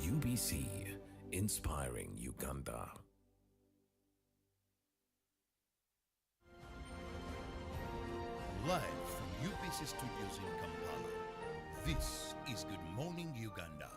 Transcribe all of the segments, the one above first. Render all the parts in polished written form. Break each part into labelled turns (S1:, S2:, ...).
S1: UBC, inspiring Uganda.
S2: Live from UBC Studios in Kampala, this is Good Morning Uganda.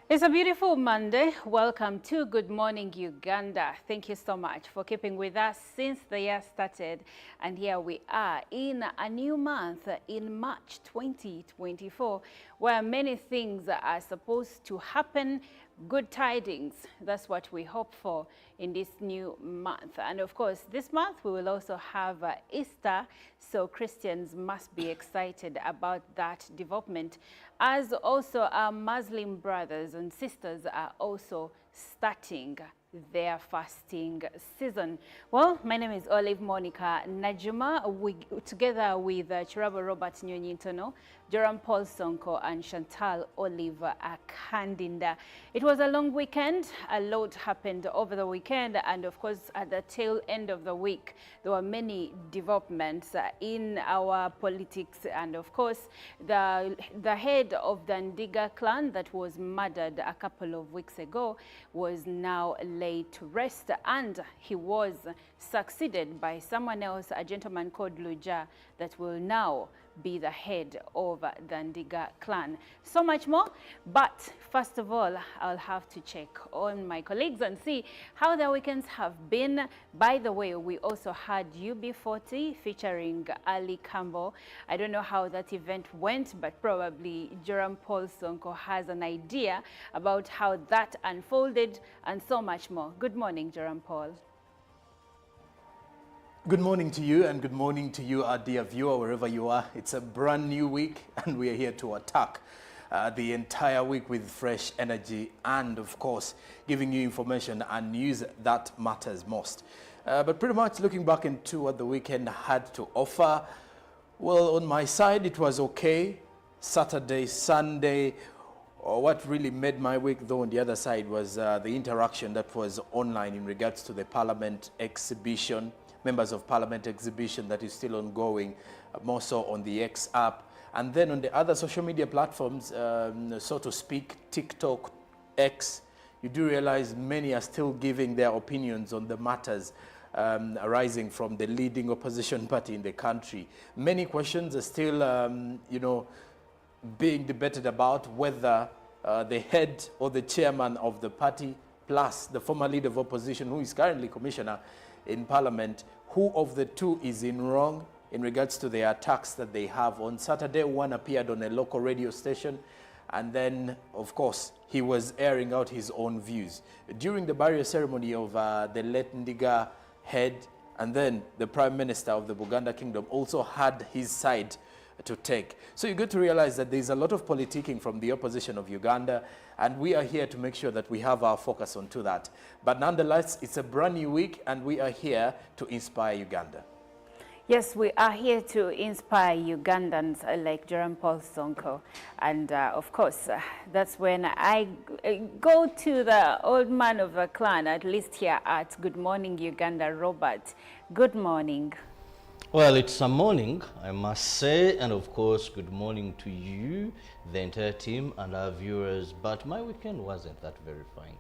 S3: It's a beautiful Monday. Welcome to Good Morning Uganda. Thank you so much for keeping with us since the year started. And here we are in a new month in March 2024, where many things are supposed to happen. Good tidings, that's what we hope for in this new month. And of course, this month we will also have Easter, so Christians must be excited about that development, as also our Muslim brothers and sisters are also starting their fasting season. Well, my name is Olive Monica Najuma. We, together with Chirabo Robert Nyonyintono, Joram Paul Sonko and Chantal Olive Akandinda. It was a long weekend. A lot happened over the weekend, and of course at the tail end of the week there were many developments in our politics, and of course the head of the Ndiga clan that was murdered a couple of weeks ago was now laid to rest, and he was succeeded by someone else, a gentleman called Luja, that will now be the head of the Ndiga clan. So much more, but first of all, I'll have to check on my colleagues and see how their weekends have been. By the way, we also had UB40 featuring Ali Campbell. I don't know how that event went, but probably Joram Paul Sonko has an idea about how that unfolded and so much more. Good morning, Joram Paul.
S4: Good morning to you, and good morning to you, our dear viewer, wherever you are. It's a brand new week, and we are here to attack the entire week with fresh energy and, of course, giving you information and news that matters most. But pretty much looking back into what the weekend had to offer, well, on my side, it was okay. Saturday, Sunday, what really made my week, though, on the other side was the interaction that was online in regards to the Parliament exhibition, Members of Parliament exhibition that is still ongoing, more so on the X app. And then on the other social media platforms, so to speak, TikTok, X, you do realize many are still giving their opinions on the matters arising from the leading opposition party in the country. Many questions are still, being debated about whether the head or the chairman of the party, plus the former leader of opposition, who is currently commissioner in Parliament, who of the two is in wrong in regards to the attacks that they have. On Saturday, one appeared on a local radio station, and then, of course, he was airing out his own views. During the burial ceremony of the late Ndiga head, and then the Prime Minister of the Uganda Kingdom also had his side to take. So you get to realize that there's a lot of politicking from the opposition of Uganda, and we are here to make sure that we have our focus onto that. But nonetheless, it's a brand new week, and we are here to inspire Uganda.
S3: Yes, we are here to inspire Ugandans like Joram Paul Sonko. And of course, that's when I go to the old man of the clan, at least here at Good Morning Uganda, Robert. Good morning.
S5: Well, it's a morning, I must say, and of course, good morning to you, the entire team, and our viewers. But my weekend wasn't that very fine.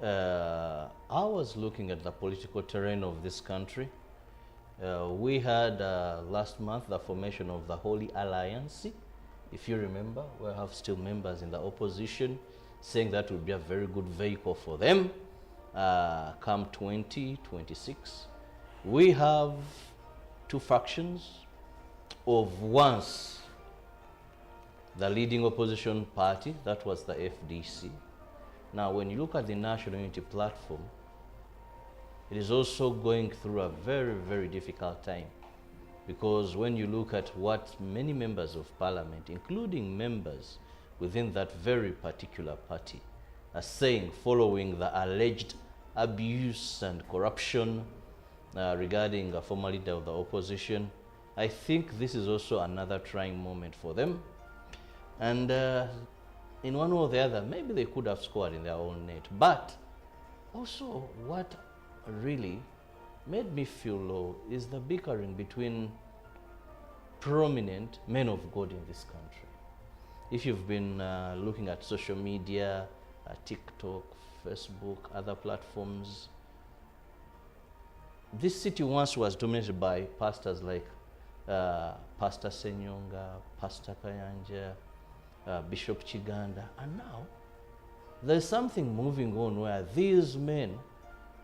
S5: I was looking at the political terrain of this country. We had last month the formation of the Holy Alliance, if you remember. We have still members in the opposition saying that would be a very good vehicle for them come 2026. We have two factions of once the leading opposition party, that was the FDC. Now, when you look at the National Unity Platform, it is also going through a very, very difficult time, because when you look at what many members of Parliament, including members within that very particular party, are saying following the alleged abuse and corruption regarding a former leader of the opposition, I think this is also another trying moment for them. And in one way or the other, maybe they could have scored in their own net. But also what really made me feel low is the bickering between prominent men of God in this country. If you've been looking at social media, TikTok, Facebook, other platforms, this city once was dominated by pastors like Pastor Senyonga, Pastor Kayanja, Bishop Chiganda, and now there's something moving on where these men,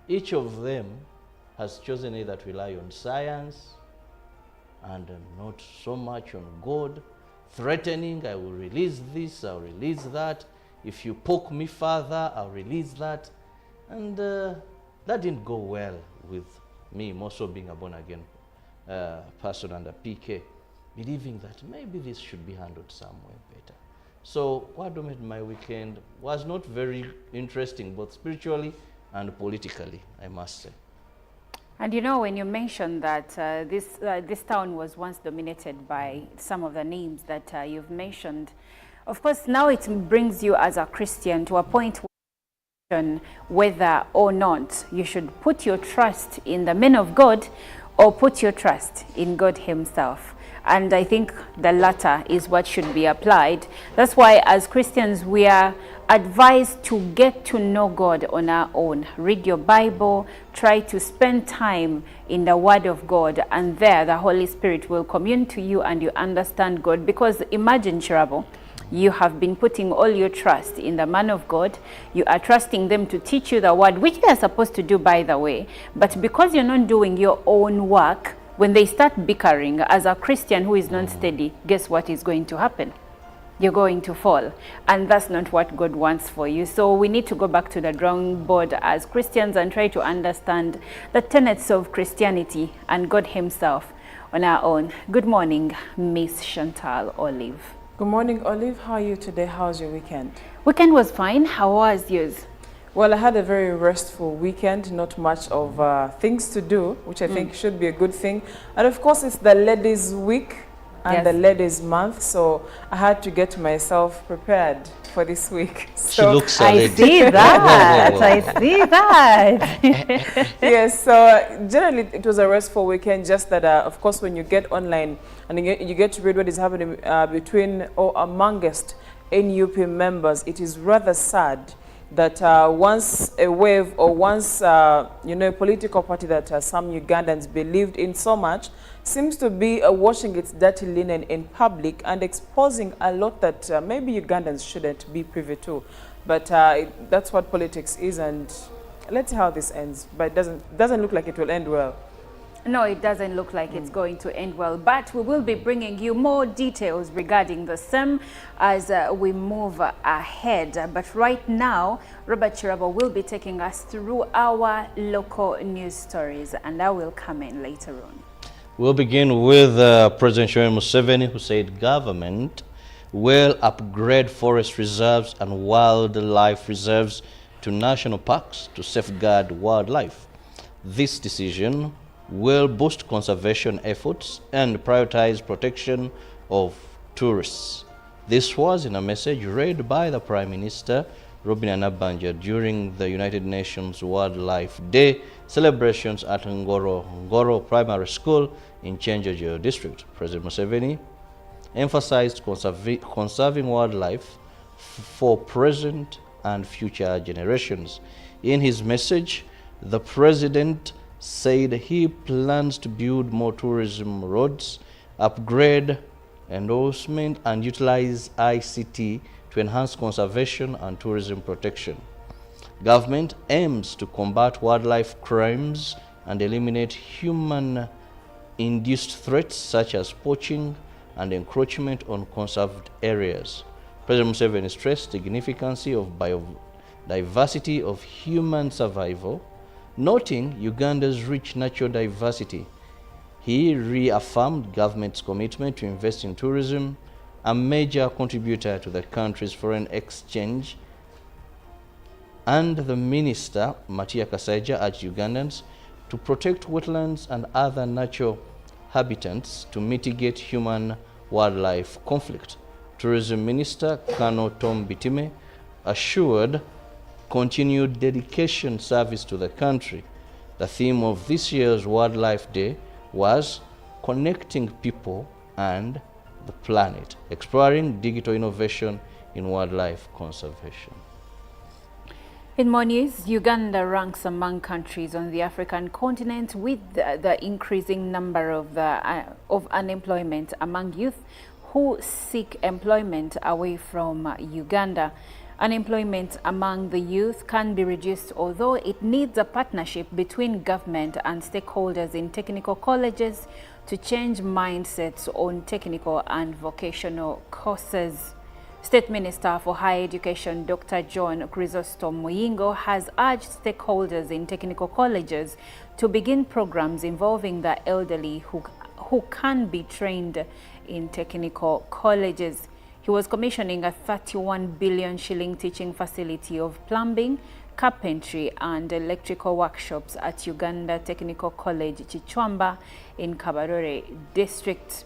S5: each of them has chosen either to rely on science and not so much on God, threatening, I will release this, I'll release that. If you poke me further, I'll release that. And that didn't go well with me, more so being a born-again person under PK, believing that maybe this should be handled somewhere better. So what made my weekend was not very interesting, both spiritually and politically, I must say.
S3: And you know, when you mentioned that this town was once dominated by some of the names that you've mentioned, of course, now it brings you as a Christian to a point whether or not you should put your trust in the men of God or put your trust in God himself. And I think the latter is what should be applied. That's why as Christians we are advised to get to know God on our own. Read your Bible, try to spend time in the Word of God, and there the Holy Spirit will commune to you and you understand God. Because imagine, Chirabo, you have been putting all your trust in the man of God. You are trusting them to teach you the Word, which they are supposed to do, by the way. But because you're not doing your own work, when they start bickering, as a Christian who is not steady, guess what is going to happen? You're going to fall, and that's not what God wants for you. So we need to go back to the drawing board as Christians and try to understand the tenets of Christianity and God himself on our own. Good morning, Miss Chantal Olive.
S6: Good morning, Olive. How are you today? How's your weekend?
S3: Weekend was fine. How was yours?
S6: Well, I had a very restful weekend, not much of things to do, which I think should be a good thing. And of course, it's the Ladies' Week and the Ladies' Month, so I had to get myself prepared for this week.
S5: She looks a
S3: I
S5: lady.
S3: see that. I see that.
S6: Yes, so generally it was a restful weekend, just that, of course, when you get online and you get to read what is happening between or amongst NUP members, it is rather sad that once a wave or once, you know, a political party that some Ugandans believed in so much seems to be washing its dirty linen in public and exposing a lot that maybe Ugandans shouldn't be privy to. But that's what politics is, and let's see how this ends. But it doesn't look like it will end well.
S3: No, it doesn't look like it's going to end well, but we will be bringing you more details regarding the same as we move ahead. But right now, Robert Chirabo will be taking us through our local news stories, and I will come in later on.
S5: We'll begin with President Yoweri Museveni, who said government will upgrade forest reserves and wildlife reserves to national parks to safeguard wildlife. This decision will boost conservation efforts and prioritize protection of tourists. This was in a message read by the Prime Minister, Robin Anabanja, during the United Nations Wildlife Day celebrations at Ngoro Primary School in Chenjojo District. President Museveni emphasized conserving wildlife for present and future generations. In his message, the President said he plans to build more tourism roads, upgrade endorsement, and utilize ICT to enhance conservation and tourism protection. Government aims to combat wildlife crimes and eliminate human-induced threats such as poaching and encroachment on conserved areas. President Museveni stressed the significance of biodiversity of human survival, noting Uganda's rich natural diversity. He reaffirmed government's commitment to invest in tourism, a major contributor to the country's foreign exchange, and the minister, Matia Kasaija, urged Ugandans to protect wetlands and other natural habitats to mitigate human-wildlife conflict. Tourism Minister Colonel Tom Bitime assured continued dedication service to the country. The theme of this year's Wildlife Day was connecting people and the planet, exploring digital innovation in wildlife conservation.
S3: In more news, Uganda ranks among countries on the African continent with the increasing number of unemployment among youth who seek employment away from Uganda. Unemployment among the youth can be reduced, although it needs a partnership between government and stakeholders in technical colleges to change mindsets on technical and vocational courses. State Minister for Higher Education, Dr. John Chrysostom Muyingo, has urged stakeholders in technical colleges to begin programs involving the elderly who can be trained in technical colleges. He was commissioning a 31 billion shilling teaching facility of plumbing, carpentry and electrical workshops at Uganda Technical College Chichwamba in Kabarore District.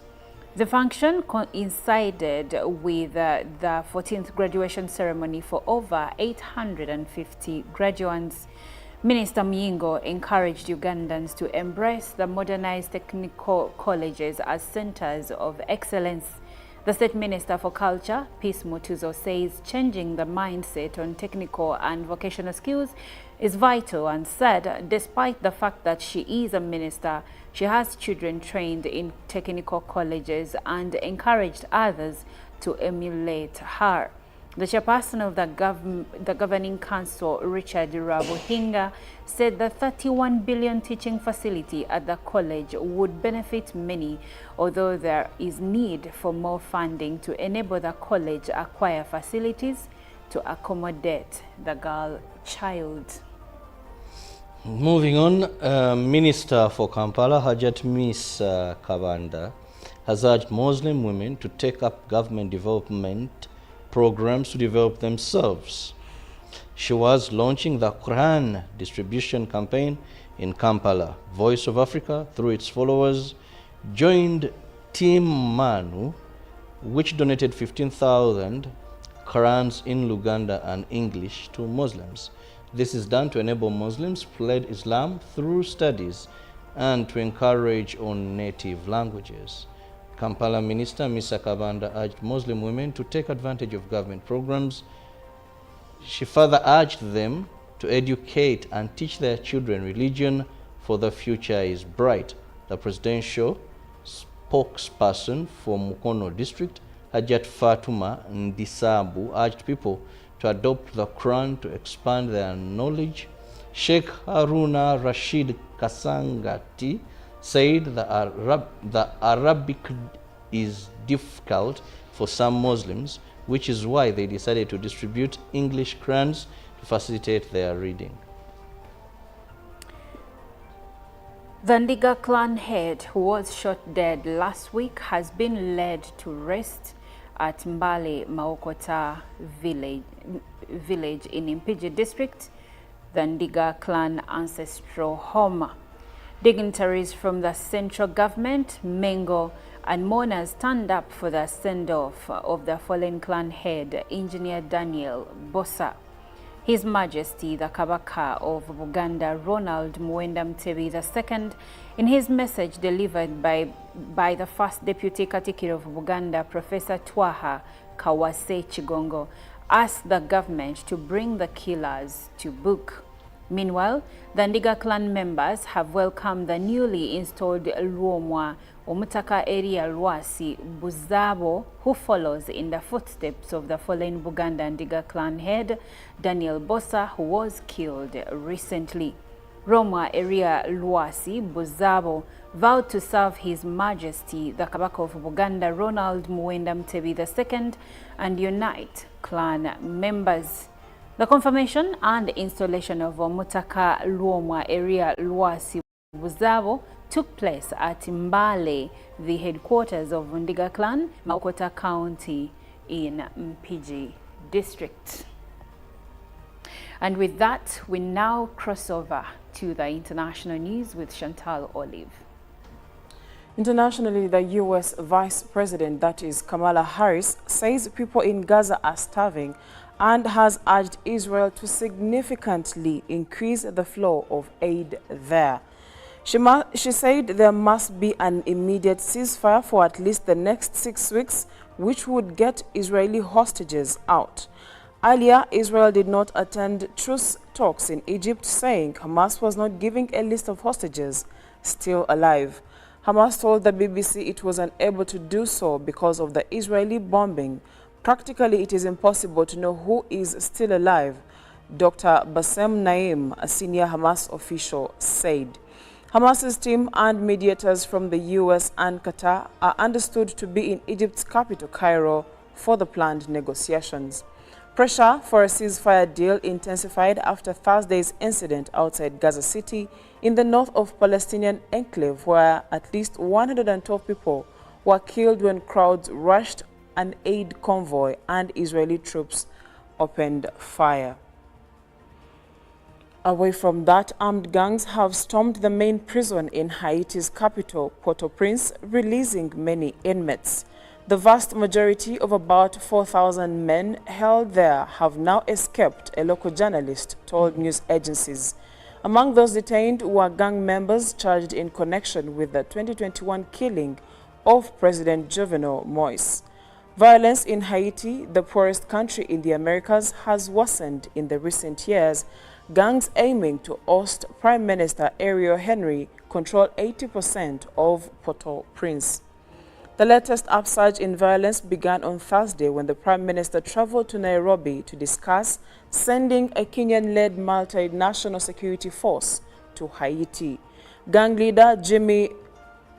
S3: The function coincided with the 14th graduation ceremony for over 850 graduates. Minister Muyingo encouraged Ugandans to embrace the modernized technical colleges as centers of excellence The State Minister for Culture, Peace Mutuzo, says changing the mindset on technical and vocational skills is vital and said despite the fact that she is a minister, she has children trained in technical colleges and encouraged others to emulate her. The chairperson of the Governing Council, Richard Rabuhinga, said the 31 billion teaching facility at the college would benefit many, although there is need for more funding to enable the college acquire facilities to accommodate the girl child.
S5: Moving on, Minister for Kampala, Hajat Miss Kabanda, has urged Muslim women to take up government development programs to develop themselves. She was launching the Quran distribution campaign in Kampala. Voice of Africa, through its followers, joined Team Manu, which donated 15,000 Qurans in Luganda and English to Muslims. This is done to enable Muslims to spread Islam through studies and to encourage on native languages. Kampala Minister Misa Kabanda urged Muslim women to take advantage of government programs. She further urged them to educate and teach their children religion, for the future is bright. The presidential spokesperson for Mukono district, Hajat Fatuma Ndisabu, urged people to adopt the Quran to expand their knowledge. Sheikh Haruna Rashid Kasangati said the Arabic is difficult for some Muslims, which is why they decided to distribute English Qurans to facilitate their reading.
S3: The Ndiga clan head, who was shot dead last week, has been led to rest at Mbale Maokota village in Impiji district, the Ndiga clan ancestral home. Dignitaries from the central government, Mengo, and mourners stand up for the send-off of the fallen clan head, Engineer Daniel Bossa. His Majesty the Kabaka of Uganda, Ronald Muwenda Mutebi II, in his message delivered by the first Deputy Katikkiro of Uganda, Professor Twaha Kawase Chigongo, asked the government to bring the killers to book. Meanwhile, the Ndiga clan members have welcomed the newly installed Luomwa Omutaka area Lwasi Buzabo, who follows in the footsteps of the fallen Buganda Ndiga clan head Daniel Bossa, who was killed recently. Roma area Lwasi Buzabo vowed to serve His Majesty the Kabaka of Buganda, Ronald Muwenda Mutebi II, and unite clan members. The confirmation and installation of Omutaka Luomwa area Lwasi Buzabo took place at Mbale, the headquarters of Ndiga clan, Maokota County in Mpigi district. And with that, we now cross over to the international news with Chantal Olive.
S6: Internationally, the U.S. Vice President, that is Kamala Harris, says people in Gaza are starving and has urged Israel to significantly increase the flow of aid there. She said there must be an immediate ceasefire for at least the next 6 weeks, which would get Israeli hostages out. Earlier, Israel did not attend truce talks in Egypt, saying Hamas was not giving a list of hostages still alive. Hamas told the BBC it was unable to do so because of the Israeli bombing. Practically, it is impossible to know who is still alive, Dr. Bassem Naim, a senior Hamas official, said. Hamas's team and mediators from the U.S. and Qatar are understood to be in Egypt's capital, Cairo, for the planned negotiations. Pressure for a ceasefire deal intensified after Thursday's incident outside Gaza City in the north of Palestinian enclave, where at least 112 people were killed when crowds rushed an aid convoy and Israeli troops opened fire. Away from that, armed gangs have stormed the main prison in Haiti's capital, Port-au-Prince, releasing many inmates. The vast majority of about 4,000 men held there have now escaped, a local journalist told news agencies. Among those detained were gang members charged in connection with the 2021 killing of President Jovenel Moise. Violence in Haiti, the poorest country in the Americas, has worsened in the recent years. Gangs aiming to oust Prime Minister Ariel Henry control 80% of Port-au-Prince. The latest upsurge in violence began on Thursday when the Prime Minister traveled to Nairobi to discuss sending a Kenyan-led multinational security force to Haiti. Gang leader Jimmy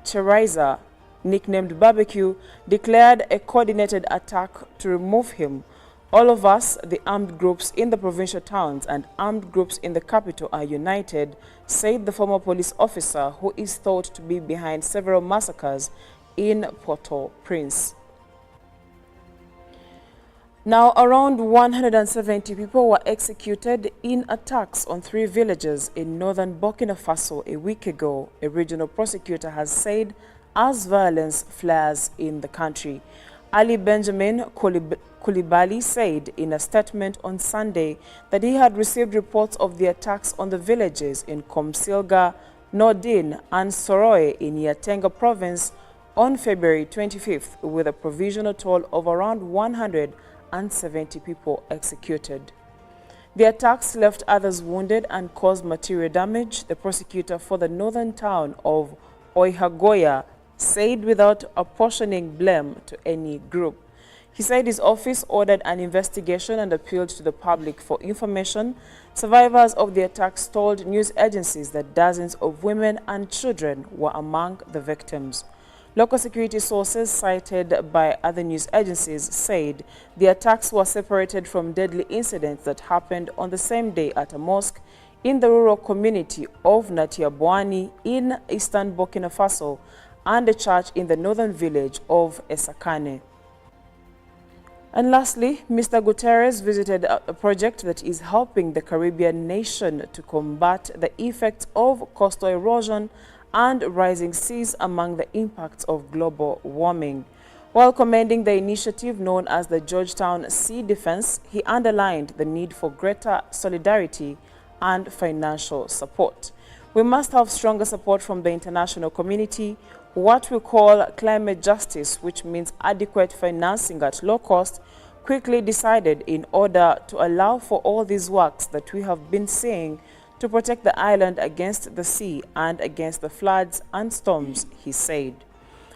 S6: Cheraiza, nicknamed Barbecue, declared a coordinated attack to remove him. All of us, the armed groups in the provincial towns and armed groups in the capital, are united, said the former police officer who is thought to be behind several massacres in Port-au-Prince. Now, around 170 people were executed in attacks on 3 villages in northern Burkina Faso a week ago, a regional prosecutor has said, as violence flares in the country. Ali Benjamin Koulibaly said in a statement on Sunday that he had received reports of the attacks on the villages in Komsilga, Nordin, and Soroe in Yatenga province on February 25th, with a provisional toll of around 170 people executed. The attacks left others wounded and caused material damage, the prosecutor for the northern town of Oihagoya said, without apportioning blame to any group. He said his office ordered an investigation and appealed to the public for information. Survivors of the attacks told news agencies that dozens of women and children were among the victims. Local security sources cited by other news agencies said the attacks were separated from deadly incidents that happened on the same day at a mosque in the rural community of Natiabwani in eastern Burkina Faso and a church in the northern village of Esakane. And lastly, Mr. Guterres visited a project that is helping the Caribbean nation to combat the effects of coastal erosion and rising seas among the impacts of global warming. While commending the initiative known as the Georgetown Sea Defense, he underlined the need for greater solidarity and financial support. We must have stronger support from the international community, what we call climate justice, which means adequate financing at low cost, quickly decided in order to allow for all these works that we have been seeing to protect the island against the sea and against the floods and storms, he said.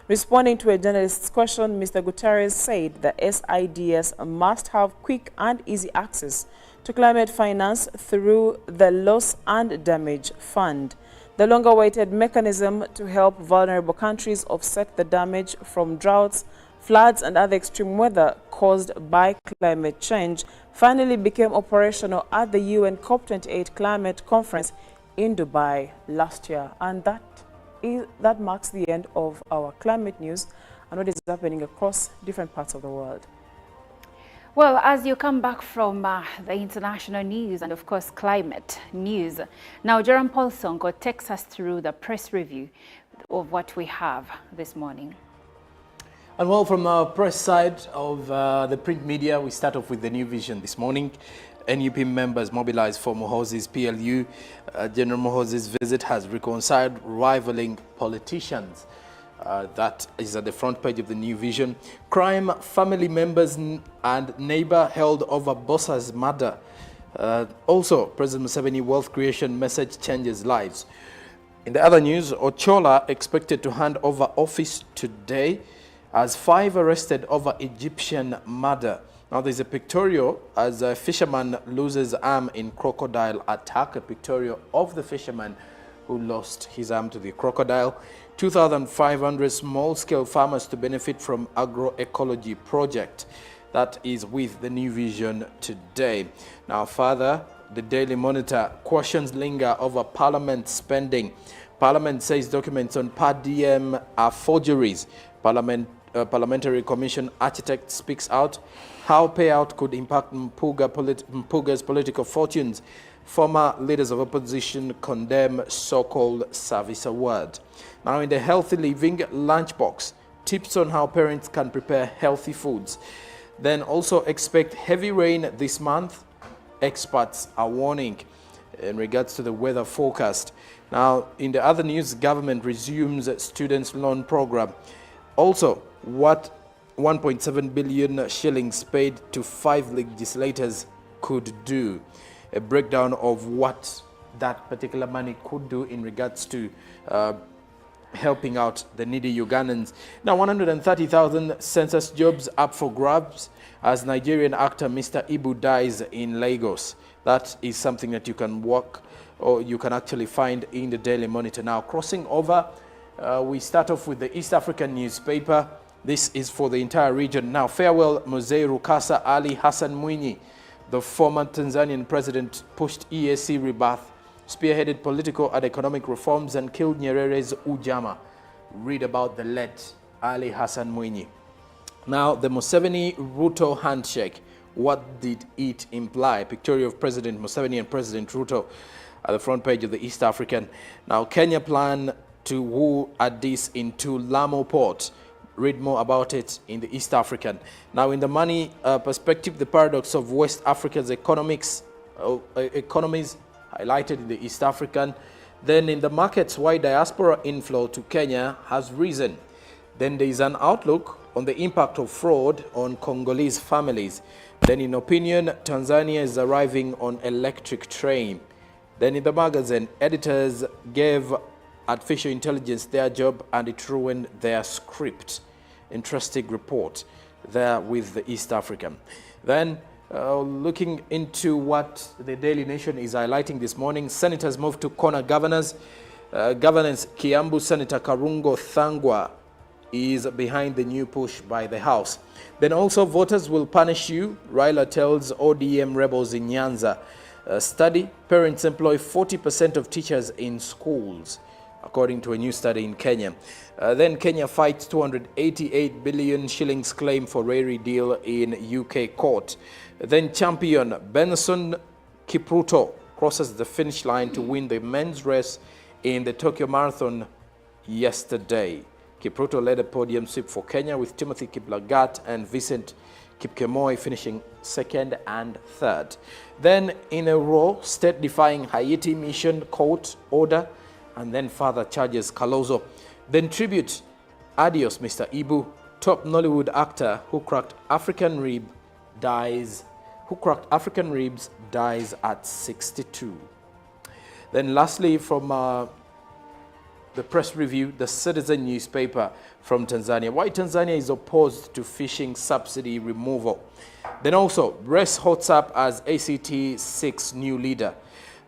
S6: Responding to a journalist's question, Mr. Guterres said the SIDS must have quick and easy access to climate finance through the Loss and Damage Fund, the longer-awaited mechanism to help vulnerable countries offset the damage from droughts, floods, and other extreme weather caused by climate change finally became operational at the UN COP28 climate conference in Dubai last year. And that marks the end of our climate news and what is happening across different parts of the world.
S3: Well, as you come back from the international news and, of course, climate news, now Jerome Paulsonko takes us through the press review of what we have this morning.
S4: And well, from our press side of the print media, we start off with the New Vision this morning. NUP members mobilized for Mohozi's PLU. General Mohozi's visit has reconciled rivaling politicians. That is at the front page of the New Vision. Crime, family members and neighbor held over Bossa's murder. Also, President Museveni wealth creation message changes lives. In the other news, Ochola expected to hand over office today as 5 arrested over Egyptian murder. Now there's a pictorial as a fisherman loses arm in crocodile attack, a pictorial of the fisherman who lost his arm to the crocodile. 2,500 small-scale farmers to benefit from agroecology project. That is with the New Vision today. Now further, the Daily Monitor, questions linger over Parliament spending. Parliament says documents on per diem are forgeries. Parliamentary Commission architect speaks out. How payout could impact Mpuga's political fortunes. Former leaders of opposition condemn so-called service award. Now in the Healthy Living lunchbox, tips on how parents can prepare healthy foods. Then also expect heavy rain this month. Experts are warning in regards to the weather forecast. Now in the other news, government resumes students' loan program. Also, what 1.7 billion shillings paid to 5 legislators could do. A breakdown of what that particular money could do in regards to helping out the needy Ugandans. Now, 130,000 census jobs up for grabs as Nigerian actor Mr. Ibu dies in Lagos. That is something that you can walk or you can actually find in the Daily Monitor. Now, crossing over, we start off with the East African newspaper. This is for the entire region. Now, farewell Mzee Rukasa Ali Hassan Mwinyi. The former Tanzanian president pushed EAC rebirth, spearheaded political and economic reforms, and killed Nyerere's Ujamaa. Read about the late Ali Hassan Mwinyi. Now, the Museveni-Ruto handshake. What did it imply? Pictorial of President Museveni and President Ruto at the front page of the East African. Now, Kenya plan to woo Addis into Lamu port. Read more about it in the East African. Now, in the money perspective, the paradox of West Africa's economies highlighted in the East African. Then in the markets, why diaspora inflow to Kenya has risen. Then there is an outlook on the impact of fraud on Congolese families. Then in opinion, Tanzania is arriving on electric train. Then in the magazine, editors gave artificial intelligence their job and it ruined their script. Interesting report there with the East African. Then looking into what the Daily Nation is highlighting this morning, senators move to corner governors. Governance Kiambu Senator Karungo Thangwa is behind the new push by the House. Then also voters will punish you, Raila tells ODM rebels in Nyanza. Study, parents employ 40% of teachers in schools, according to a new study in Kenya. Then Kenya fights 288 billion shillings claim for Rary deal in UK court. Then champion Benson Kipruto crosses the finish line to win the men's race in the Tokyo Marathon yesterday. Kipruto led a podium sweep for Kenya with Timothy Kiplagat and Vincent Kipkemoi finishing second and third. Then in a row, state-defying Haiti mission court order, and then further charges Kalozo. Then tribute, adios Mr. Ibu, top Nollywood actor who cracked African ribs dies at 62. Then lastly, from the press review, the Citizen newspaper from Tanzania. Why Tanzania is opposed to fishing subsidy removal. Then also, Breast hots up as ACT 6 new leader.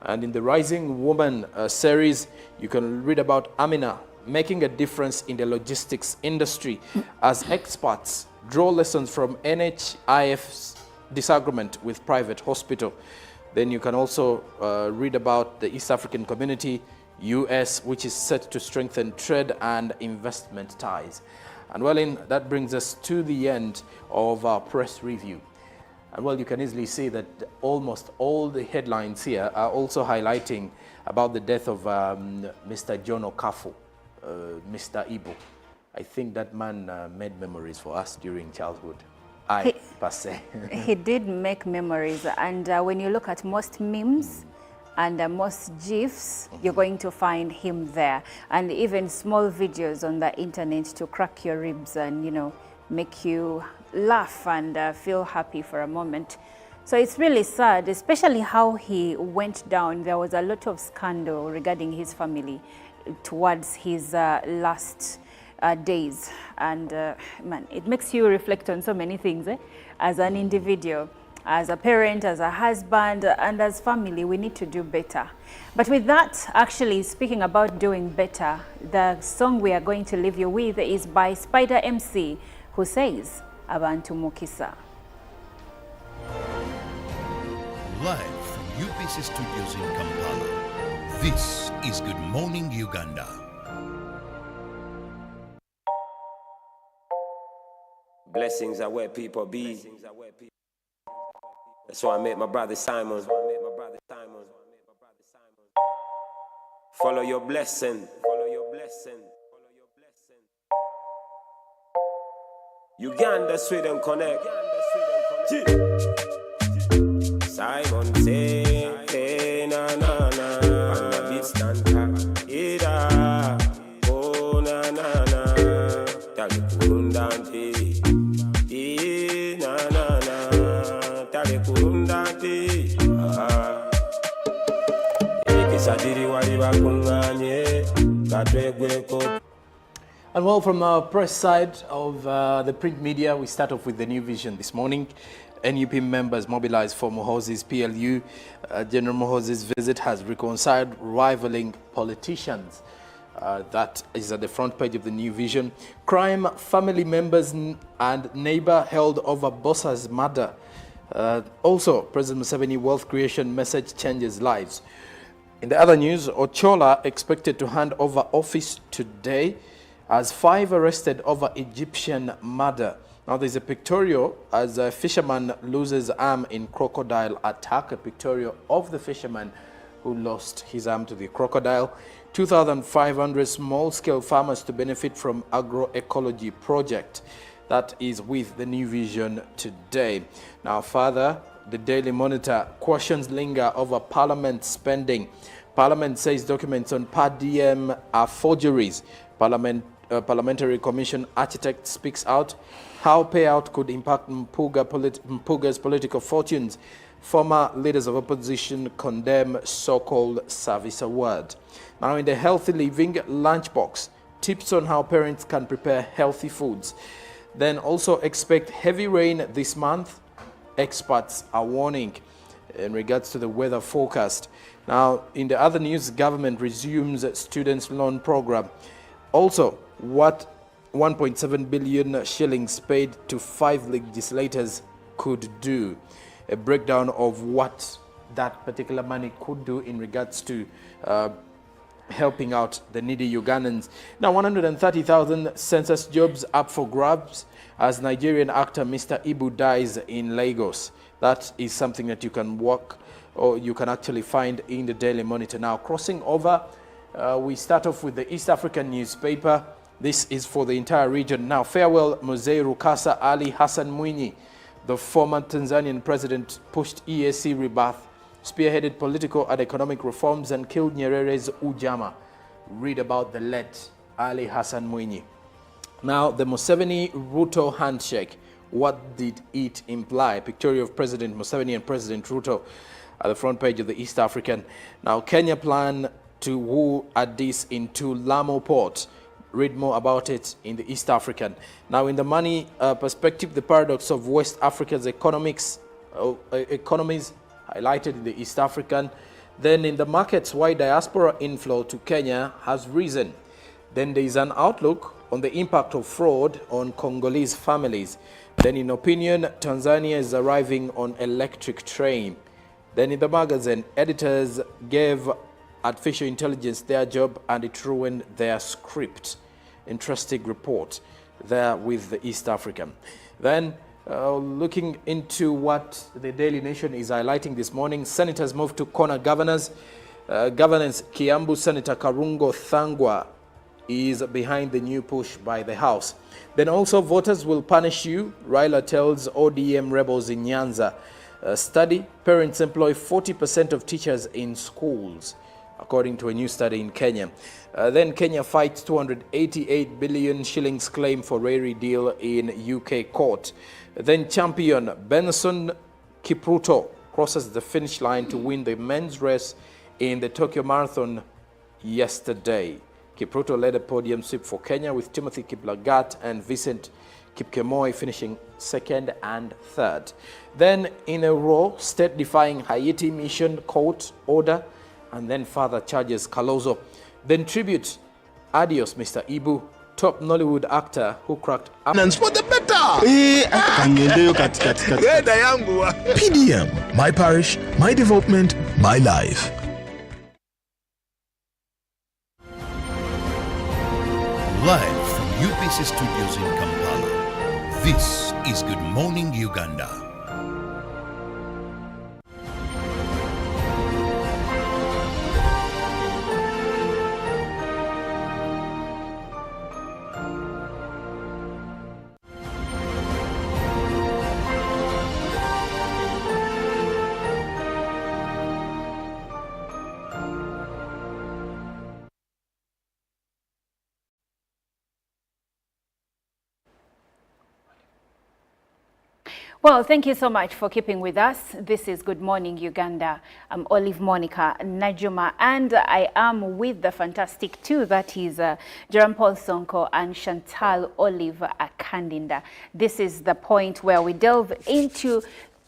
S4: And in the Rising Woman series, you can read about Amina making a difference in the logistics industry as experts draw lessons from NHIF's disagreement with private hospital. Then you can also read about the East African community, US, which is set to strengthen trade and investment ties. And well, that brings us to the end of our press review. And well, you can easily see that almost all the headlines here are also highlighting about the death of Mr. John Okafu, Mr. Ibu. I think that man made memories for us during childhood. Per se.
S3: He did make memories, and when you look at most memes and most GIFs, you're going to find him there, and even small videos on the internet to crack your ribs and, you know, make you laugh and feel happy for a moment. So it's really sad, especially how he went down. There was a lot of scandal regarding his family towards his last days, and man, it makes you reflect on so many things, as an individual, as a parent, as a husband, and as family. We need to do better. But with that, actually speaking about doing better, the song we are going to leave you with is by Spider MC, who says Abantu Mukisa.
S2: Live from UBC Studios in Kampala, this is Good Morning Uganda.
S7: Blessings are where people be. That's why I met my brother Simon. Follow your blessing. Uganda, Sweden connect. Simon say, hey, na na na. On the beat stand up. Ida, oh na na na. Tali kurundante. ziri wali bakuŋŋaanye katwegweko.
S4: And well, from our press side of the print media, we start off with the New Vision this morning. NUP members mobilized for Mohozi's PLU. General Mohozi's visit has reconciled rivaling politicians. That is at the front page of the New Vision. Crime, family members and neighbor held over Bossa's murder. Also, President Museveni wealth creation message changes lives. In the other news, Ochola expected to hand over office today as 5 arrested over Egyptian murder. Now there's a pictorial as a fisherman loses arm in crocodile attack, a pictorial of the fisherman who lost his arm to the crocodile. 2,500 small-scale farmers to benefit from agroecology project. That is with the New Vision today. Now further, the Daily Monitor, questions linger over Parliament spending. Parliament says documents on per diem are forgeries. Parliamentary Commission architect speaks out how payout could impact Mpuga's political fortunes. Former leaders of opposition condemn so-called service award. Now in the Healthy Living lunchbox, tips on how parents can prepare healthy foods. Then also expect heavy rain this month. Experts are warning in regards to the weather forecast. Now in the other news, government resumes students' loan program. Also, what 1.7 billion shillings paid to 5 legislators could do. A breakdown of what that particular money could do in regards to helping out the needy Ugandans. Now, 130,000 census jobs up for grabs as Nigerian actor Mr. Ibu dies in Lagos. That is something that you can walk or you can actually find in the Daily Monitor. Now, crossing over, we start off with the East African newspaper. This is for the entire region. Now, farewell Mzee Rukasa Ali Hassan Mwinyi. The former Tanzanian president pushed EAC rebirth, spearheaded political and economic reforms, and killed Nyerere's Ujamaa. Read about the late Ali Hassan Mwinyi. Now, the Museveni-Ruto handshake. What did it imply? Pictorial of President Museveni and President Ruto at the front page of the East African. Now, Kenya plan to woo Addis into Lamu port. Read more about it in the East African. Now, in the money perspective, the paradox of West Africa's economies highlighted in the East African. Then in the markets, why diaspora inflow to Kenya has risen. Then there is an outlook on the impact of fraud on Congolese families. Then in opinion, Tanzania is arriving on electric train. Then in the magazine, editors gave artificial intelligence their job and it ruined their script. Interesting report there with the East African. Then looking into what the Daily Nation is highlighting this morning, senators move to corner governors. Governance Kiambu Senator Karungo Thangwa is behind the new push by the House. Then also voters will punish you, Raila tells ODM rebels in Nyanza. Study, parents employ 40% of teachers in schools, according to a new study in Kenya. Then Kenya fights 288 billion shillings claim for Rary deal in UK court. Then champion Benson Kipruto crosses the finish line to win the men's race in the Tokyo Marathon yesterday. Kipruto led a podium sweep for Kenya with Timothy Kiplagat and Vincent Kipkemoi finishing second and third. Then in a row, state-defying Haiti mission court order, and then further charges Kalozo. Then tribute, adios Mr. Ibu, top Nollywood actor who cracked up.
S2: For the better.
S8: PDM, my parish, my development, my life.
S2: Live from UPC Studios in Kampala, this is Good Morning Uganda.
S3: Well, thank you so much for keeping with us. This is Good Morning Uganda. I'm Olive Monica Najuma, and I am with the fantastic two, that is Jerome Paul Sonko and Chantal Olive Akandinda. This is the point where we delve into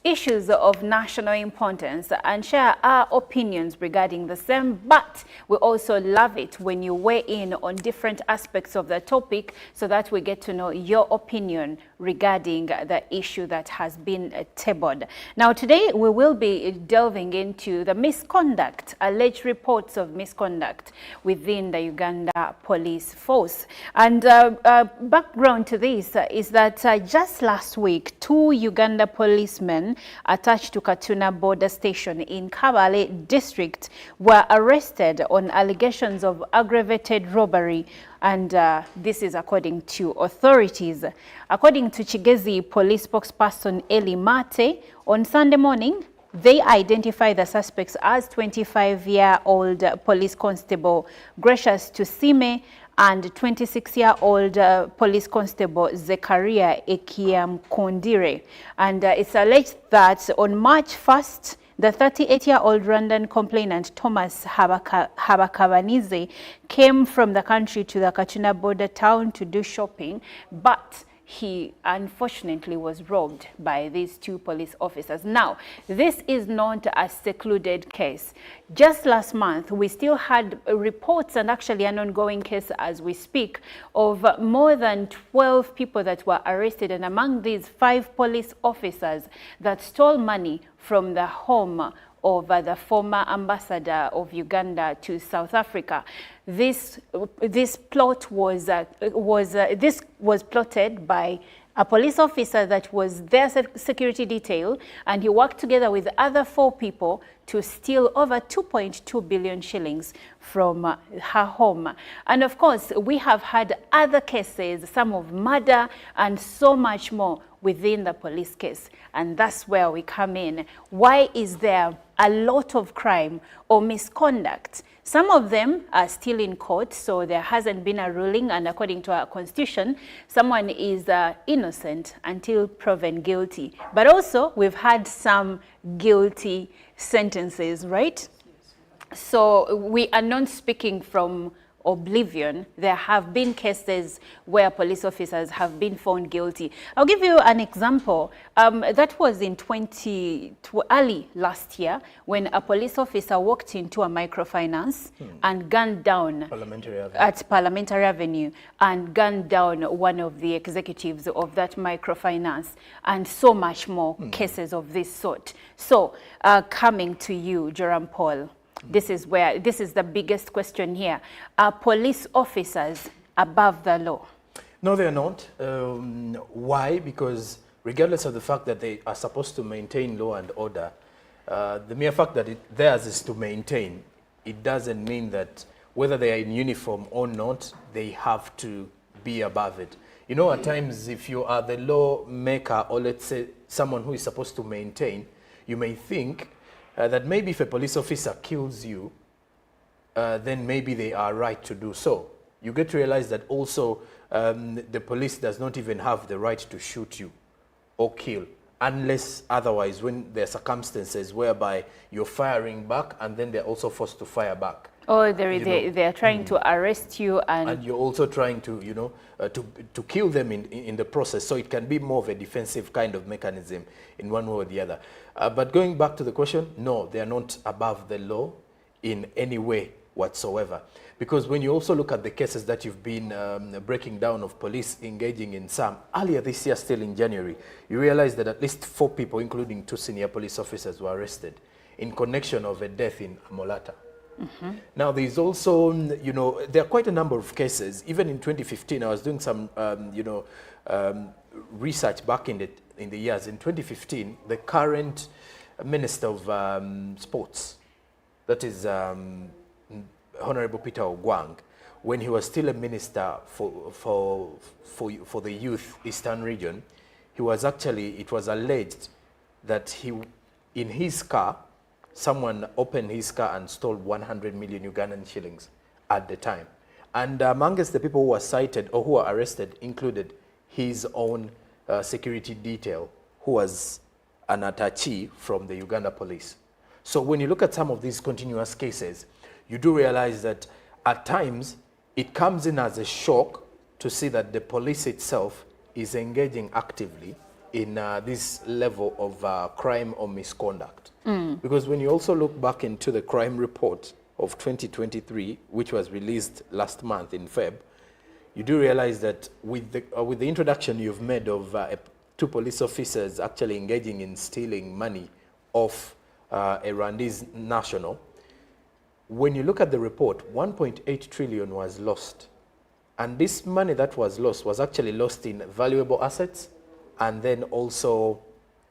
S3: issues of national importance and share our opinions regarding the same, but we also love it when you weigh in on different aspects of the topic so that we get to know your opinion regarding the issue that has been tabled. Now today we will be delving into the misconduct, alleged reports of misconduct within the Uganda police force. And background to this is that just last week, 2 Uganda policemen attached to Katuna border station in Kabale district were arrested on allegations of aggravated robbery, and this is according to authorities. According to Chigezi police spokesperson Eli Mate, on Sunday morning, they identify the suspects as 25-year-old police constable Gracious Tusime and 26-year-old police constable Zekaria Ekiamkondire. And it's alleged that on March 1st, the 38-year-old Rwandan complainant Thomas Habakabanize came from the country to the Katuna border town to do shopping, but he unfortunately was robbed by these 2 police officers. Now, this is not a secluded case. Just last month, we still had reports, and actually an ongoing case as we speak, of more than 12 people that were arrested, and among these 5 police officers that stole money from the home of the former ambassador of Uganda to South Africa. This plot was plotted by a police officer that was their security detail, and he worked together with other 4 people to steal over 2.2 billion shillings from her home. And of course, we have had other cases, some of murder and so much more within the police case. And that's where we come in. Why is there a lot of crime or misconduct? Some of them are still in court, so there hasn't been a ruling, and according to our constitution, someone is innocent until proven guilty. But also, we've had some guilty sentences, right? So we are not speaking from oblivion. There have been cases where police officers have been found guilty. I'll give you an example. That was in early last year, when a police officer walked into a microfinance and gunned down Parliamentary Avenue and gunned down one of the executives of that microfinance, and so much more cases of this sort. So coming to you, Jerome Paul, this is the biggest question here. Are police officers above the law?
S4: No, they're not. Why? Because regardless of the fact that they are supposed to maintain law and order, the mere fact that theirs is to maintain, it doesn't mean that whether they are in uniform or not, they have to be above it. You know, at times, if you are the lawmaker, or let's say someone who is supposed to maintain, you may think that maybe if a police officer kills you, then maybe they are right to do so. You get to realize that also the police does not even have the right to shoot you or kill, unless otherwise when there are circumstances whereby you're firing back and then they're also forced to fire back.
S3: Or they're trying to arrest you, and
S4: you're also trying to, you know, to kill them in the process. So it can be more of a defensive kind of mechanism in one way or the other. But going back to the question, no, they are not above the law in any way whatsoever. Because when you also look at the cases that you've been breaking down of police engaging in some, earlier this year, still in January, you realize that at least 4 people, including 2 senior police officers, were arrested in connection of a death in Amolata. Now, there's also, you know, there are quite a number of cases. Even in 2015, I was doing some, research back in the years. In 2015, the current Minister of Sports, that is Honorable Peter Ogwang, when he was still a minister for the youth Eastern region, he was actually, it was alleged that in his car, someone opened his car and stole 100 million Ugandan shillings at the time. And amongst the people who were cited or who were arrested included his own security detail, who was an attaché from the Uganda police. So when you look at some of these continuous cases, you do realize that at times it comes in as a shock to see that the police itself is engaging actively in this level of crime or misconduct. Because when you also look back into the crime report of 2023, which was released last month in Feb, you do realize that with the introduction you've made of 2 police officers actually engaging in stealing money off a Rwandese national, when you look at the report, 1.8 trillion was lost. And this money that was lost was actually lost in valuable assets and then also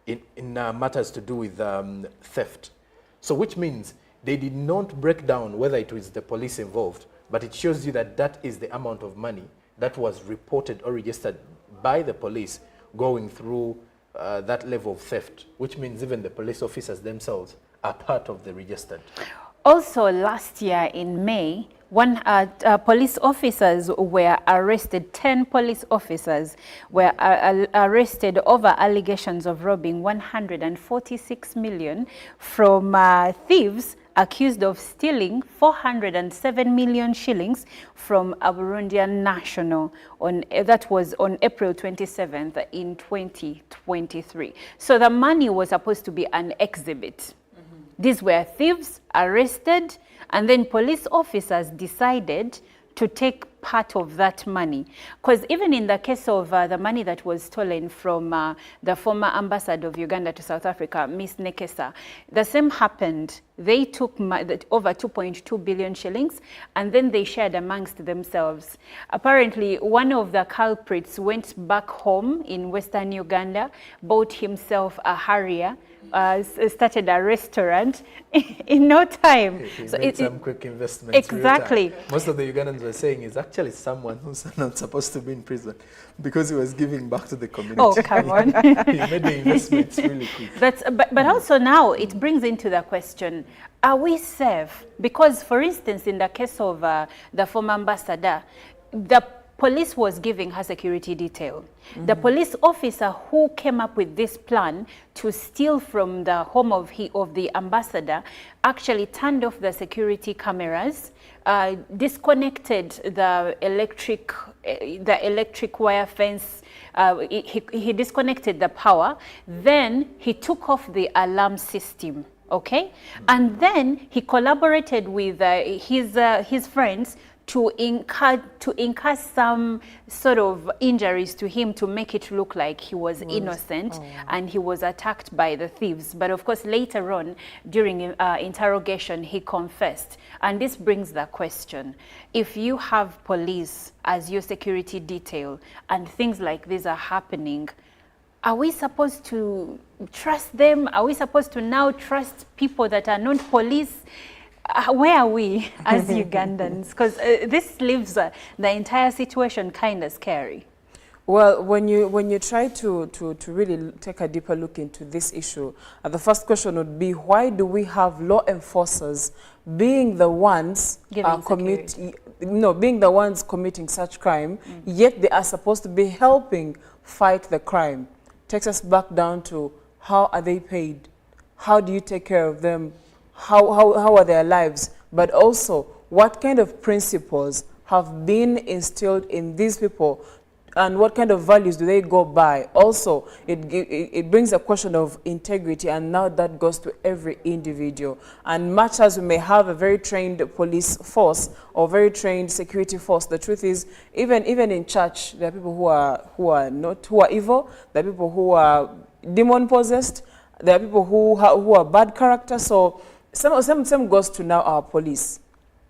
S4: in matters to do with theft. So which means they did not break down whether it was the police involved, but it shows you that that is the amount of money that was reported or registered by the police going through that level of theft, which means even the police officers themselves are part of the registered.
S3: Also, last year in May, police officers were arrested. 10 police officers were arrested over allegations of robbing 146 million from thieves accused of stealing 407 million shillings from a Burundian national. That was on April 27th in 2023. So the money was supposed to be an exhibit. These were thieves arrested, and then police officers decided to take part of that money. Because even in the case of the money that was stolen from the former ambassador of Uganda to South Africa, Miss Nekesa, the same happened. They took over 2.2 billion shillings, and then they shared amongst themselves. Apparently, one of the culprits went back home in Western Uganda, bought himself a Harrier, started a restaurant in no time.
S4: He
S3: so
S4: made some quick investments.
S3: Exactly.
S4: Most of the Ugandans were saying is actually someone who's not supposed to be in prison because he was giving back to the community.
S3: Oh, come on.
S4: He made the investments really quick.
S3: But also now it brings into the question, are we safe? Because, for instance, in the case of the former ambassador, the police was giving her security detail. The police officer who came up with this plan to steal from the home of the ambassador actually turned off the security cameras, disconnected the electric wire fence. He disconnected the power. Then he took off the alarm system. Okay, and then he collaborated with his friends to incur some sort of injuries to him to make it look like he was innocent and he was attacked by the thieves. But of course, later on, during interrogation, he confessed. And this brings the question, if you have police as your security detail and things like this are happening, are we supposed to trust them? Are we supposed to now trust people that are not police? Where are we as Ugandans? Because this leaves the entire situation kind of scary.
S6: Well, when you try to really take a deeper look into this issue, the first question would be, why do we have law enforcers being the ones being the ones committing such crime, yet they are supposed to be helping fight the crime? Takes us back down to, how are they paid? How do you take care of them? How are their lives? But also, what kind of principles have been instilled in these people, and what kind of values do they go by? Also, it brings a question of integrity, and now that goes to every individual. And much as we may have a very trained police force or very trained security force, the truth is, even in church, there are people who are evil. There are people who are demon possessed. There are people who are bad character. So some goes to now our police.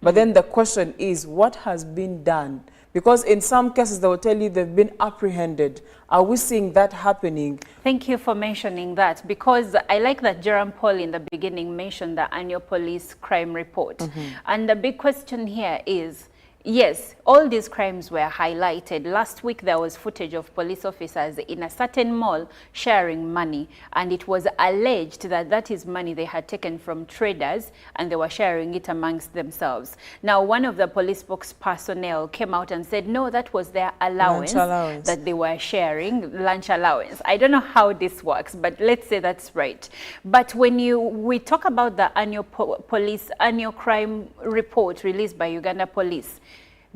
S6: But then the question is, what has been done? Because in some cases, they will tell you they've been apprehended. Are we seeing that happening?
S3: Thank you for mentioning that, because I like that Jerome Paul in the beginning mentioned the annual police crime report. And the big question here is, Yes, all these crimes were highlighted. Last week there was footage of police officers in a certain mall sharing money, and it was alleged that that is money they had taken from traders and they were sharing it amongst themselves. Now, one of the police personnel came out and said, no, that was their allowance, that they were sharing, lunch allowance. I don't know how this works, but let's say that's right. But when we talk about the annual crime report released by Uganda Police,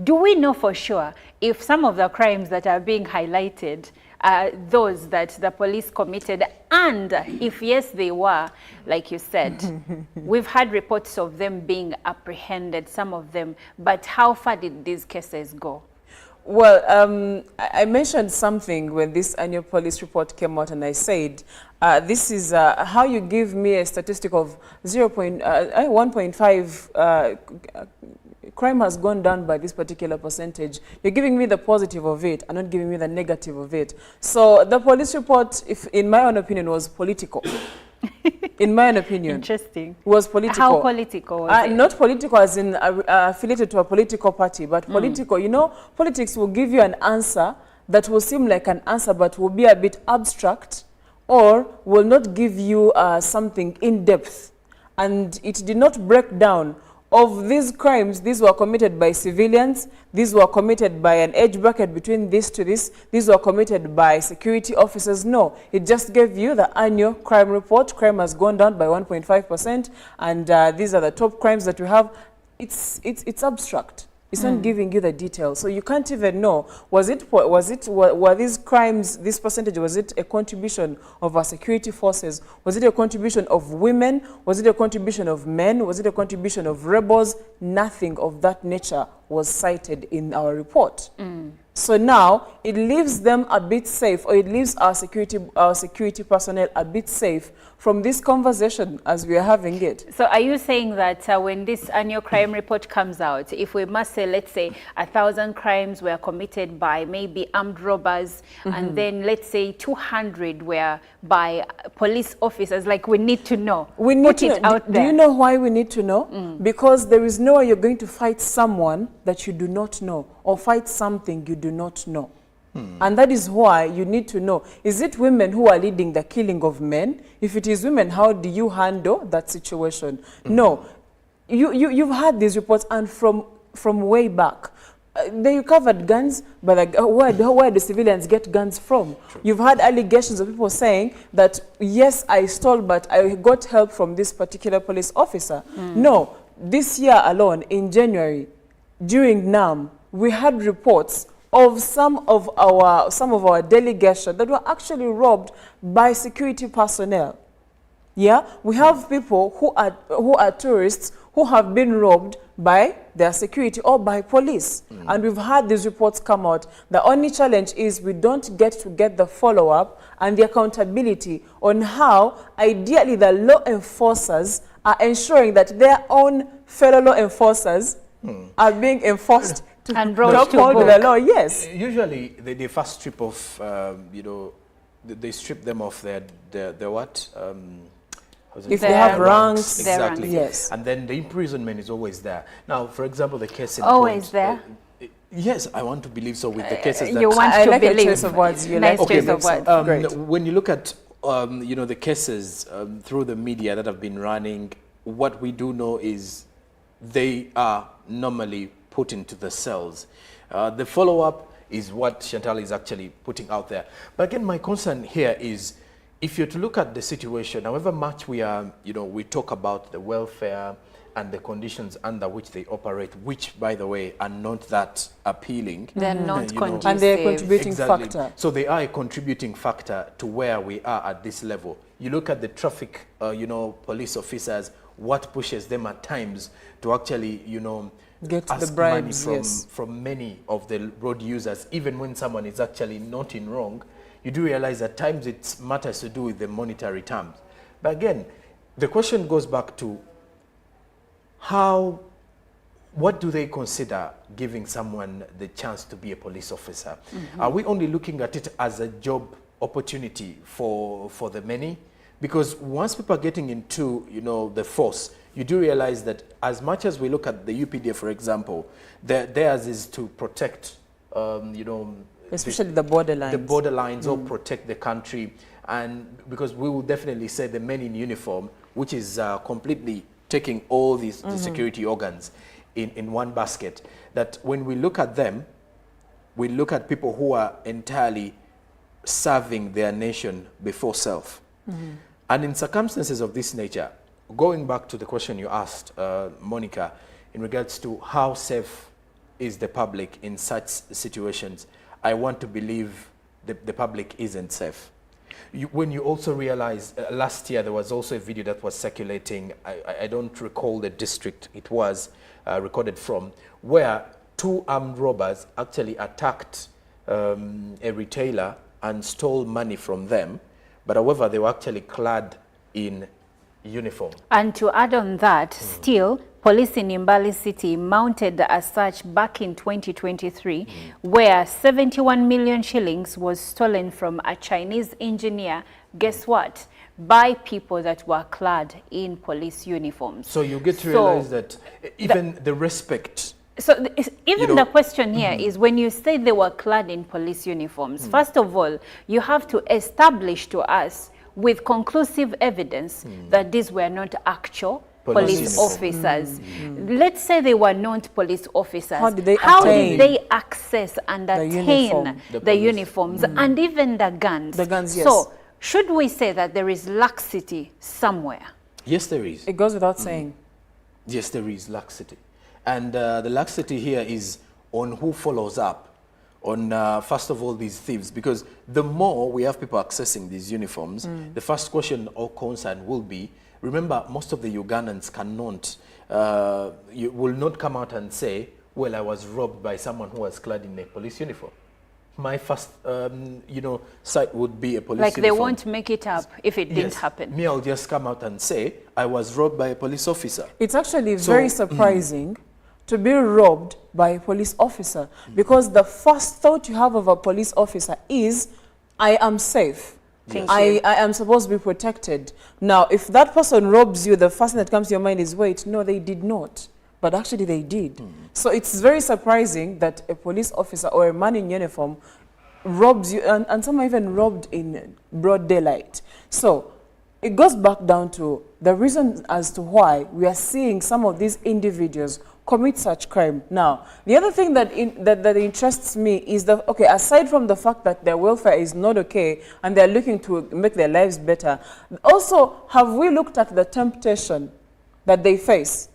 S3: do we know for sure if some of the crimes that are being highlighted are those that the police committed? And if yes, they were, like you said, we've had reports of them being apprehended, some of them, but how far did these cases go?
S6: Well, I mentioned something when this annual police report came out, and I said, this is how you give me a statistic of 1.5 crime has gone down by this particular percentage. You're giving me the positive of it and not giving me the negative of it. So the police report, in my own opinion, was political. In my own opinion.
S3: Interesting.
S6: Was political.
S3: How political was it?
S6: Not political as in affiliated to a political party, but political. You know, politics will give you an answer that will seem like an answer but will be a bit abstract, or will not give you something in depth. And it did not break down. Of these crimes, these were committed by civilians, these were committed by an age bracket between this to this, these were committed by security officers. No, it just gave you the annual crime report. Crime has gone down by 1.5%, and these are the top crimes that we have. It's abstract. It's not giving you the details, so you can't even know, were these crimes, this percentage, was it a contribution of our security forces? Was it a contribution of women? Was it a contribution of men? Was it a contribution of rebels? Nothing of that nature was cited in our report. So now it leaves them a bit safe, or it leaves our security personnel a bit safe from this conversation as we are having it.
S3: So are you saying that when this annual crime report comes out, if we must say, let's say 1,000 crimes were committed by maybe armed robbers, and then let's say 200 were by police officers, like we need to know,
S6: we need to know.
S3: Out there.
S6: Do you know why we need to know? Because there is no way you're going to fight someone that you do not know, or fight something you do not know. And that is why you need to know, is it women who are leading the killing of men? If it is women, how do you handle that situation? No, you've had these reports, and from way back, they recovered guns, but where do civilians get guns from? True. You've had allegations of people saying that, yes, I stole, but I got help from this particular police officer. No, this year alone, in January, during NAM, we had reports of some of our delegation that were actually robbed by security personnel. Yeah, we have people who are tourists who have been robbed by their security or by police. And we've had these reports come out. The only challenge is we don't get the follow-up and the accountability on how, ideally, the law enforcers are ensuring that their own fellow law enforcers are being enforced
S3: and brought to the
S6: law. Yes.
S4: Usually, the first strip of, they strip them of their what?
S6: If they have ranks.
S4: Exactly.
S6: Yes.
S4: And then the imprisonment is always there. Now, for example, the case in
S3: always there.
S4: Yes, I want to believe so with the cases that...
S3: You want
S6: I
S3: to
S6: like
S3: believe.
S6: A choice of words. You
S3: nice
S6: like.
S3: choice of words.
S6: Great.
S4: When you look at, the cases through the media that have been running, what we do know is they are normally put into the cells. The follow-up is what Chantal is actually putting out there. But again, my concern here is, if you're to look at the situation, however much we are, we talk about the welfare and the conditions under which they operate, which, by the way, are not that appealing.
S3: They're not conducive.
S6: And they're a contributing factor.
S4: So they are a contributing factor to where we are at this level. You look at the traffic, police officers, what pushes them at times to actually,
S6: get
S4: ask
S6: the bribes,
S4: money
S6: yes,
S4: from many of the road users, even when someone is actually not in wrong. You do realize at times it matters to do with the monetary terms. But again, the question goes back to what do they consider giving someone the chance to be a police officer? Are we only looking at it as a job opportunity for the many? Because once people are getting into, the force, you do realize that as much as we look at the UPDF, for example, theirs is to protect, you know,
S6: especially the borderlines.
S4: The borderlines or protect the country. And because we will definitely say the men in uniform, which is completely taking all these the security organs in one basket, that when we look at them, we look at people who are entirely serving their nation before self. And in circumstances of this nature, going back to the question you asked, Monica, in regards to how safe is the public in such situations, I want to believe the public isn't safe. When you also realize, last year there was also a video that was circulating, I don't recall the district it was recorded from, where 2 armed robbers actually attacked a retailer and stole money from them, but however they were actually clad in uniform.
S3: And to add on that, still, police in Mbale City mounted a search back in 2023 where 71 million shillings was stolen from a Chinese engineer, guess what, by people that were clad in police uniforms.
S4: So you get to realize that even the respect.
S3: So even the question here is, when you say they were clad in police uniforms, first of all, you have to establish to us with conclusive evidence that these were not actual police officers. Let's say they were not police officers. How did they access and attain the uniforms and even the guns? The guns, yes. So should we say that there is laxity somewhere?
S4: Yes, there is.
S6: It goes without saying.
S4: Yes, there is laxity. And the laxity here is on who follows up on, first of all, these thieves. Because the more we have people accessing these uniforms, the first question or concern will be, remember, most of the Ugandans cannot, you will not come out and say, well, I was robbed by someone who was clad in a police uniform. My first, you know, sight would be a police uniform.
S3: Like they won't make it up if it didn't happen.
S4: Me, I'll just come out and say, I was robbed by a police officer.
S6: It's actually very surprising to be robbed by a police officer, because the first thought you have of a police officer is, I am safe. Yes. I am supposed to be protected. Now, if that person robs you, the first thing that comes to your mind is, wait, no, they did not. But actually they did. So it's very surprising that a police officer or a man in uniform robs you, and some are even robbed in broad daylight. So it goes back down to the reason as to why we are seeing some of these individuals commit such crime. Now, the other thing that interests me is that, okay, aside from the fact that their welfare is not okay and they're looking to make their lives better, also, have we looked at the temptation that they face?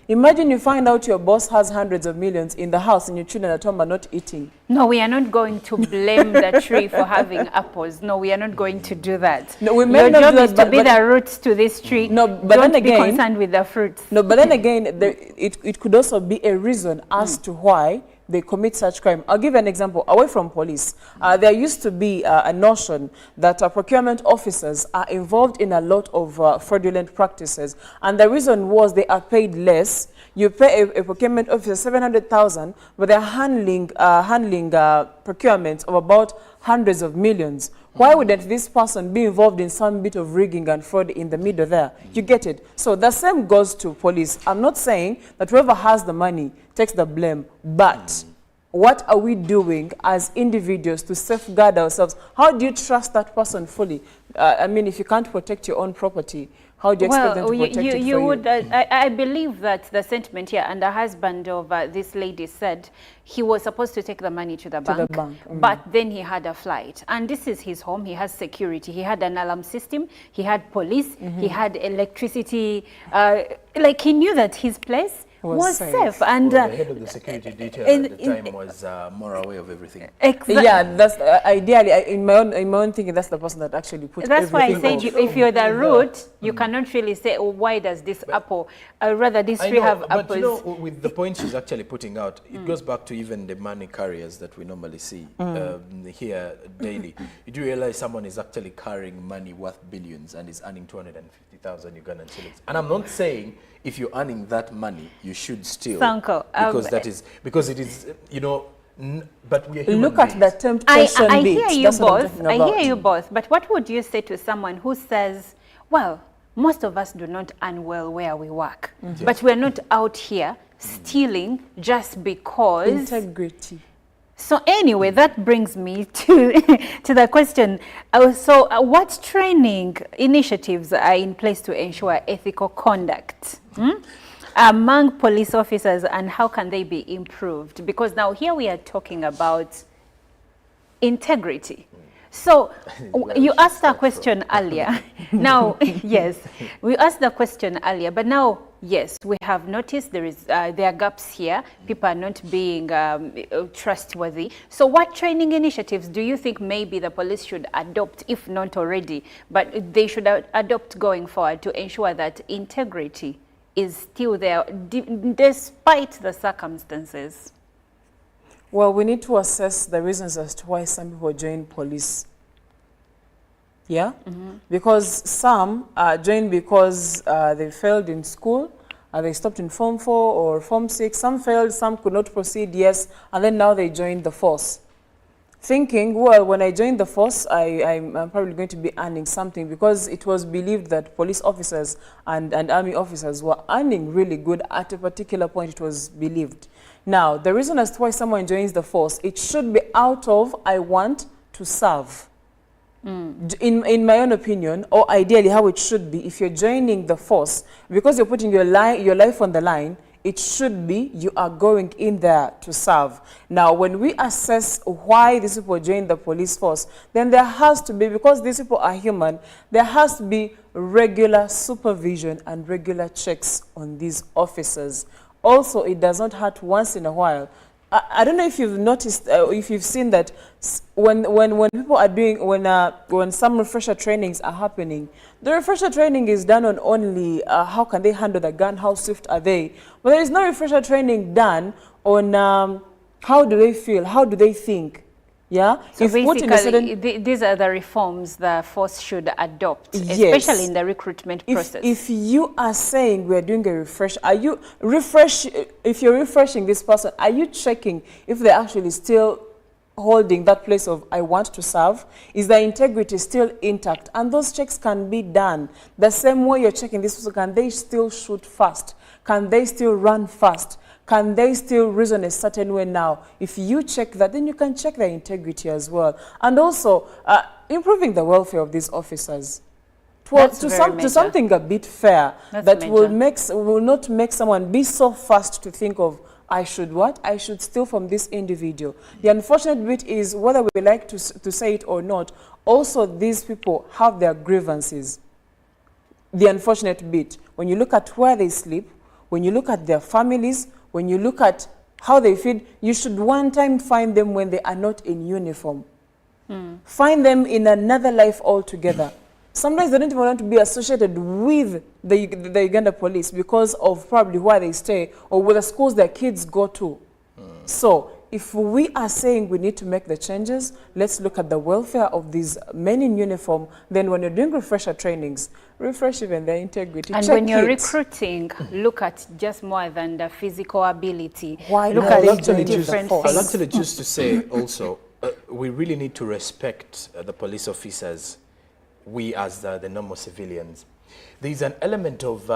S6: Imagine you find out your boss has hundreds of millions in the house and your children at home are not eating.
S3: No, we are not going to blame the tree for having apples. No, we are not going to do that.
S6: No, we may
S3: Your
S6: not
S3: job
S6: do that,
S3: is to be the roots to this tree.
S6: No, but
S3: don't
S6: then again,
S3: be concerned with the fruits.
S6: No, but then again, it could also be a reason as to why they commit such crime. I'll give an example. Away from police, there used to be a notion that procurement officers are involved in a lot of fraudulent practices. And the reason was they are paid less. You pay a procurement officer 700,000, but they're handling procurements of about hundreds of millions. Why wouldn't this person be involved in some bit of rigging and fraud in the middle there? You get it? So the same goes to police. I'm not saying that whoever has the money takes the blame, but what are we doing as individuals to safeguard ourselves? How do you trust that person fully? I mean, if you can't protect your own property, how do you expect them to protect it for you?
S3: I believe that the sentiment here, and the husband of this lady said he was supposed to take the money to the bank, but then he had a flight. And this is his home. He has security. He had an alarm system. He had police. He had electricity. Like he knew that his place was safe. And
S4: well, the head of the security detail at the time was more aware of everything.
S3: Exactly.
S6: Yeah, that's ideally, in my own thinking, that's the person that actually put
S3: That's why I said if you're the root, you
S4: Mm.
S3: cannot really say, oh, why does this apple, rather this tree have apples.
S4: But you know, with the point she's actually putting out, it goes back to even the money carriers that we normally see here daily. You do realize someone is actually carrying money worth billions and is earning 250,000 Ugandan shillings. And I'm not saying if you're earning that money, you should steal.
S3: Sanko,
S4: because it is, you know, but we are human
S6: Look
S4: beings.
S6: at the temptation
S3: I hear you both. I hear you both. But what would you say to someone who says, well, most of us do not earn well where we work. But we're not out here stealing just because...
S6: Integrity.
S3: So anyway, that brings me to, to the question. What training initiatives are in place to ensure ethical conduct among police officers, and how can they be improved? Because now here we are talking about integrity. So you asked a question earlier. Now, yes, we asked the question earlier, but now, yes, we have noticed there are gaps here. People are not being trustworthy. So what training initiatives do you think maybe the police should adopt, if not already, but they should adopt going forward to ensure that integrity is still there despite the circumstances?
S6: Well, we need to assess the reasons as to why some people join police. Yeah? Because some join because they failed in school, they stopped in Form 4 or Form 6. Some failed, some could not proceed, yes, and then now they joined the force. Thinking, well, when I joined the force, I'm probably going to be earning something, because it was believed that police officers and army officers were earning really good at a particular point, it was believed. Now, the reason as to why someone joins the force, it should be out of, I want to serve. In my own opinion, or ideally how it should be, if you're joining the force, because you're putting your life on the line, it should be you are going in there to serve. Now, when we assess why these people join the police force, then there has to be, because these people are human, there has to be regular supervision and regular checks on these officers. Also, it does not hurt once in a while. I don't know if you've noticed, if you've seen that when people are doing, when some refresher trainings are happening, the refresher training is done on only how can they handle the gun, how swift are they. But there is no refresher training done on how do they feel, how do they think. Yeah.
S3: So basically, these are the reforms the force should adopt,
S6: yes,
S3: especially in the recruitment process.
S6: If you are saying we are doing a refresh, are you if you're refreshing this person, are you checking if they're actually still holding that place of I want to serve? Is their integrity still intact? And those checks can be done the same way you're checking this person. Can they still shoot fast? Can they still run fast? Can they still reason a certain way now? If you check that, then you can check their integrity as well. And also, improving the welfare of these officers to something a bit fair. That will not make someone be so fast to think of, I should what? I should steal from this individual. The unfortunate bit is, whether we like to say it or not, also these people have their grievances. The unfortunate bit, when you look at where they sleep, when you look at their families, when you look at how they feed, you should one time find them when they are not in uniform. Find them in another life altogether. Sometimes they don't even want to be associated with the Uganda police because of probably where they stay or with the schools their kids go to. So if we are saying we need to make the changes, let's look at the welfare of these men in uniform. Then when you're doing refresher trainings, refresh even their integrity.
S3: And when you're recruiting, look at just more than the physical ability.
S6: Why
S3: look
S6: at
S3: different things.
S4: I'll actually choose to say also, we really need to respect the police officers, we as the normal civilians. There's an element of,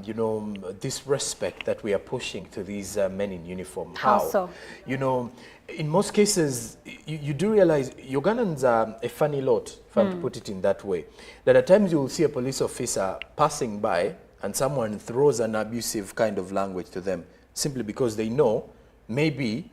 S4: you know, this respect that we are pushing to these men in uniform.
S3: How so?
S4: You know, in most cases, you do realize Ugandans are a funny lot, if I'm to put it in that way. That at times you will see a police officer passing by and someone throws an abusive kind of language to them simply because they know maybe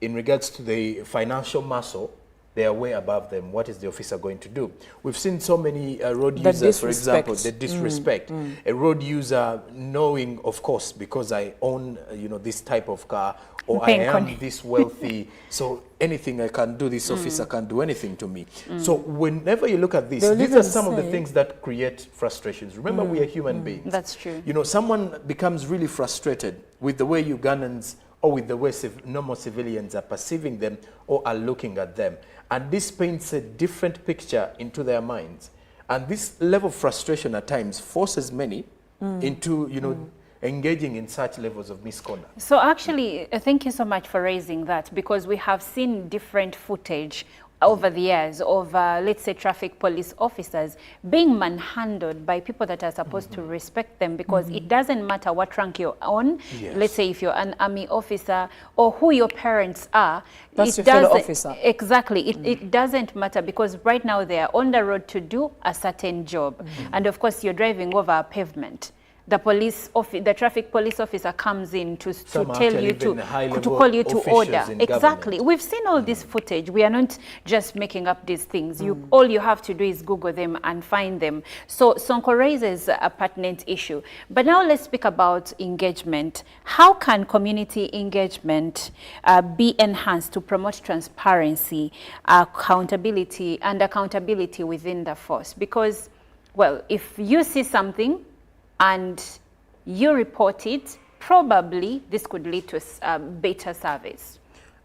S4: in regards to the financial muscle, they are way above them. What is the officer going to do? We've seen so many road users, for example, the disrespect. A road user knowing, of course, because I own, you know, this type of car, or I am this wealthy, so anything I can do, this officer can't do anything to me. So whenever you look at this, these are some of the things that create frustrations. Remember, we are human beings.
S3: That's true.
S4: You know, someone becomes really frustrated with the way Ugandans or with the way normal civilians are perceiving them or are looking at them. And this paints a different picture into their minds. And this level of frustration at times forces many into, you know, engaging in such levels of misconduct.
S3: So actually, thank you so much for raising that, because we have seen different footage over the years of, let's say, traffic police officers being manhandled by people that are supposed to respect them, because it doesn't matter what rank you're on.
S4: Yes.
S3: Let's say if you're an army officer or who your parents are.
S6: That's your fellow officer.
S3: Exactly. It doesn't matter, because right now they are on the road to do a certain job. And of course, you're driving over a pavement. The traffic police officer comes in to tell you to call you to order. Exactly. We've seen all this footage. We are not just making up these things. All you have to do is Google them and find them. So Sonko raises a pertinent issue. But now let's speak about engagement. How can community engagement be enhanced to promote transparency, accountability within the force? Because, well, if you see something and you report it, probably this could lead to a better service.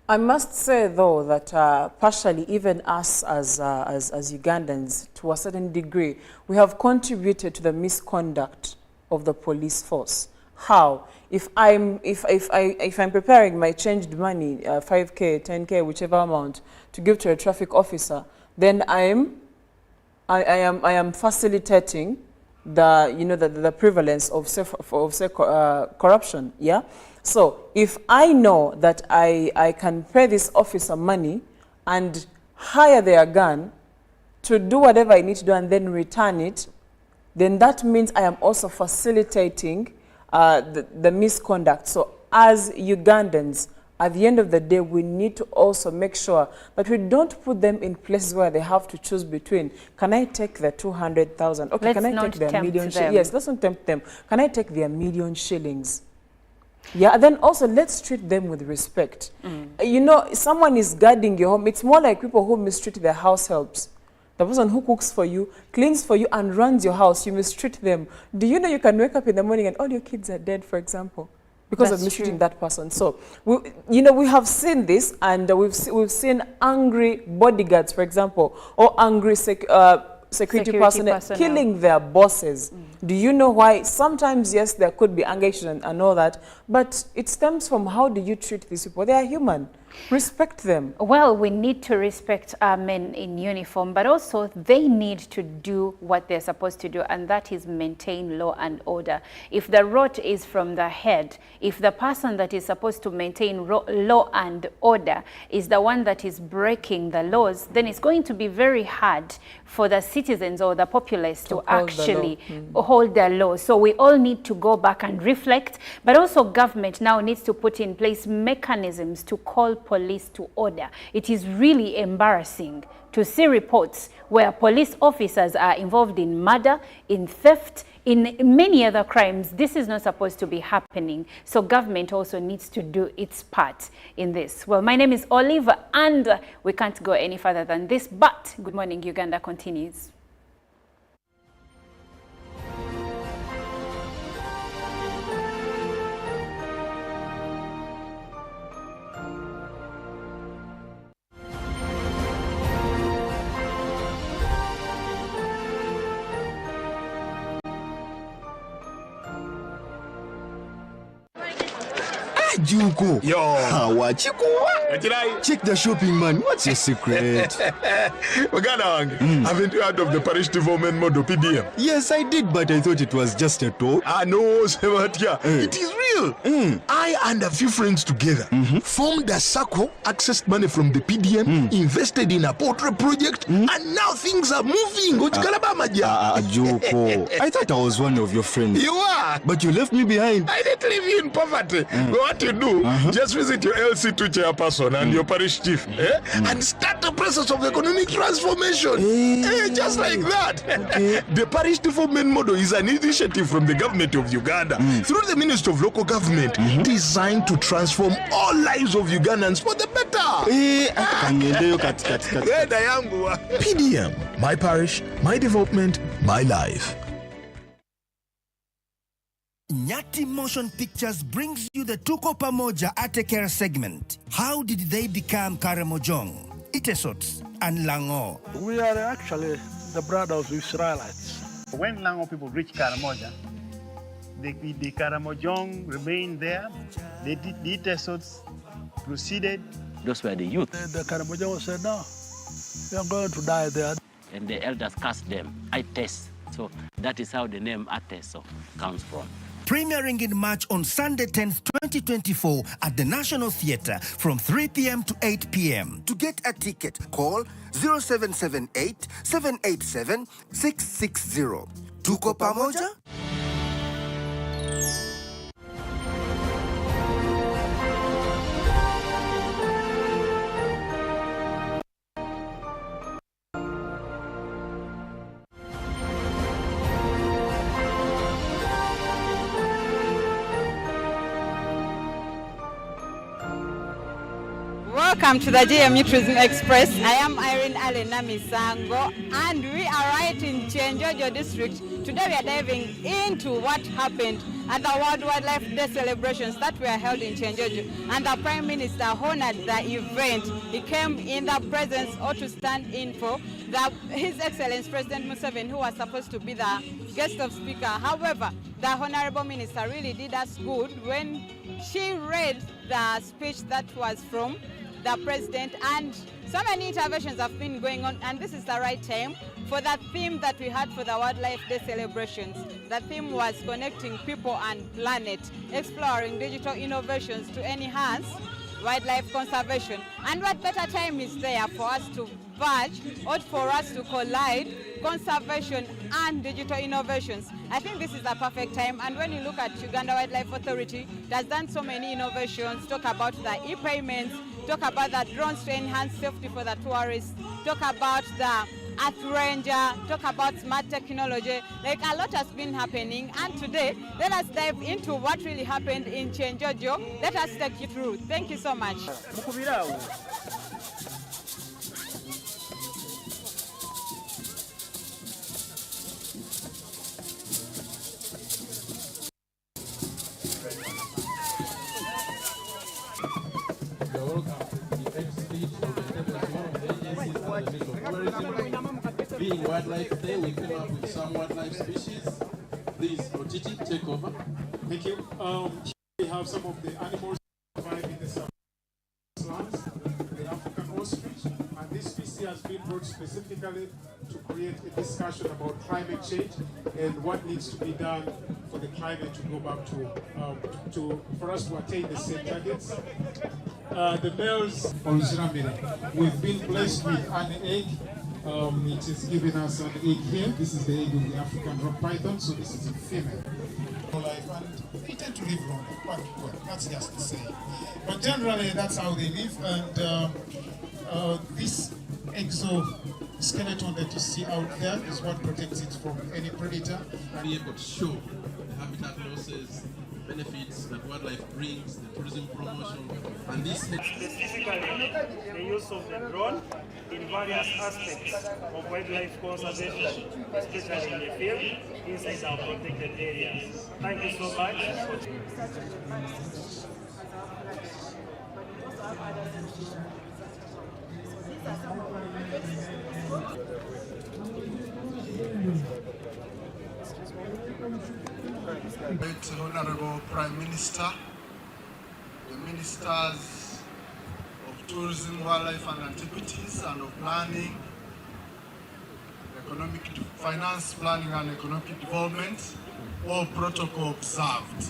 S6: I must say, though, that partially even us as Ugandans, to a certain degree, we have contributed to the misconduct of the police force. How? If I'm preparing my changed money, 5K, 10K, whichever amount, to give to a traffic officer, then I am facilitating the prevalence of corruption. Yeah. So if I know that I can pay this officer money and hire their gun to do whatever I need to do and then return it, then that means I am also facilitating the misconduct. So as Ugandans, at the end of the day, we need to also make sure that we don't put them in places where they have to choose between, can I take the 200,000? Okay, can I take their million shillings? Yes, let's not tempt them. Can I take their million shillings? Yeah, and then also let's treat them with respect. You know, someone is guarding your home. It's more like people who mistreat their house helps. The person who cooks for you, cleans for you, and runs your house, you mistreat them. Do you know you can wake up in the morning and all your kids are dead, for example? Because of mistreating that person. So, we have seen this, and we've seen angry bodyguards, for example, or angry security personnel killing their bosses. Do you know why? Sometimes, yes, there could be anger issues and all that, but it stems from how do you treat these people? They are human. Respect them. Well, we need to respect our men in uniform, but also they need to do what they're supposed to do, and that is maintain law and order. If the rot is from the head, if the person that is supposed to maintain law and order is the one that is breaking the laws, then it's going to be very hard for the citizens or the populace to actually hold the law. So we all need to go back and reflect, but also government now needs to put in place mechanisms to call police to order. It is really embarrassing to see reports where police officers are involved in murder, in theft, in many other crimes. This is not supposed to be happening. So government also needs to do its part in this. Well, my name is Olive, and we can't go any further than this, but Good Morning Uganda continues.
S8: Juko.
S9: Yo.
S8: Check the shopping, man. What's your secret?
S9: Haven't you heard of the parish development model PDM?
S8: Yes, I did, but I thought it was just a talk.
S9: No, Sebatia. It is real. I and a few friends together formed a circle, accessed money from the PDM, invested in a portrait project, and now things are moving.
S8: Juko. I thought I was one of your friends.
S9: You are.
S8: But you left me behind.
S9: I didn't leave you in poverty. What you do, just visit your LC2 chairperson and your parish chief and start the process of economic transformation. Just like that. The parish development model is an initiative from the government of Uganda through the Ministry of Local Government designed to transform all lives of Ugandans for the better.
S8: PDM, my parish, my development, my life.
S10: Nyati Motion Pictures brings you the Tuko Pamoja Atekera segment. How did they become Karamojong, Itesots, and Lango?
S11: We are actually the brothers of Israelites.
S12: When Lango people reached Karamoja, the Karamojong remained there. The Itesots proceeded.
S13: Those were the youth.
S11: The Karamojong said, no, We are going to die there.
S13: And the elders cast them, Ates. So that is how the name Ateso comes from.
S10: Premiering in March on Sunday 10th, 2024 at the National Theatre from 3 p.m. to 8 p.m. To get a ticket, call 0778 787 660. Tuko pamoja?
S14: Welcome to the JMU Tourism Express. I am Irene Alena Misango, and we are right in Chenjojo district. Today we are diving into what happened at the World Wildlife Day celebrations that were held in Chenjojo. And the Prime Minister honored the event. He came in the presence or to stand in for His Excellency President Museveni, who was supposed to be the guest of speaker. However, the Honorable Minister really did us good when she read the speech that was from the president, and so many interventions have been going on, and this is the right time for the theme that we had for the Wildlife Day celebrations. The theme was connecting people and planet, exploring digital innovations to enhance wildlife conservation. And what better time is there for us to merge or for us to collide conservation and digital innovations? I think this is the perfect time. And when you look at Uganda Wildlife Authority, it has done so many innovations, talk about the e-payments, talk about the drones to enhance safety for the tourists, talk about the Earth Ranger, talk about smart technology. Like, a lot has been happening, and today let us dive into what really happened in Chenjojo. Let us take you through. Thank you so much.
S15: Being Wildlife Day, we came up with some wildlife species. Please, Otiti, take over.
S16: Thank you. We have some of the animals survive in the slums, the African ostrich, and this species has been brought specifically to create a discussion about climate change and what needs to be done for the climate to go back for us to attain the same targets. The males, we've been blessed with an egg. It is giving us an egg here. This is the egg of the African rock python, so this is a female. Life, and they tend to live longer, but well, that's just to say. But generally, that's how they live, and this exoskeleton that you see out there is what protects it from any predator.
S15: Be able to show the habitat losses, benefits that wildlife brings, the tourism promotion, and this
S12: specifically the use of the drone in various aspects of wildlife conservation, especially in the field, inside our protected areas. Thank you so much.
S17: Honorable Prime Minister, the Ministers of Tourism, Wildlife and Antiquities, and of Planning, Finance, Planning and Economic Development, all protocol observed.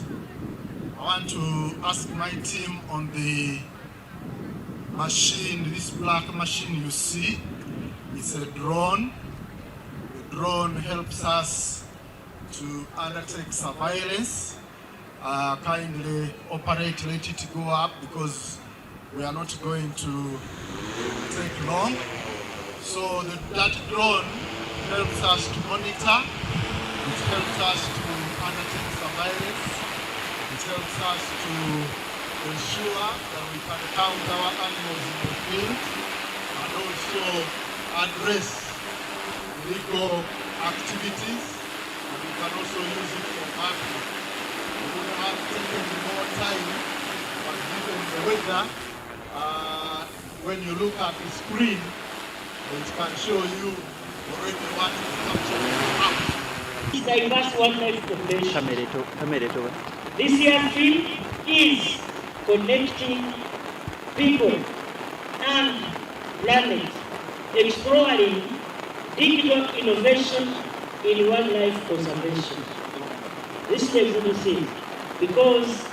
S17: I want to ask my team on the machine, this black machine you see, it's a drone. The drone helps us to undertake surveillance. Kindly operate, let it go up because we are not going to take long. So that drone helps us to monitor, it helps us to undertake surveillance, it helps us to ensure that we can count our animals in the field and also address illegal activities, and we can also use it for mapping. We would have taken more time, but given the weather, when you look at the screen, it can show you already what is captured.
S18: Diverse wildlife population. This year's theme is connecting people and planet exploring digital innovation in wildlife conservation. This is a good thing because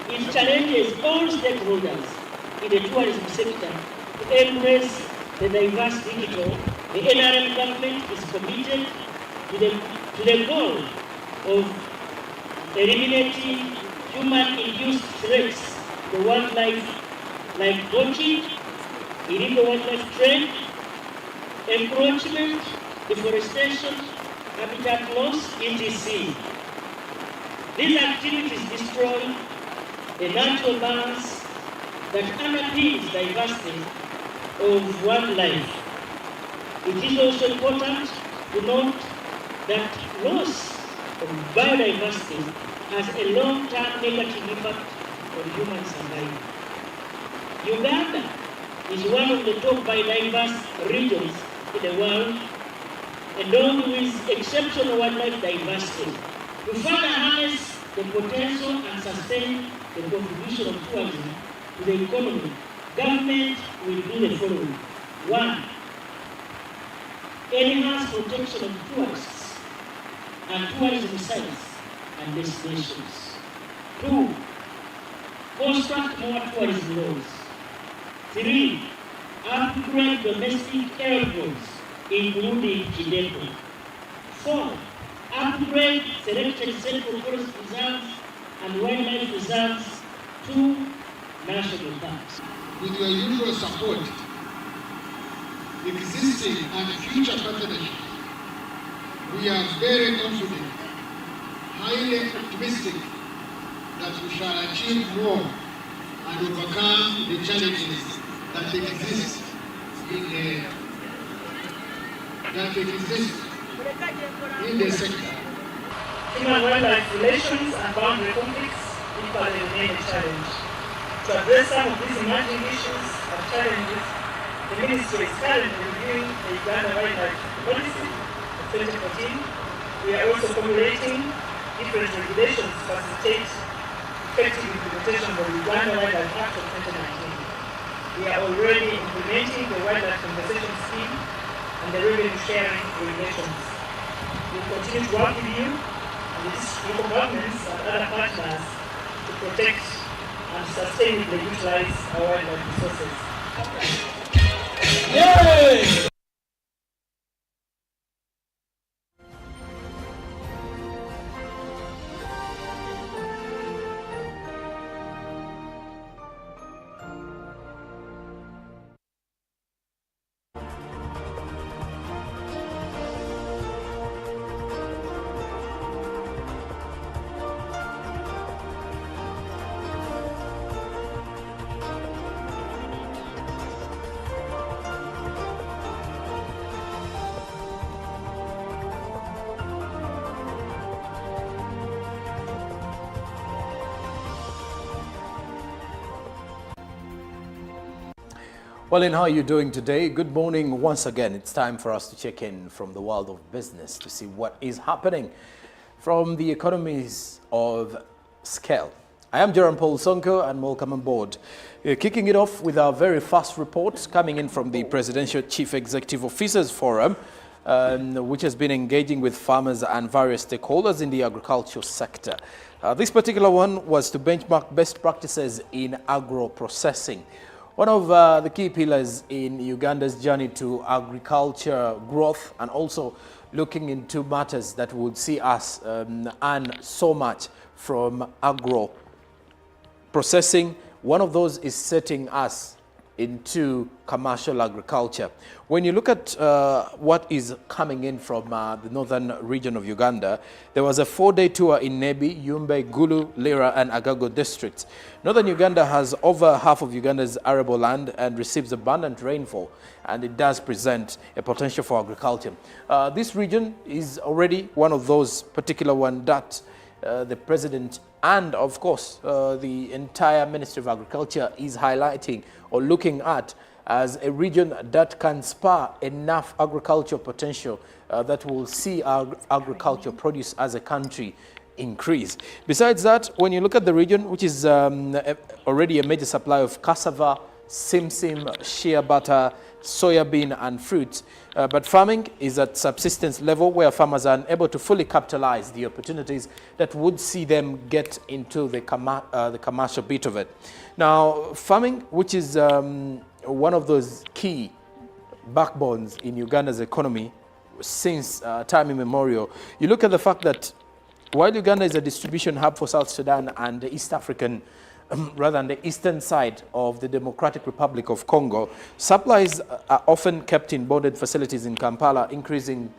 S18: it challenges all stakeholders in the tourism sector to embrace the diverse digital. The NRM government is committed to the goal of eliminating human-induced threats to wildlife like poaching, illegal wildlife trade, encroachment, deforestation, habitat loss, etc. These activities destroy the natural balance that underpins diversity of wildlife. It is also important to note that loss of biodiversity has a long-term negative impact on human survival. Uganda is one of the top biodiverse regions in the world, endowed with exceptional wildlife diversity. To further harness the potential and sustain the contribution of tourism to the economy, government will do the following. 1. Enhance protection of tourists and tourism sites and destinations. 2. Construct more tourism laws. 3. Upgrade domestic airports, including Kidepo. 4. Upgrade selected central forest reserves and wildlife reserves to national parks.
S19: With your usual support, existing and future partnership, we are very confident, highly optimistic that we shall achieve more and overcome the challenges that exist in the sector.
S12: Human-wildlife relations and boundary conflicts equally remain a challenge. To address some of these emerging issues and challenges, the Ministry is currently reviewing the Uganda Wildlife Policy of 2014. We are also formulating different regulations to facilitate effective implementation of the Uganda Wildlife Act of 2019. We are already implementing the Wildlife Compensation Scheme and the revenue sharing regulations. We will continue to work with you and the local governments and other partners to protect and sustainably utilize our wildlife resources. Yay!
S4: Well, and how are you doing today? Good morning once again. It's time for us to check in from the world of business to see what is happening from the economies of scale. I am Jerome Paul Sonko and welcome on board. Kicking it off with our very first report coming in from the Presidential Chief Executive Officers Forum, which has been engaging with farmers and various stakeholders in the agricultural sector. This particular one was to benchmark best practices in agro-processing. One of the key pillars in Uganda's journey to agriculture growth, and also looking into matters that would see us earn so much from agro processing. One of those is setting us into commercial agriculture. When you look at what is coming in from the northern region of Uganda, there was a 4-day tour in Nebi, Yumbe, Gulu, Lira and Agago districts. Northern Uganda has over half of Uganda's arable land and receives abundant rainfall, and it does present a potential for agriculture. This region is already one of those particular one that the President and of course the entire Ministry of Agriculture is highlighting or looking at as a region that can spur enough agricultural potential that will see our agricultural produce as a country increase. Besides that, when you look at the region, which is already a major supply of cassava, simsim, shea butter, soya bean, and fruits. But farming is at subsistence level where farmers are unable to fully capitalize the opportunities that would see them get into the commercial bit of it. Now, farming, which is one of those key backbones in Uganda's economy since time immemorial, you look at the fact that while Uganda is a distribution hub for South Sudan and the East African, rather than the eastern side of the Democratic Republic of Congo, supplies are often kept in bonded facilities in Kampala, increasing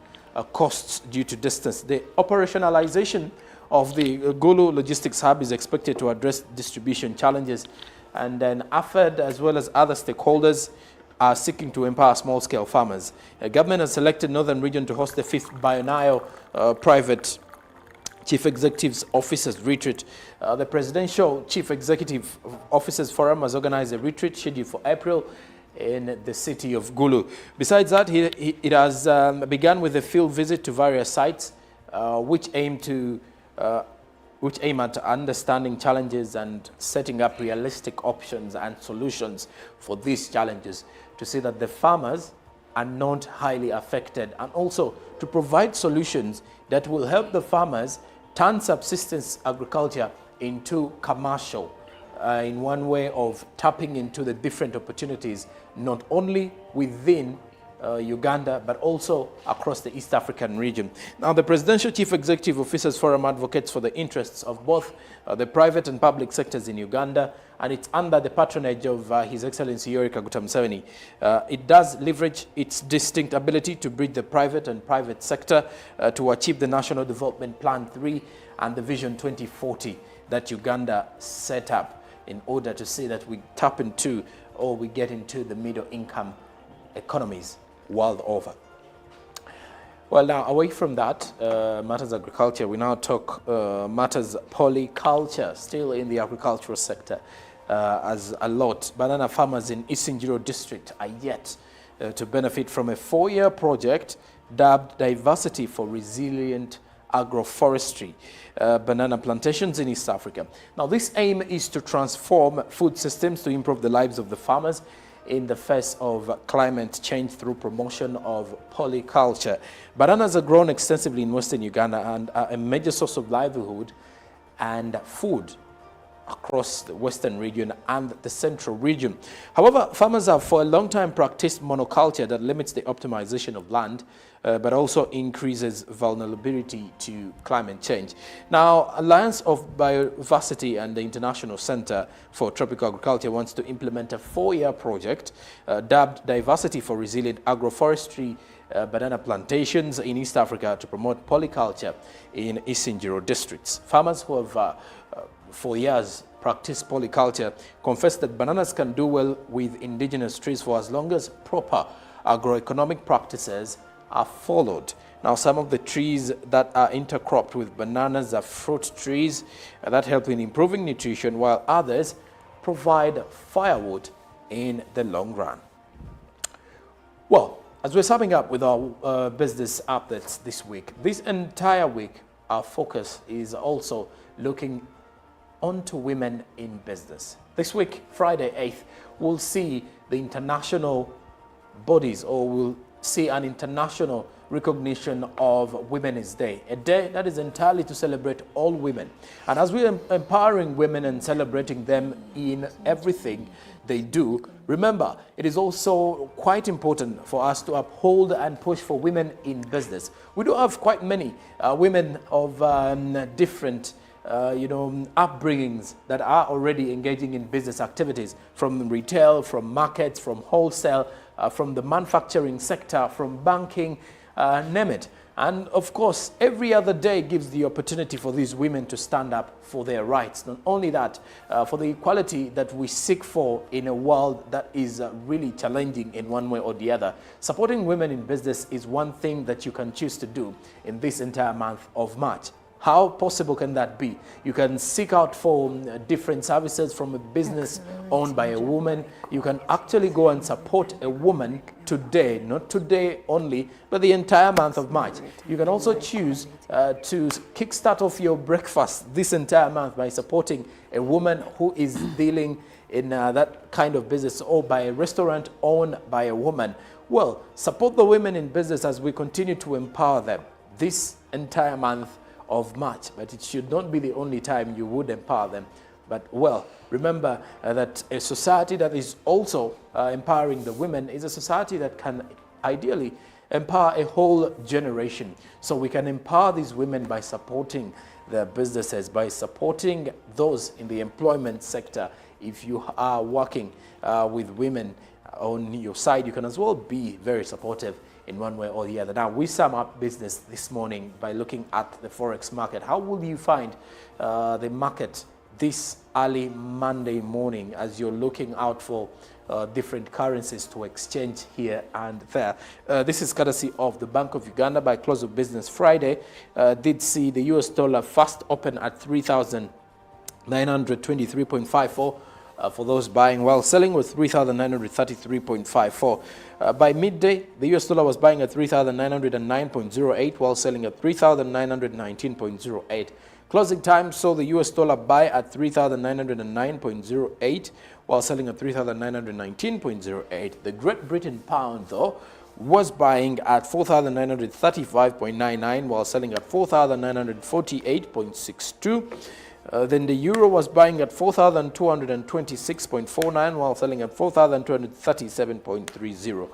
S4: costs due to distance. The operationalization of the Gulu logistics hub is expected to address distribution challenges, and then AFED as well as other stakeholders are seeking to empower small-scale farmers. Government has selected Northern Region to host the 5th biennial private Chief Executives Officers Retreat. The Presidential Chief Executive Officers Forum has organized a retreat scheduled for April in the city of Gulu. Besides that, it has begun with a field visit to various sites which aim at understanding challenges and setting up realistic options and solutions for these challenges to see that the farmers are not highly affected, and also to provide solutions that will help the farmers turn subsistence agriculture into commercial in one way of tapping into the different opportunities, not only within Uganda, but also across the East African region. Now, the Presidential Chief Executive Officers Forum advocates for the interests of both the private and public sectors in Uganda, and it's under the patronage of His Excellency Yoweri Kaguta Museveni. It does leverage its distinct ability to bridge the private and private sector to achieve the National Development Plan 3 and the Vision 2040 that Uganda set up in order to see that we tap into, or we get into, the middle income economies world over. Well, now, away from that, matters agriculture, we now talk matters polyculture, still in the agricultural sector as a lot. Banana farmers in Isinjiro district are yet to benefit from a 4-year project dubbed Diversity for Resilient Agroforestry, banana plantations in East Africa. Now, this aim is to transform food systems to improve the lives of the farmers in the face of climate change through promotion of polyculture. Bananas are grown extensively in Western Uganda and are a major source of livelihood and food across the Western region and the Central region. However, farmers have for a long time practiced monoculture that limits the optimization of land, but also increases vulnerability to climate change. Now, Alliance of Biodiversity and the International Center for Tropical Agriculture wants to implement a 4-year project dubbed Diversity for Resilient Agroforestry banana plantations in East Africa to promote polyculture in Isinjiro districts. Farmers who have for years practiced polyculture confess that bananas can do well with indigenous trees for as long as proper agroeconomic practices are followed. Now, some of the trees that are intercropped with bananas are fruit trees that help in improving nutrition, while others provide firewood in the long run. Well, as we're summing up with our business updates this week, this entire week, our focus is also looking onto women in business. This week, Friday 8th, we'll see the international bodies, or we'll see an international recognition of Women's Day, a day that is entirely to celebrate all women. And as we're empowering women and celebrating them in everything they do, remember, it is also quite important for us to uphold and push for women in business. We do have quite many women of different upbringings that are already engaging in business activities, from retail, from markets, from wholesale, from the manufacturing sector, from banking, name it. And of course, every other day gives the opportunity for these women to stand up for their rights. Not only that, for the equality that we seek for in a world that is really challenging in one way or the other. Supporting women in business is one thing that you can choose to do in this entire month of March. How possible can that be? You can seek out for different services from a business owned by a woman. You can actually go and support a woman today, not today only, but the entire month of March. You can also choose to kickstart off your breakfast this entire month by supporting a woman who is dealing in that kind of business, or by a restaurant owned by a woman, well, support the women in business as we continue to empower them this entire month of March. But it should not be the only time you would empower them. But, well, remember that a society that is also empowering the women is a society that can ideally empower a whole generation. So we can empower these women by supporting their businesses, by supporting those in the employment sector. If you are working with women on your side, you can as well be very supportive in one way or the other. Now, we sum up business this morning by looking at the Forex market. How will you find the market this early Monday morning as you're looking out for different currencies to exchange here and there? This is courtesy of the Bank of Uganda. By close of business Friday, did see the US dollar first open at 3,923.54 for those buying, while selling was 3,933.54. By midday, the US dollar was buying at 3,909.08 while selling at 3,919.08. Closing time saw the US dollar buy at 3,909.08 while selling at 3,919.08. The Great Britain pound, though, was buying at 4,935.99 while selling at 4,948.62. Then the euro was buying at 4,226.49 while selling at 4,237.30.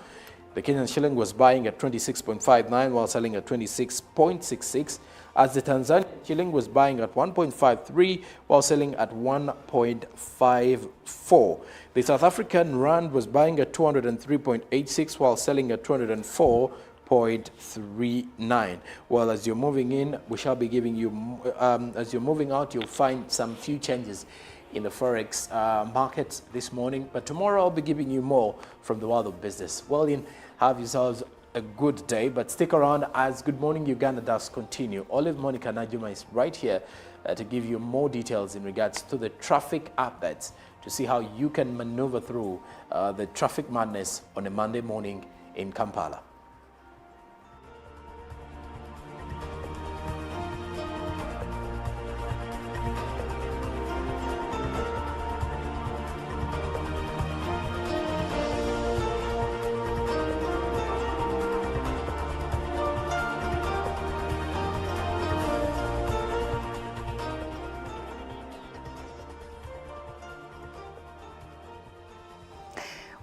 S4: The Kenyan shilling was buying at 26.59 while selling at 26.66, as the Tanzanian shilling was buying at 1.53 while selling at 1.54. The South African rand was buying at 203.86 while selling at 204.39. Well, as you're moving in, we shall be giving you, as you're moving out, you'll find some few changes in the Forex markets this morning. But tomorrow I'll be giving you more from the world of business. Well, Ian, have yourselves a good day, but stick around as Good Morning Uganda does continue. Olive Monica Najuma is right here to give you more details in regards to the traffic updates, to see how you can maneuver through the traffic madness on a Monday morning in Kampala.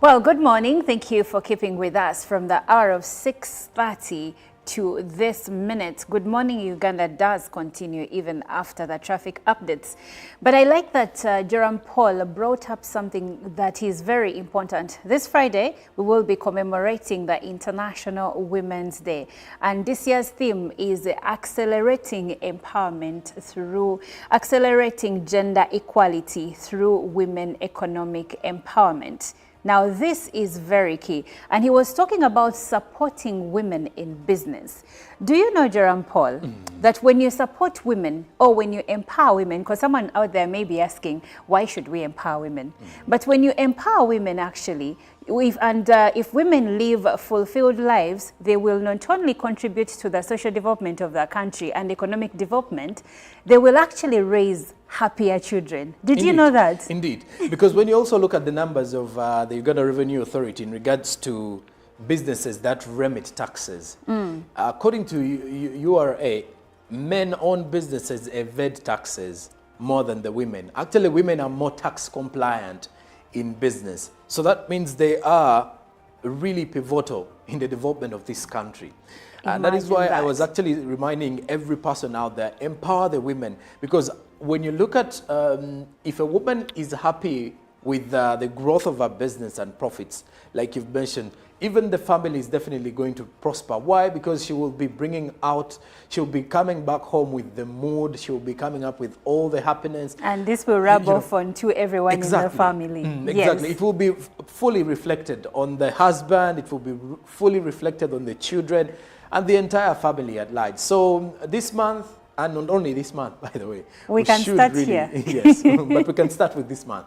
S3: Well, good morning. Thank you for keeping with us from the hour of 6:30 to this minute. Good Morning Uganda does continue even after the traffic updates. But I like that Jerome Paul brought up something that is very important. This Friday, we will be commemorating the International Women's Day. And this year's theme is accelerating empowerment through accelerating gender equality through women economic empowerment. Now, this is very key. And he was talking about supporting women in business. Do you know, Jerome Paul, that when you support women or when you empower women, because someone out there may be asking, why should we empower women? But when you empower women, actually, if women live fulfilled lives, they will not only contribute to the social development of the country and economic development, they will actually raise happier children. Did you know that? Indeed. Because when you also look at the numbers of the Uganda Revenue Authority in regards to businesses that remit taxes, according to URA, men-owned businesses evade taxes more than the women. Actually, women are more tax compliant in business. So that means they are really pivotal in the development of this country. And that is why I was actually reminding every person out there, empower the women. Because when you look at, if a woman is happy with the growth of her business and profits, like you've mentioned, even the family is definitely going to prosper. Why? Because she will be bringing out, she'll be coming back home with the mood, she'll be coming up with all the happiness. And this will rub off onto everyone in the family. Exactly. Yes. It will be fully reflected on the husband, it will be fully reflected on the children and the entire family at large. So this month,
S4: And not only this month, by the way.
S3: We can
S4: should
S3: start
S4: really,
S3: here.
S4: Yes, but we can start with this month.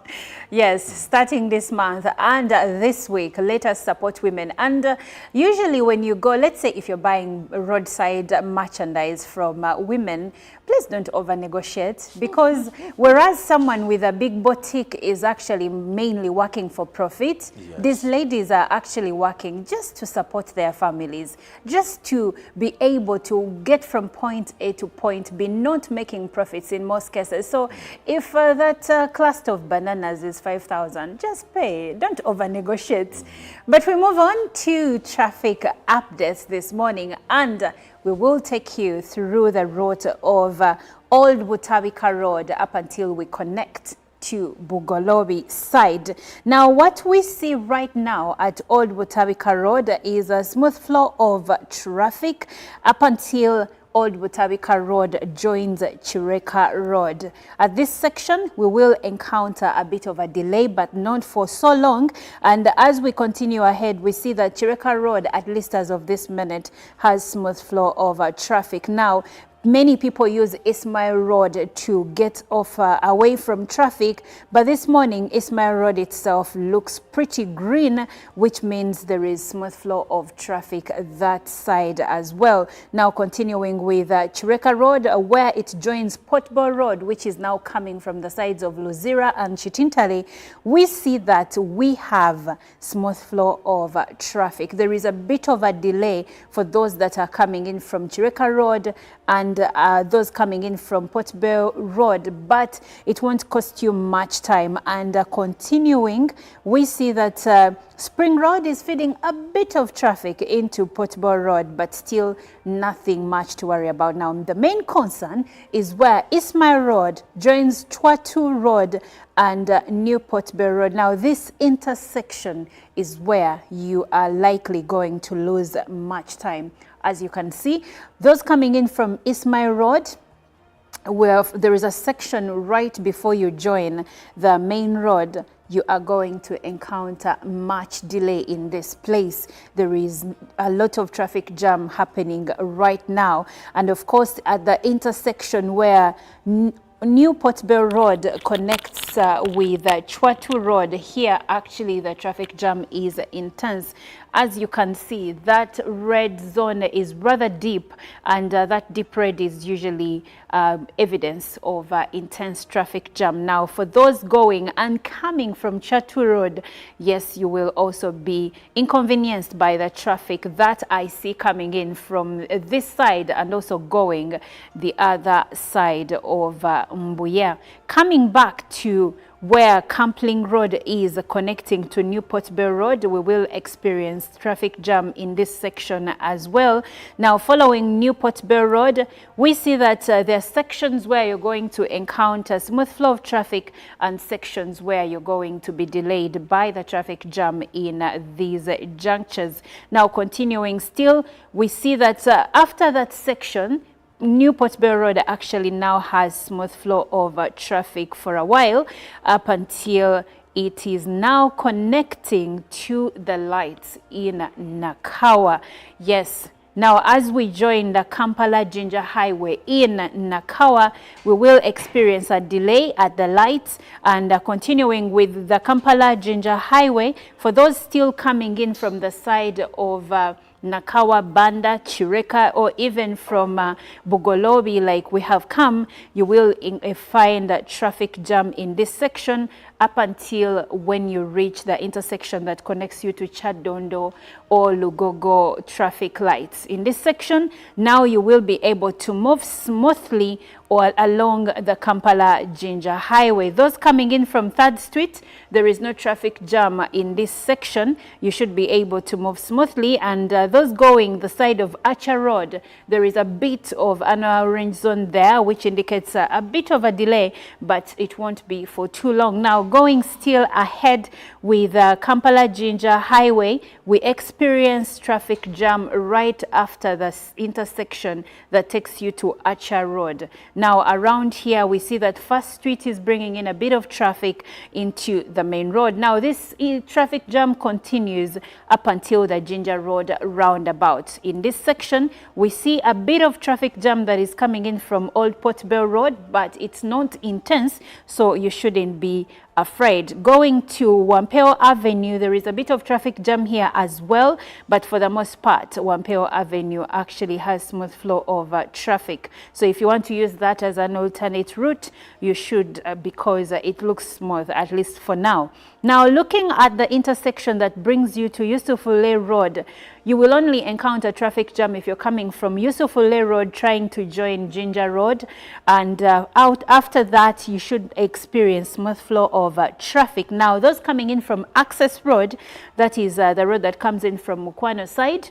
S3: Yes, starting this month and this week, let us support women. And usually when you go, let's say if you're buying roadside merchandise from women, please don't over-negotiate, because whereas someone with a big boutique is actually mainly working for profit, these ladies are actually working just to support their families, just to be able to get from point A to point B, not making profits in most cases. So if that cluster of bananas is 5,000, just pay, don't over-negotiate. But we move on to traffic updates this morning, and we will take you through the route of Old Butabika Road up until we connect to Bugolobi side. Now, what we see right now at Old Butabika Road is a smooth flow of traffic up until Old Butabika Road joins Chireka Road. At this section, we will encounter a bit of a delay, but not for so long. And as we continue ahead, we see that Chireka Road, at least as of this minute, has smooth flow of traffic. Now, many people use Ismail Road to get off away from traffic, but this morning Ismail Road itself looks pretty green, which means there is smooth flow of traffic that side as well. Now continuing with Chireka Road, where it joins Portbell Road, which is now coming from the sides of Luzira and Chitintale, we see that we have smooth flow of traffic. There is a bit of a delay for those that are coming in from Chireka Road and those coming in from Portbell Road, but it won't cost you much time. And continuing, we see that Spring Road is feeding a bit of traffic into Portbell Road, but still nothing much to worry about. Now, the main concern is where Ismail Road joins Twatu Road and New Portbell Road. Now, this intersection is where you are likely going to lose much time. As you can see, those coming in from Ismail Road, where there is a section right before you join the main road, you are going to encounter much delay in this place. There is a lot of traffic jam happening right now. And of course, at the intersection where New Portbell Road connects with Chwatu Road, here actually the traffic jam is intense. As you can see, that red zone is rather deep, and that deep red is usually evidence of intense traffic jam. Now, for those going and coming from Chatu Road, yes, you will also be inconvenienced by the traffic that I see coming in from this side and also going the other side of Mbuya. Coming back to where Campling Road is connecting to New Portbell Road, we will experience traffic jam in this section as well. Now, following New Portbell Road, we see that there are sections where you're going to encounter smooth flow of traffic and sections where you're going to be delayed by the traffic jam in these junctures. Now, continuing still, we see that after that section, New Portbell Road actually now has smooth flow of traffic for a while, up until it is now connecting to the lights in Nakawa. Yes. Now, as we join the Kampala-Jinja Highway in Nakawa, we will experience a delay at the lights. And continuing with the Kampala-Jinja Highway, for those still coming in from the side of Nakawa, Banda, Chireka, or even from Bugolobi, like we have come, you will find a traffic jam in this section up until when you reach the intersection that connects you to Chadondo or Lugogo traffic lights. In this section, now you will be able to move smoothly or along the Kampala-Jinja Highway. Those coming in from 3rd Street, there is no traffic jam in this section. You should be able to move smoothly. And those going the side of Archer Road, there is a bit of an orange zone there, which indicates a bit of a delay, but it won't be for too long. Now, going still ahead with Kampala Jinja Highway, we experience traffic jam right after the intersection that takes you to Archer Road. Now around here we see that First Street is bringing in a bit of traffic into the main road. Now this traffic jam continues up until the Jinja Road roundabout. In this section we see a bit of traffic jam that is coming in from Old Port Bell Road, but it's not intense, so you shouldn't be afraid. Going to Wampeo Avenue, there is a bit of traffic jam here as well, but for the most part, Wampeo Avenue actually has smooth flow of traffic. So if you want to use that as an alternate route, you should because it looks smooth, at least for now. Now, looking at the intersection that brings you to Yusufule Road, you will only encounter traffic jam if you're coming from Yusufule Road trying to join Jinja Road, and out after that you should experience smooth flow of traffic. Now those coming in from Access Road, that is the road that comes in from Mukwano side,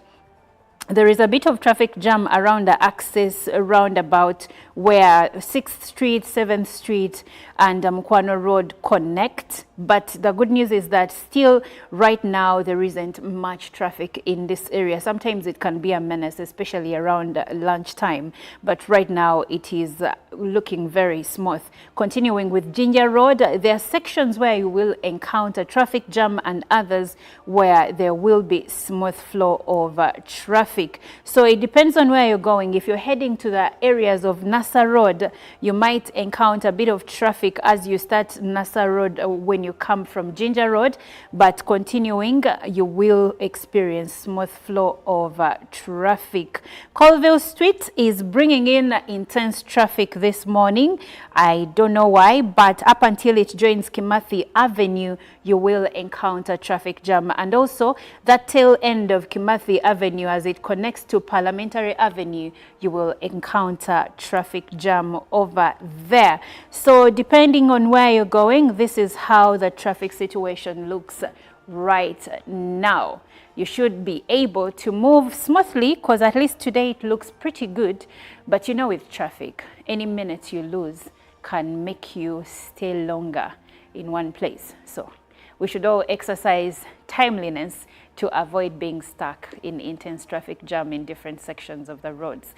S3: there is a bit of traffic jam around the Access roundabout where 6th Street, 7th Street and Mukwano Road connect. But the good news is that still right now there isn't much traffic in this area. Sometimes it can be a menace, especially around lunchtime. But right now it is looking very smooth. Continuing with Jinja Road, there are sections where you will encounter traffic jam and others where there will be smooth flow of traffic. So it depends on where you're going. If you're heading to the areas of Nasa Road, you might encounter a bit of traffic as you start Nasa Road when you come from Jinja Road, but continuing you will experience smooth flow of traffic. Colville Street is bringing in intense traffic this morning. I don't know why, but up until it joins Kimathi Avenue, you will encounter traffic jam. And also that tail end of Kimathi Avenue as it connects to Parliamentary Avenue, you will encounter traffic jam over there. So depending on where you're going, this is how the traffic situation looks right now. You should be able to move smoothly because at least today it looks pretty good. But you know, with traffic, any minute you lose can make you stay longer in one place. So we should all exercise timeliness to avoid being stuck in intense traffic jam in different sections of the roads.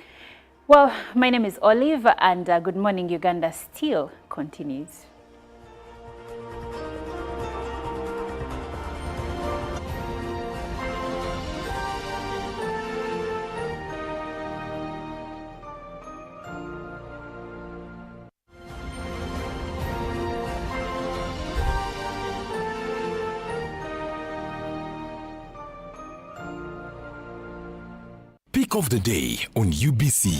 S3: Well, my name is Olive, and Good Morning Uganda still continues.
S8: Pick of the day on UBC.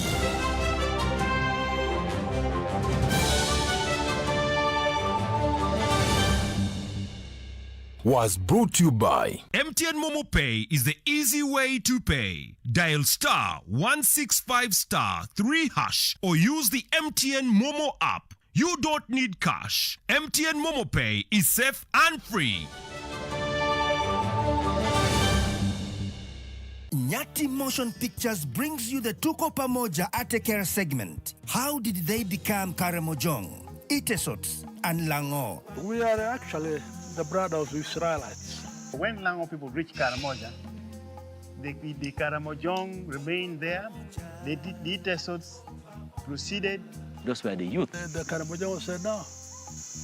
S8: Was brought to you by
S20: MTN Momo Pay is the easy way to pay. Dial *165*3# or use the MTN Momo app. You don't need cash. MTN Momo Pay is safe and free.
S10: Nyati Motion Pictures brings you the Tuko Pamoja Atekera segment. How did they become Karamojong, Itesots, and Lango?
S11: We are actually the brothers of Israelites.
S12: When Lango people reached Karamoja, the Karamojong remained there. The Itesots proceeded.
S13: Those were the youth.
S11: The Karamojong said, no,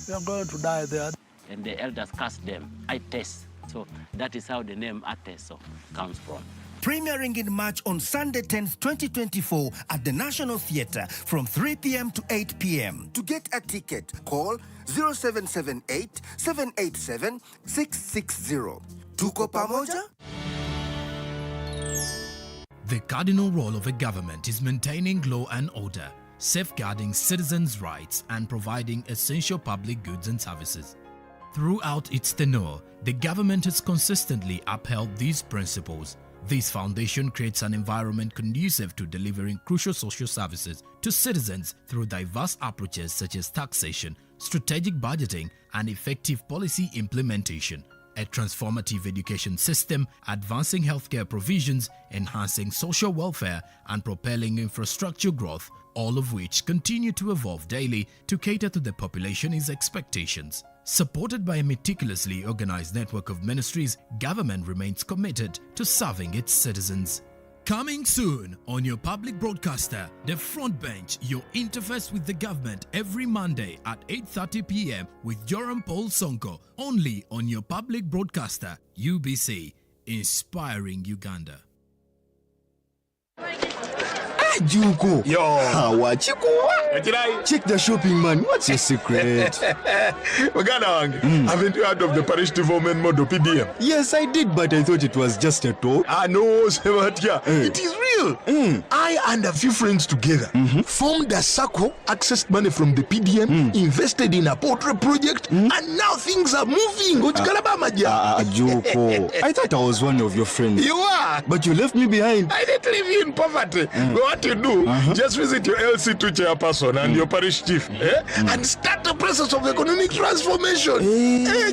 S11: we are going to die there.
S13: And the elders cast them, Ites. So that is how the name Ateso comes from.
S10: Premiering in March on Sunday 10th, 2024 at the National Theatre from 3 p.m. to 8 p.m. To get a ticket, call 0778 787 660. Tuko Pamoja?
S21: The cardinal role of a government is maintaining law and order, safeguarding citizens' rights, and providing essential public goods and services. Throughout its tenure, the government has consistently upheld these principles. This foundation creates an environment conducive to delivering crucial social services to citizens through diverse approaches such as taxation, strategic budgeting, and effective policy implementation. A transformative education system, advancing healthcare provisions, enhancing social welfare, and propelling infrastructure growth, all of which continue to evolve daily to cater to the population's expectations. Supported by a meticulously organized network of ministries, government remains committed to serving its citizens. Coming soon on your public broadcaster, The Front Bench, your interface with the government every Monday at 8:30 p.m. with Joram Paul Sonko, only on your public broadcaster, UBC, inspiring Uganda.
S9: Juko.
S10: Yo.
S9: Wachikuwa.
S10: Check the shopping, man. What's your secret?
S9: Magana wange. Haven't you heard of the parish development model PDM?
S10: Yes, I did, but I thought it was just a talk.
S9: No, Sebatia. It is real. I and a few friends together formed a circle, accessed money from the PDM, invested in a portrait project, and now things are moving.
S10: Juko. I thought I was one of your friends.
S9: You are.
S10: But you left me behind.
S9: I didn't leave you in poverty. What you do, just visit your LC2 chairperson and your parish chief and start the process of economic transformation.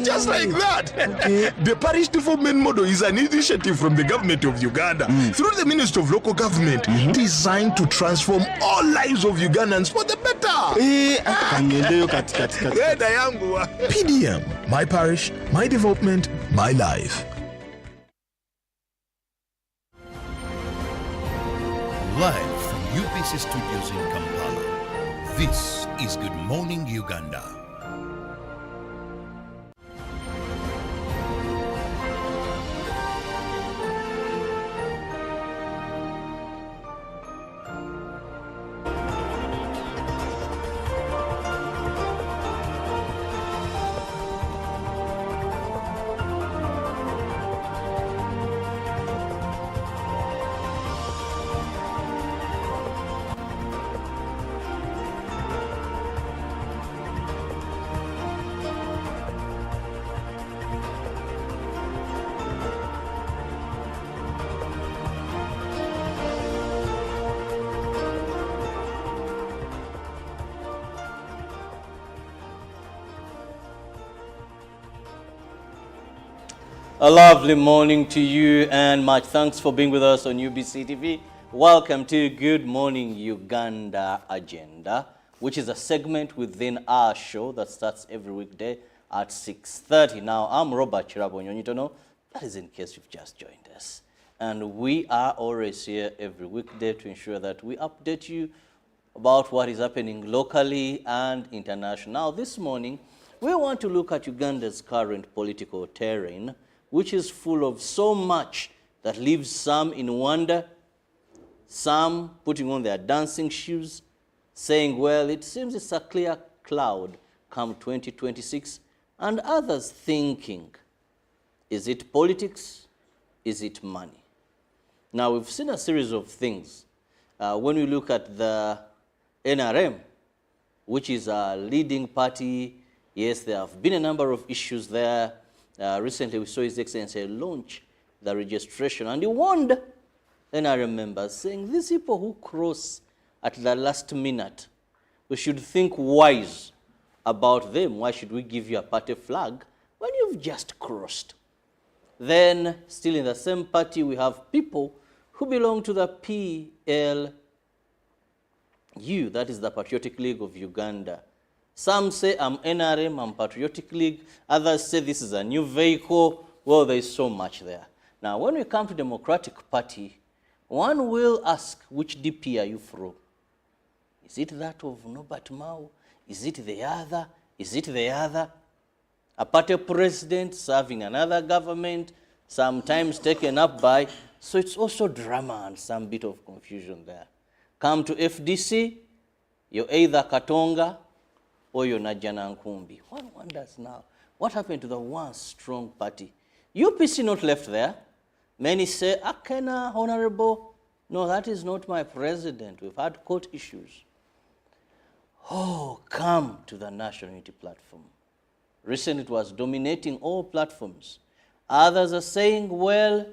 S9: Just like that. The parish development model is an initiative from the government of Uganda through the Ministry of Local Government designed to transform all lives of Ugandans for the better.
S8: PDM, my parish, my development, my life.
S2: Live from UBC Studios in Kampala, this is Good Morning Uganda.
S5: A lovely morning to you and much thanks for being with us on UBC TV. Welcome to Good Morning Uganda Agenda, which is a segment within our show that starts every weekday at 6:30. Now, I'm Robert Chirabonyonyitono. That is in case you've just joined us. And we are always here every weekday to ensure that we update you about what is happening locally and international. Now, this morning, we want to look at Uganda's current political terrain, which is full of so much that leaves some in wonder, some putting on their dancing shoes, saying, well, it seems it's a clear cloud come 2026, and others thinking, is it politics? Is it money? Now, we've seen a series of things. When we look at the NRM, which is a leading party, yes, there have been a number of issues there. Recently, we saw His Excellency launch the registration, and he warned NRM members, saying, these people who cross at the last minute, we should think wise about them. Why should we give you a party flag when you've just crossed? Then, still in the same party, we have people who belong to the PLU, that is the Patriotic League of Uganda. Some say, I'm NRM, I'm Patriotic League. Others say this is a new vehicle. Well, there is so much there. Now, when we come to Democratic Party, one will ask, which DP are you from? Is it that of Norbert Mao? Is it the other? Is it the other? A party president serving another government, sometimes taken up by, so it's also drama and some bit of confusion there. Come to FDC, you're either Katonga or you're Najana Nkumbi. One wonders now, what happened to the once strong party? UPC not left there. Many say, Akena, honorable. No, that is not my president. We've had court issues. Oh, come to the National Unity Platform. Recently, it was dominating all platforms. Others are saying, well,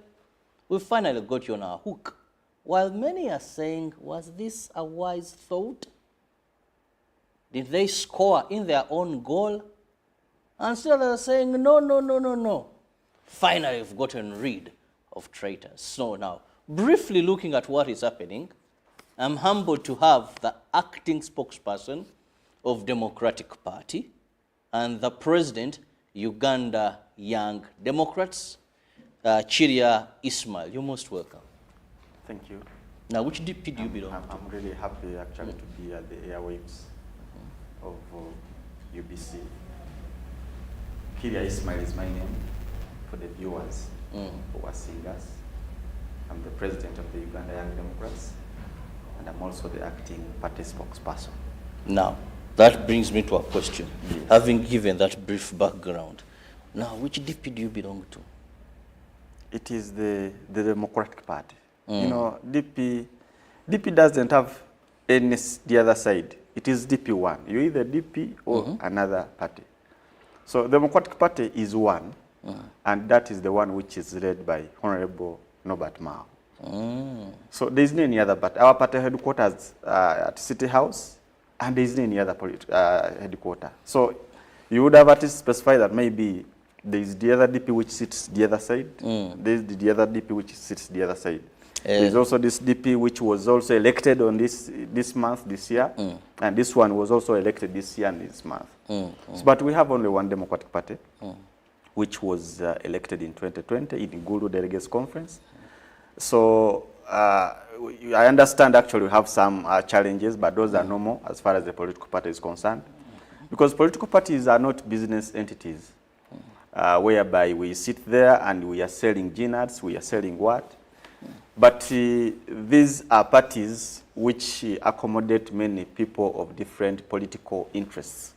S5: we finally got you on our hook. While many are saying, was this a wise thought? Did they score in their own goal? And still they're saying, no. Finally, we've gotten rid of traitors. So now, briefly looking at what is happening, I'm humbled to have the acting spokesperson of Democratic Party, and the president, Uganda Young Democrats, Chiria Ismail. You're most welcome.
S1: Thank you.
S5: Now, which DP do you belong to?
S1: I'm really happy actually to be at the airwaves of UBC. Chiria Ismail is my name for the viewers who are seeing us. I'm the president of the Uganda Young Democrats, and I'm also the acting party spokesperson.
S5: Now, that brings me to a question.
S1: Yes.
S5: Having given that brief background, now, which DP do you belong to?
S1: It is the Democratic Party. You know, DP doesn't have the other side. It is DP1. You're either DP or another party. So the Democratic Party is one, and that is the one which is led by Honorable Norbert Mao. So there isn't any other party. Our party headquarters at City House, and there isn't any other headquarters. So you would have at least specified that maybe there is the other DP which sits the other side. There is the other DP which sits the other side. There is also this DP which was also elected on this month, this year, and this one was also elected this year and this month. So, but we have only one Democratic Party, which was elected in 2020 in Gulu Delegates Conference. So I understand actually we have some challenges, but those are normal as far as the political party is concerned, because political parties are not business entities, whereby we sit there and we are selling gin-ads, we are selling what. But these are parties which accommodate many people of different political interests.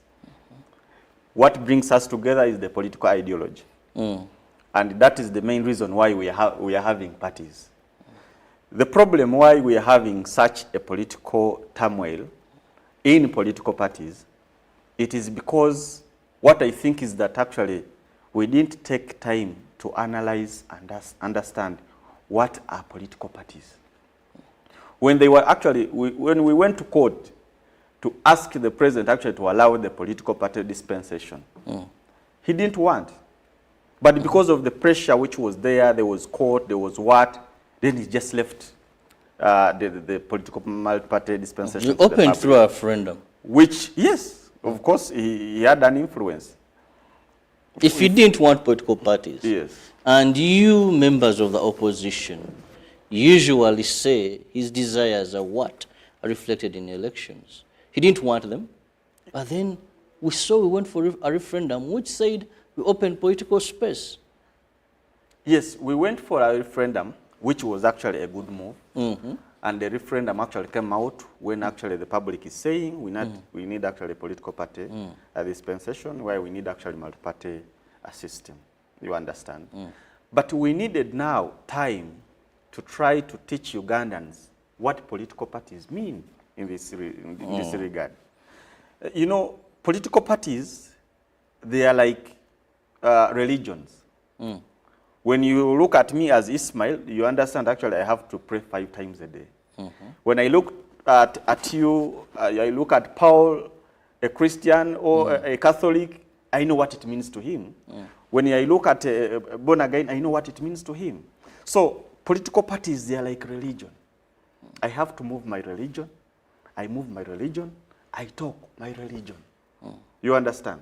S1: What brings us together is the political ideology. And that is the main reason why we are having parties. The problem why we are having such a political turmoil in political parties, it is because what I think is that actually we didn't take time to analyze and understand what are political parties. When they were actually, when we went to court to ask the president actually to allow the political party dispensation, he didn't want. But because of the pressure which was there was court, there was what, then he just left the political party dispensation.
S5: You opened through a referendum.
S1: Which, yes, of course, he had an influence.
S5: If he didn't want political parties,
S1: yes,
S5: and you members of the opposition usually say his desires are what are reflected in elections. He didn't want them, but then we went for a referendum which said we open political space.
S1: Yes, we went for a referendum, which was actually a good move. And the referendum actually came out when actually the public is saying we need actually a political party dispensation, where we need actually multi-party system. You understand? But we needed now time to try to teach Ugandans what political parties mean in this regard. You know, political parties, they are like religions. When you look at me as Ismail, you understand actually I have to pray 5 times a day. When I look at you, I look at Paul, a Christian or a Catholic, I know what it means to him. When I look at born again, I know what it means to him. So political parties, they are like religion. I have to move my religion. I move my religion. I talk my religion. You understand?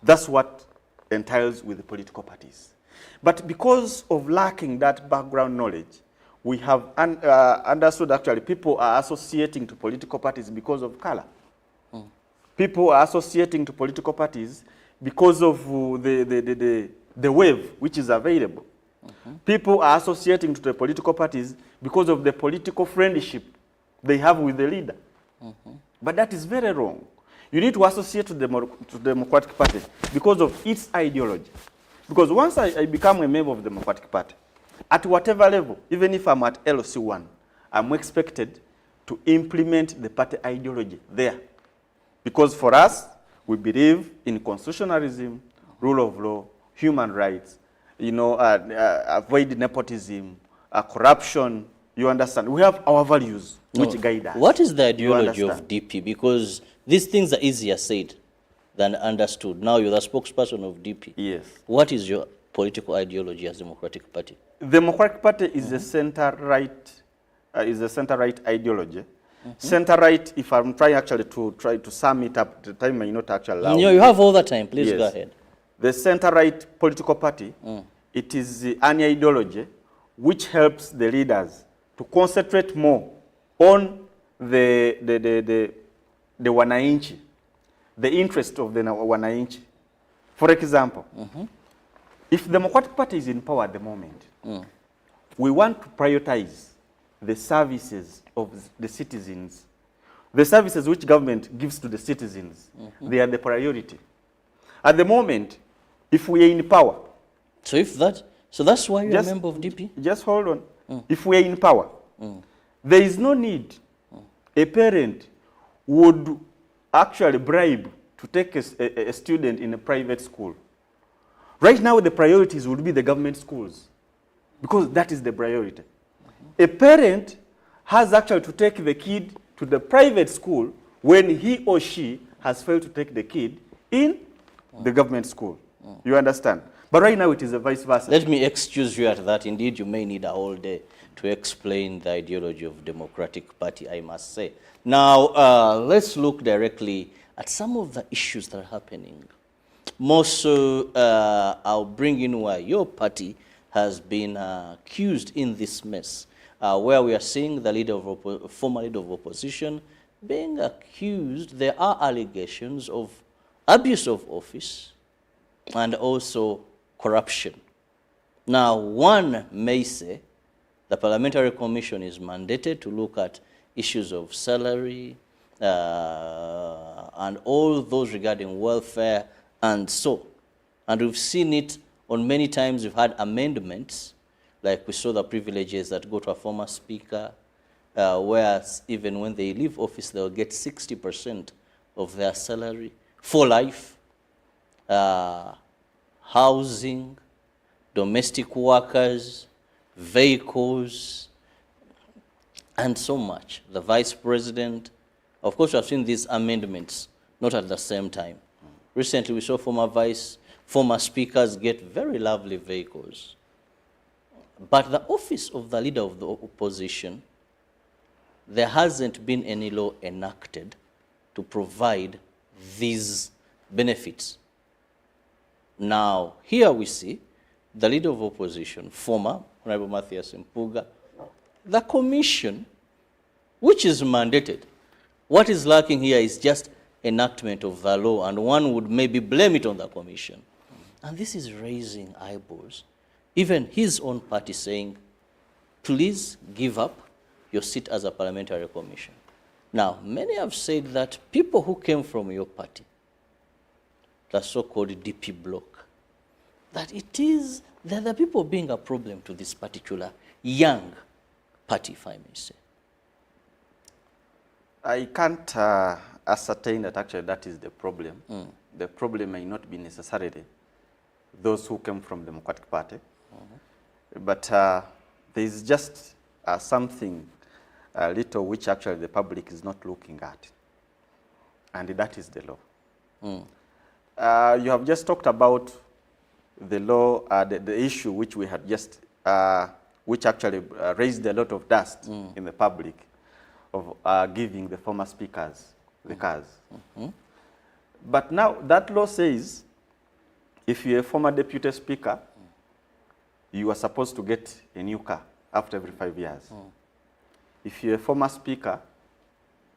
S1: That's what entails with the political parties. But because of lacking that background knowledge, we have understood actually people are associating to political parties because of color. People are associating to political parties because of the wave which is available. People are associating to the political parties because of the political friendship they have with the leader. But that is very wrong. You need to associate to the Democratic Party because of its ideology. Because once I become a member of the Democratic Party, at whatever level, even if I'm at LC1, I'm expected to implement the party ideology there. Because for us, we believe in constitutionalism, rule of law, human rights, you know, avoid nepotism, corruption. You understand? We have our values which guide us.
S5: What is the ideology of DP? Because these things are easier said than understood. Now you're the spokesperson of DP.
S1: Yes.
S5: What is your political ideology as Democratic Party?
S1: The Democratic Party is a center-right ideology, Center-right, if I'm trying actually to sum it up, the time may not actually allow.
S5: You have all the time. Please go ahead.
S1: The center-right political party, it is an ideology which helps the leaders to concentrate more on the wananchi, the interest of the wananchi. For example, if the Democratic Party is in power at the moment, we want to prioritize the services of the citizens. The services which government gives to the citizens, they are the priority. At the moment, if we are in power.
S5: So that's why you're a member of DP?
S1: Just hold on. If we are in power, there is no need a parent would actually bribe to take a student in a private school. Right now, the priorities would be the government schools, because that is the priority. A parent has actually to take the kid to the private school when he or she has failed to take the kid in the government school. You understand? But right now, it is a vice versa.
S5: Let me excuse you at that. Indeed, you may need a whole day to explain the ideology of Democratic Party, I must say. Now, let's look directly at some of the issues that are happening. More so, I'll bring in why your party has been accused in this mess, where we are seeing the leader of former leader of opposition being accused. There are allegations of abuse of office and also corruption. Now, one may say the Parliamentary Commission is mandated to look at issues of salary and all those regarding welfare and so. And we've seen it on many times. We've had amendments, like we saw the privileges that go to a former speaker, whereas even when they leave office, they'll get 60% of their salary for life. Housing, domestic workers, vehicles, and so much. The vice president. Of course, we have seen these amendments, not at the same time. Recently, we saw former speakers get very lovely vehicles. But the office of the leader of the opposition, there hasn't been any law enacted to provide these benefits. Now, here we see the leader of opposition, former Honorable Matthias Mpuga, the commission, which is mandated. What is lacking here is just enactment of the law, and one would maybe blame it on the commission. And this is raising eyeballs. Even his own party saying, please give up your seat as a parliamentary commission. Now, many have said that people who came from your party, the so-called DP bloc, that they're the people being a problem to this particular young party, if I may say.
S1: I can't ascertain that actually that is the problem. The problem may not be necessarily those who came from the Democratic Party, but there is just something little which actually the public is not looking at, and that is the law. You have just talked about the law, the issue which we had just, which actually raised a lot of dust in the public, of giving the former speakers the cars. But now that law says if you're a former deputy speaker, you are supposed to get a new car after every 5 years. If you're a former speaker,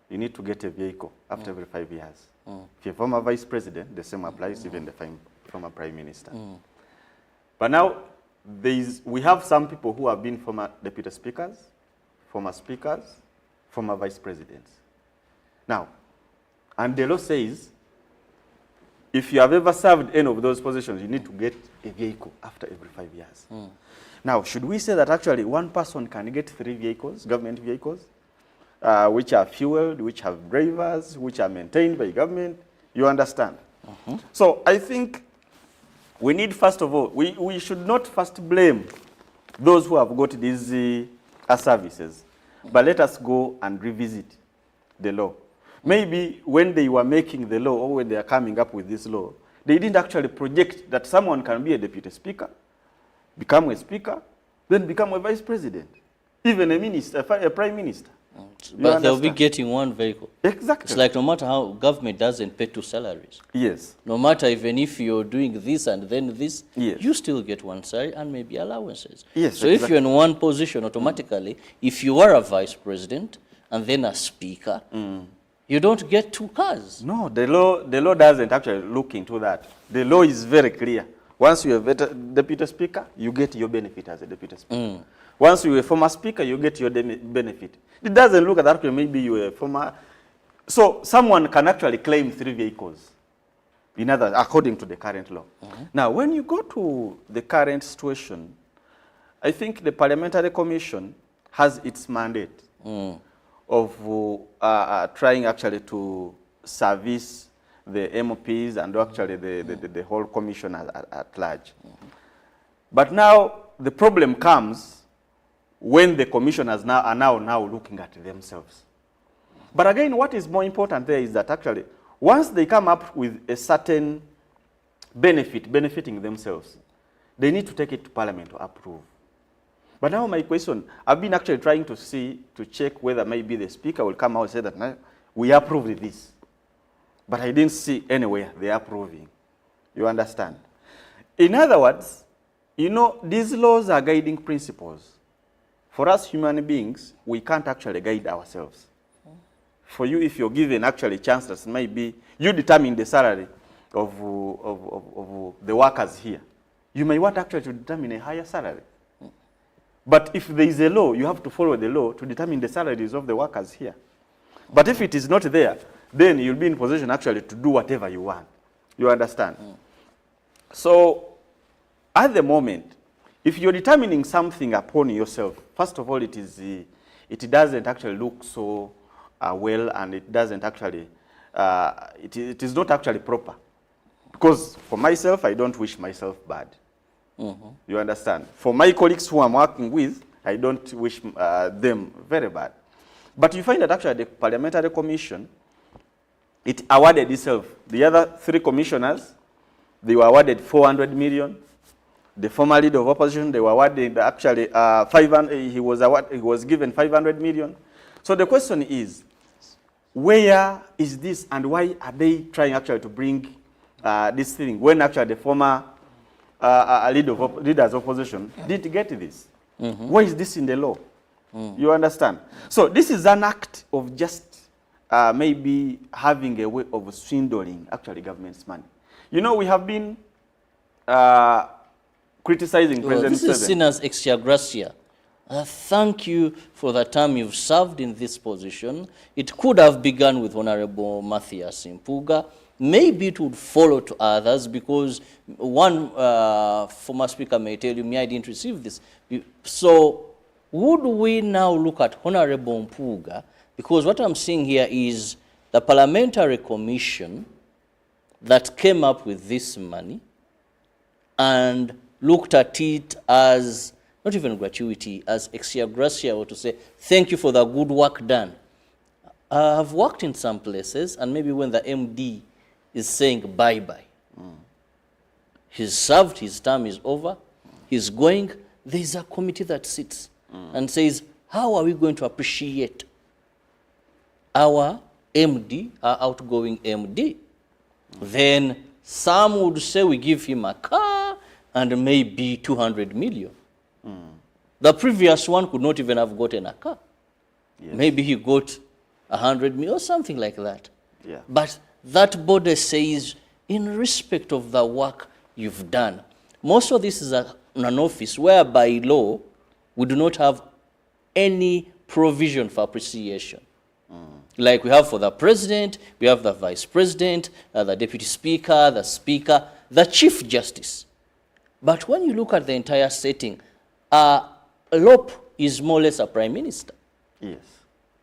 S1: you need to get a vehicle after every 5 years. If you're a former vice president, the same applies, even the former prime minister. But now, we have some people who have been former deputy speakers, former vice presidents. Now, and the law says, if you have ever served any of those positions, you need to get a vehicle after every 5 years. Now, should we say that actually one person can get 3 vehicles, government vehicles, which are fueled, which have drivers, which are maintained by government? You understand? So I think we need, first of all, we should not first blame those who have got these services, but let us go and revisit the law. Maybe when they were making the law, or when they are coming up with this law, they didn't actually project that someone can be a deputy speaker, become a speaker, then become a vice president, even a minister, a prime minister.
S5: But they'll be getting one vehicle.
S1: Exactly.
S5: It's like no matter how government doesn't pay 2 salaries.
S1: Yes.
S5: No matter even if you're doing this and then this,
S1: yes.
S5: you still get one salary and maybe allowances.
S1: Yes,
S5: so if you're in one position, automatically, if you are a vice president and then a speaker, you don't get 2 cars.
S1: No, the law doesn't actually look into that. The law is very clear. Once you're a deputy speaker, you get your benefit as a deputy speaker. Once you're a former speaker, you get your benefit. It doesn't look at that, maybe you're a former. So someone can actually claim 3 vehicles, in other, according to the current law. Now, when you go to the current situation, I think the Parliamentary Commission has its mandate of trying actually to service the MPs and actually the whole commission at large. But now the problem comes when the commissioners are now looking at themselves. But again, what is more important there is that actually, once they come up with a certain benefiting themselves, they need to take it to Parliament to approve. But now my question, I've been actually trying to check whether maybe the Speaker will come out and say that now we approved this. But I didn't see anywhere they are approving. You understand? In other words, you know, these laws are guiding principles. For us human beings, we can't actually guide ourselves. For you, if you're given actually chances, maybe you determine the salary of the workers here. You may want actually to determine a higher salary. But if there is a law, you have to follow the law to determine the salaries of the workers here. But if it is not there, then you'll be in position actually to do whatever you want. You understand? So, at the moment, if you're determining something upon yourself, first of all, it doesn't actually look so well, and it doesn't actually, it is not actually proper. Because for myself, I don't wish myself bad. You understand? For my colleagues who I'm working with, I don't wish them very bad. But you find that actually the Parliamentary Commission, it awarded itself. The other 3 commissioners, they were awarded 400 million. The former leader of opposition, they were awarded actually 500. He was given 500 million. So the question is, where is this, and why are they trying actually to bring this thing when actually the former leaders of opposition did get this? Why is this in the law? You understand? So this is an act of just maybe having a way of swindling actually government's money. You know, we have been criticizing President
S5: This is seen as extra gratia. Thank you for the time you've served in this position. It could have begun with Honorable Matthias Mpuga. Maybe it would follow to others, because one former speaker may tell you, I didn't receive this. So would we now look at Honorable Mpuga? Because what I'm seeing here is the Parliamentary Commission that came up with this money and looked at it as not even gratuity, as extra gratia, or to say, thank you for the good work done. I've worked in some places, and maybe when the MD is saying bye-bye, he's served, his term is over, he's going, there's a committee that sits and says, how are we going to appreciate our MD, our outgoing MD? Then some would say we give him a car and maybe 200 million. The previous one could not even have gotten a car. Yes. Maybe he got 100 million or something like that.
S1: Yeah.
S5: But that body says, in respect of the work you've done, most of this is an office where by law we do not have any provision for appreciation. Like we have for the president, we have the vice president, the deputy speaker, the speaker, the chief justice. But when you look at the entire setting, Lop is more or less a prime minister.
S1: Yes.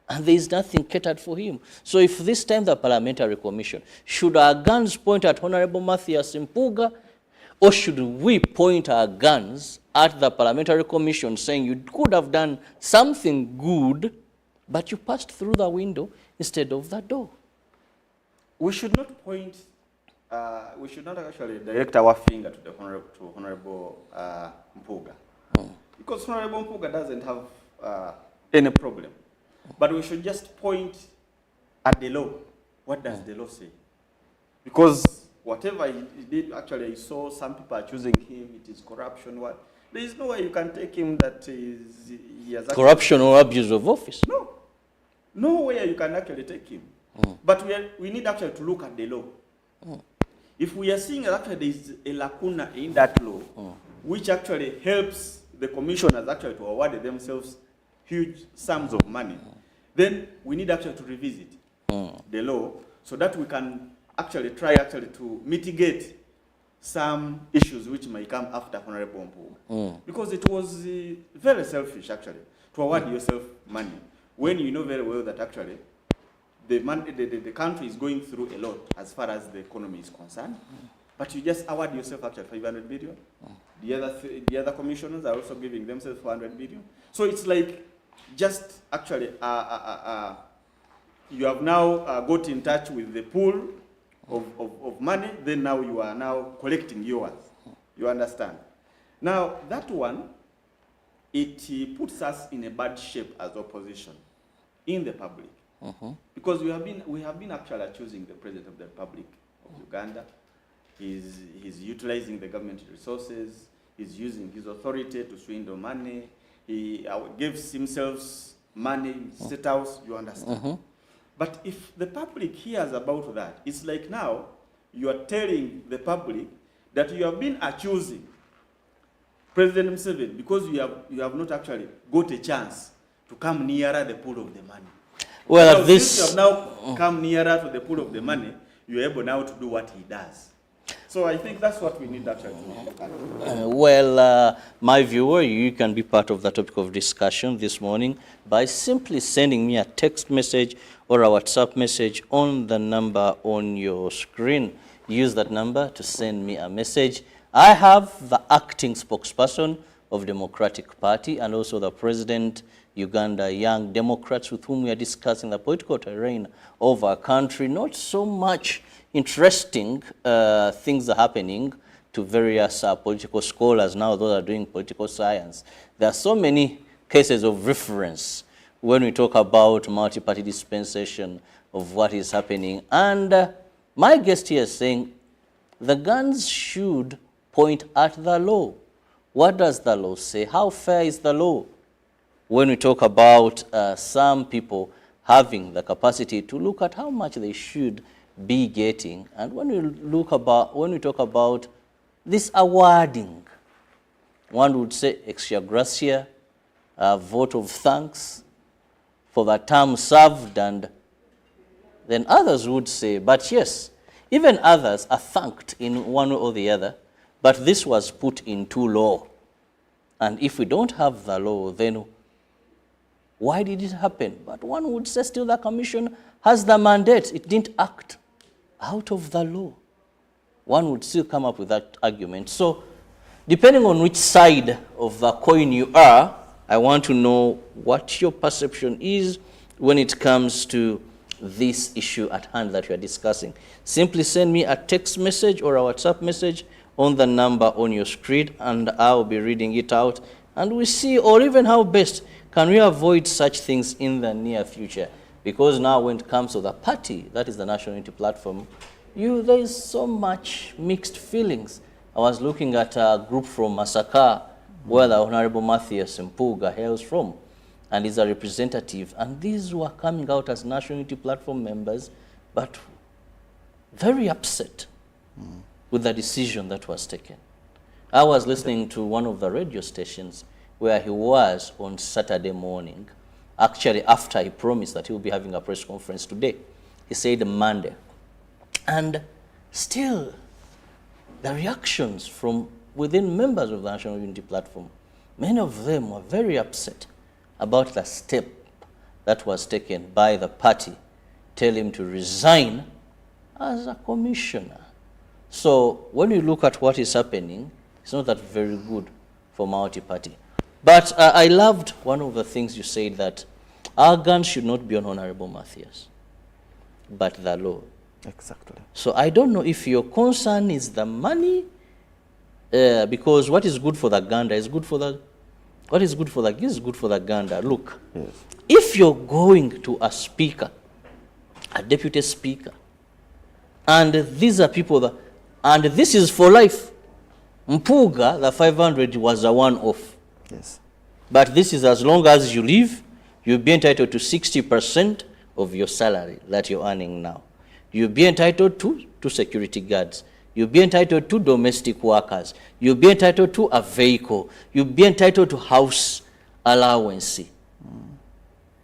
S5: And there is nothing catered for him. So if this time the Parliamentary Commission, should our guns point at Honorable Matthias Mpuga, or should we point our guns at the Parliamentary Commission saying you could have done something good, but you passed through the window instead of the door?
S1: We should not point, we should not actually direct our finger to the Honorable Mpuga. Because Honorable Mpuga doesn't have any problem. But we should just point at the law. What does the law say? Because whatever he did, actually, I saw some people are choosing him, it is corruption. What? There is no way you can take him that he has
S5: corruption or abuse of office.
S1: No. No way you can actually take him. But we need actually to look at the law. If we are seeing that actually there is a lacuna in that law, which actually helps the commissioners actually to award themselves huge sums of money, then we need actually to revisit the law so that we can actually try actually to mitigate some issues which may come after Honorable Mpuga. Because it was very selfish actually to award yourself money when you know very well that actually the country is going through a lot as far as the economy is concerned. But you just award yourself actually 500 billion. The other commissioners are also giving themselves 400 billion. So it's like just actually you have now got in touch with the pool of money, then now you are now collecting yours. You understand? Now that one, it puts us in a bad shape as opposition in the public. Because we have been actually accusing the President of the Republic of Uganda. He's utilizing the government resources. He's using his authority to swindle money. He gives himself money, state house, you understand? But if the public hears about that, it's like now you are telling the public that you have been accusing President Museveni because you have not actually got a chance to come nearer the pool of the money.
S5: Well,
S1: now, since you have now come nearer to the pool of the money, you're able now to do what he does. So I think that's what we need actually to
S5: do. My viewer, you can be part of the topic of discussion this morning by simply sending me a text message or a WhatsApp message on the number on your screen. Use that number to send me a message. I have the acting spokesperson of Democratic Party and also the President Uganda Young Democrats with whom we are discussing the political terrain of our country. Not so much interesting things are happening to various political scholars now, those are doing political science. There are so many cases of reference when we talk about multi-party dispensation of what is happening. And my guest here is saying the guns should point at the law. What does the law say? How fair is the law? When we talk about some people having the capacity to look at how much they should be getting, and when we talk about this awarding, one would say extra gratia, a vote of thanks for the term served, and then others would say, but yes, even others are thanked in one or the other, but this was put into law. And if we don't have the law, then why did it happen? But one would say still the commission has the mandate. It didn't act out of the law. One would still come up with that argument. So depending on which side of the coin you are, I want to know what your perception is when it comes to this issue at hand that we are discussing. Simply send me a text message or a WhatsApp message on the number on your screen, and I'll be reading it out. And we see, or even how best can we avoid such things in the near future? Because now when it comes to the party, that is the National Unity Platform, there is so much mixed feelings. I was looking at a group from Masaka, where the Honorable Matthias Mpuga hails from, and is a representative. And these were coming out as National Unity Platform members, but very upset with the decision that was taken. I was listening to one of the radio stations where he was on Saturday morning, actually after he promised that he will be having a press conference today. He said Monday. And still, the reactions from within members of the National Unity Platform, many of them were very upset about the step that was taken by the party, tell him to resign as a commissioner. So when you look at what is happening, it's not that very good for multi-party. But I loved one of the things you said, that our guns should not be on Honorable Matthias, but the law.
S1: Exactly.
S5: So I don't know if your concern is the money, because what is good for the Uganda is good for the What is good for the is good for the Uganda. Look,
S1: Yes.
S5: if you're going to a speaker, a deputy speaker, and these are people that, and this is for life. Mpuga, the 500 was a one-off.
S1: Yes.
S5: But this is as long as you live, you'll be entitled to 60% of your salary that you're earning now. You'll be entitled to security guards. You'll be entitled to domestic workers. You'll be entitled to a vehicle. You'll be entitled to house allowance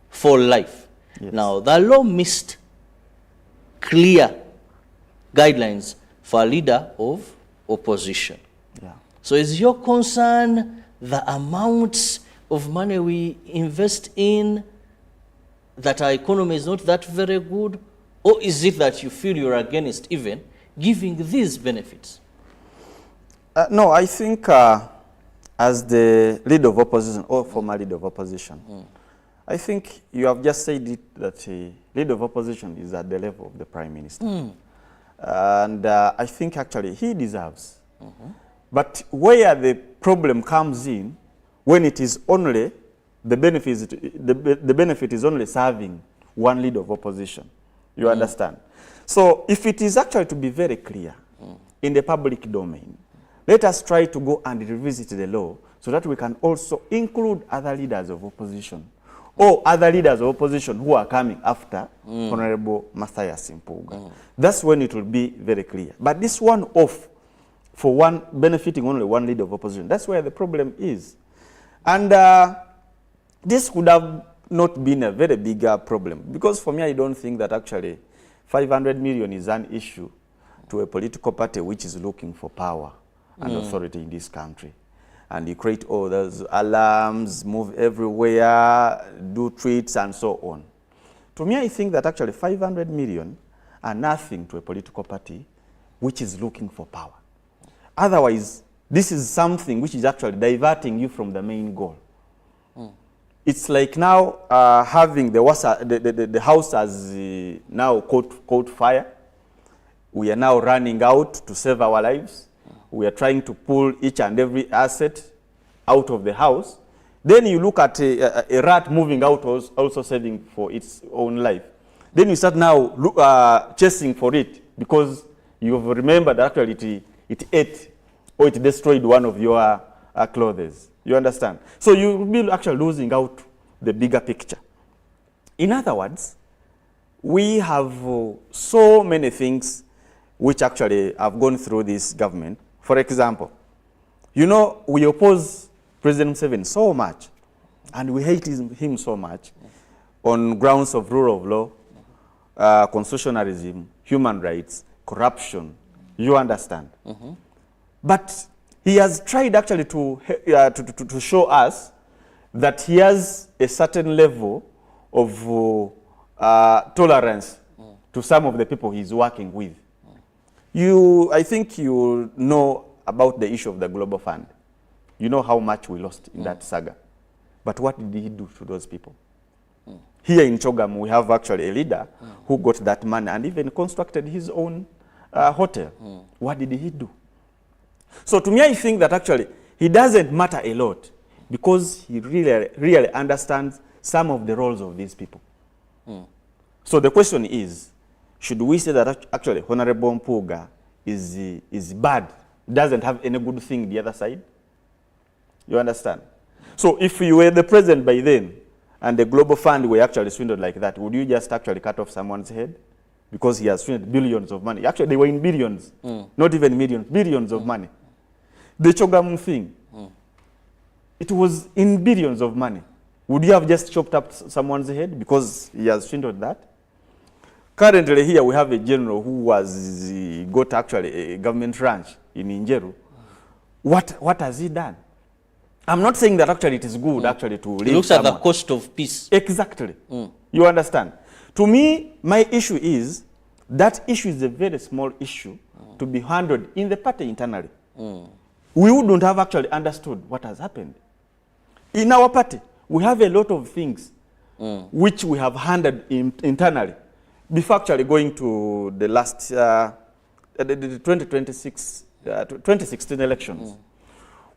S5: for life.
S1: Yes.
S5: Now, the law missed clear guidelines for a leader of opposition.
S1: Yeah.
S5: So is your concern the amounts of money we invest in, that our economy is not that very good? Or is it that you feel you're against even giving these benefits?
S1: No, I think as the leader of opposition, or former leader of opposition, I think you have just said it, that leader of opposition is at the level of the Prime Minister. And I think actually he deserves. But where the problem comes in, when it is only, the benefit is only serving one leader of opposition. You understand? So if it is actually to be very clear in the public domain, let us try to go and revisit the law so that we can also include other leaders of opposition or other leaders of opposition who are coming after Honorable Mathias Mpuga. That's when it will be very clear. But this one off for one benefiting only one leader of opposition, that's where the problem is. And this could have not been a very big problem, because for me I don't think that actually 500 million is an issue to a political party which is looking for power and authority in this country. And you create all those alarms, move everywhere, do tweets and so on. To me, I think that actually 500 million are nothing to a political party which is looking for power. Otherwise, this is something which is actually diverting you from the main goal. It's like now having the house has now caught fire. We are now running out to save our lives. We are trying to pull each and every asset out of the house. Then you look at a rat moving out, also saving for its own life. Then you start now chasing for it because you have remembered that actually it ate or it destroyed one of your clothes. You understand? So you will be actually losing out the bigger picture. In other words, we have so many things which actually have gone through this government. For example, you know, we oppose President Museveni so much, and we hate him so much on grounds of rule of law, constitutionalism, human rights, corruption. You understand? But he has tried actually to show us that he has a certain level of tolerance to some of the people he's working with. I think you know about the issue of the Global Fund. You know how much we lost in that saga. But what did he do to those people? Here in Chogam, we have actually a leader who got that money and even constructed his own hotel. What did he do? So to me, I think that actually he doesn't matter a lot because he really understands some of the roles of these people. So the question is, should we say that actually Honorable Mpuga is bad, doesn't have any good thing the other side? You understand? So if you were the president by then and the Global Fund were actually swindled like that, would you just actually cut off someone's head? Because he has swindled billions of money. Actually, they were in billions, not even millions, billions of money. The Chogam thing, it was in billions of money. Would you have just chopped up someone's head because he has swindled that? Currently here we have a general who got actually a government ranch in Injeru. What has he done? I'm not saying that actually it is good actually to leave.
S5: It looks at the cost of peace.
S1: Exactly. You understand? To me, my issue is that issue is a very small issue to be handled in the party internally. We wouldn't have actually understood what has happened. In our party, we have a lot of things which we have handled internally before actually going to the last, the 2016 elections.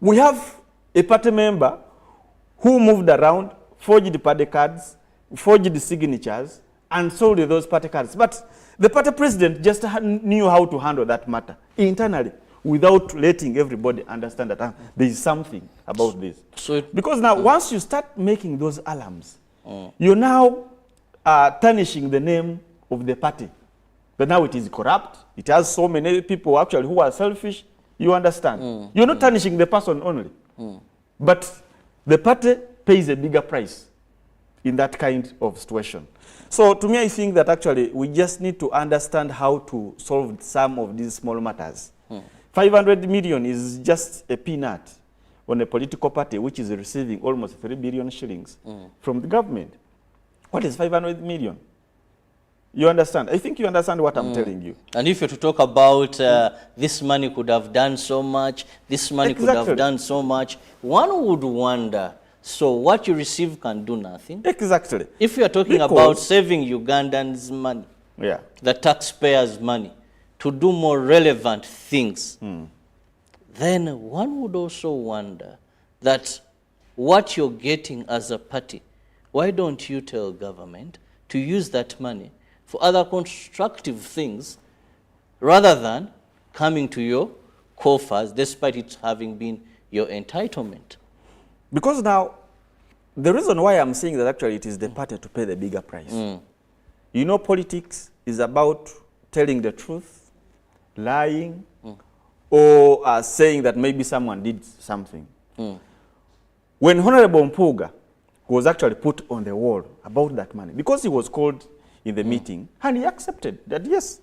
S1: We have a party member who moved around, forged party cards, forged signatures, and sold those party cards. But the party president just knew how to handle that matter internally without letting everybody understand that there is something about this. Because now, once you start making those alarms, you're now tarnishing the name of the party. But now it is corrupt. It has so many people actually who are selfish. You understand? You're not tarnishing the person only. But the party pays a bigger price in that kind of situation. So to me, I think that actually we just need to understand how to solve some of these small matters. 500 million is just a peanut on a political party which is receiving almost 3 billion shillings from the government. What is 500 million? You understand? I think you understand what I'm telling you.
S5: And if you're to talk about this money could have done so much, this money could have done so much, one would wonder, so what you receive can do nothing?
S1: Exactly.
S5: If you are talking about saving Ugandans' money, the taxpayers' money, to do more relevant things, then one would also wonder that what you're getting as a party, why don't you tell government to use that money for other constructive things rather than coming to your coffers despite it having been your entitlement?
S1: Because now, the reason why I'm saying that actually it is the party to pay the bigger price. You know, politics is about telling the truth, lying, or saying that maybe someone did something. When Honorable Mpuga was actually put on the wall about that money, because he was called in the meeting, and he accepted that, yes,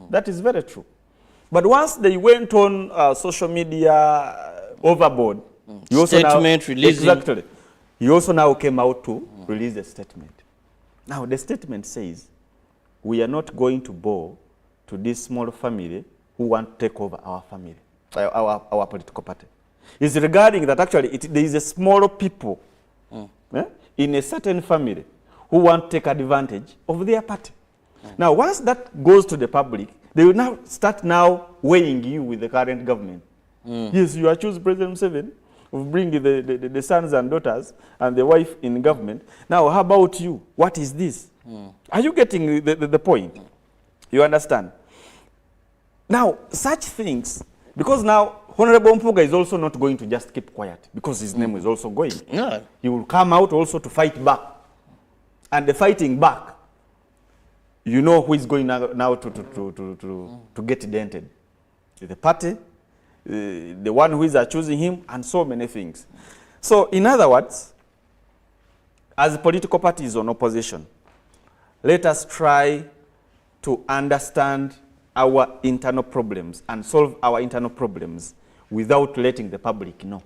S1: that is very true. But once they went on social media overboard, he also
S5: statement releasing.
S1: Exactly. He also now came out to release a statement. Now, the statement says, we are not going to bow to this small family who want to take over our family, our political party. It's regarding that actually there is a small people in a certain family who want to take advantage of their party. Now, once that goes to the public, they will now start weighing you with the current government. Yes, you are choosing President Museveni of bringing the sons and daughters and the wife in government. Now, how about you? What is this? Are you getting the point? You understand? Now, such things, because now Honorable Mpuga is also not going to just keep quiet because his name is also going. He will come out also to fight back. And the fighting back, you know who is going now to get dented. The party, the one who is choosing him, and so many things. So, in other words, as political parties on opposition, let us try to understand our internal problems and solve our internal problems without letting the public know.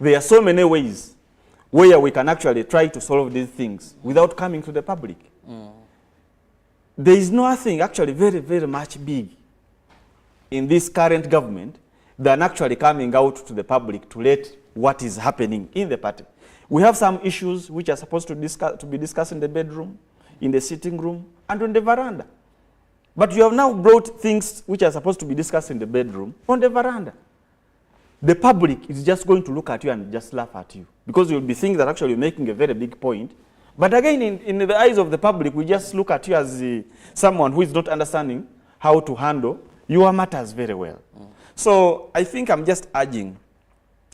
S1: There are so many ways where we can actually try to solve these things without coming to the public. There is nothing actually very, very much big in this current government than actually coming out to the public to let what is happening in the party. We have some issues which are supposed to be discussed in the bedroom, in the sitting room, and on the veranda. But you have now brought things which are supposed to be discussed in the bedroom on the veranda. The public is just going to look at you and just laugh at you because you'll be thinking that actually you're making a very big point. But again, in the eyes of the public, we just look at you as someone who is not understanding how to handle your matters very well. So I think I'm just urging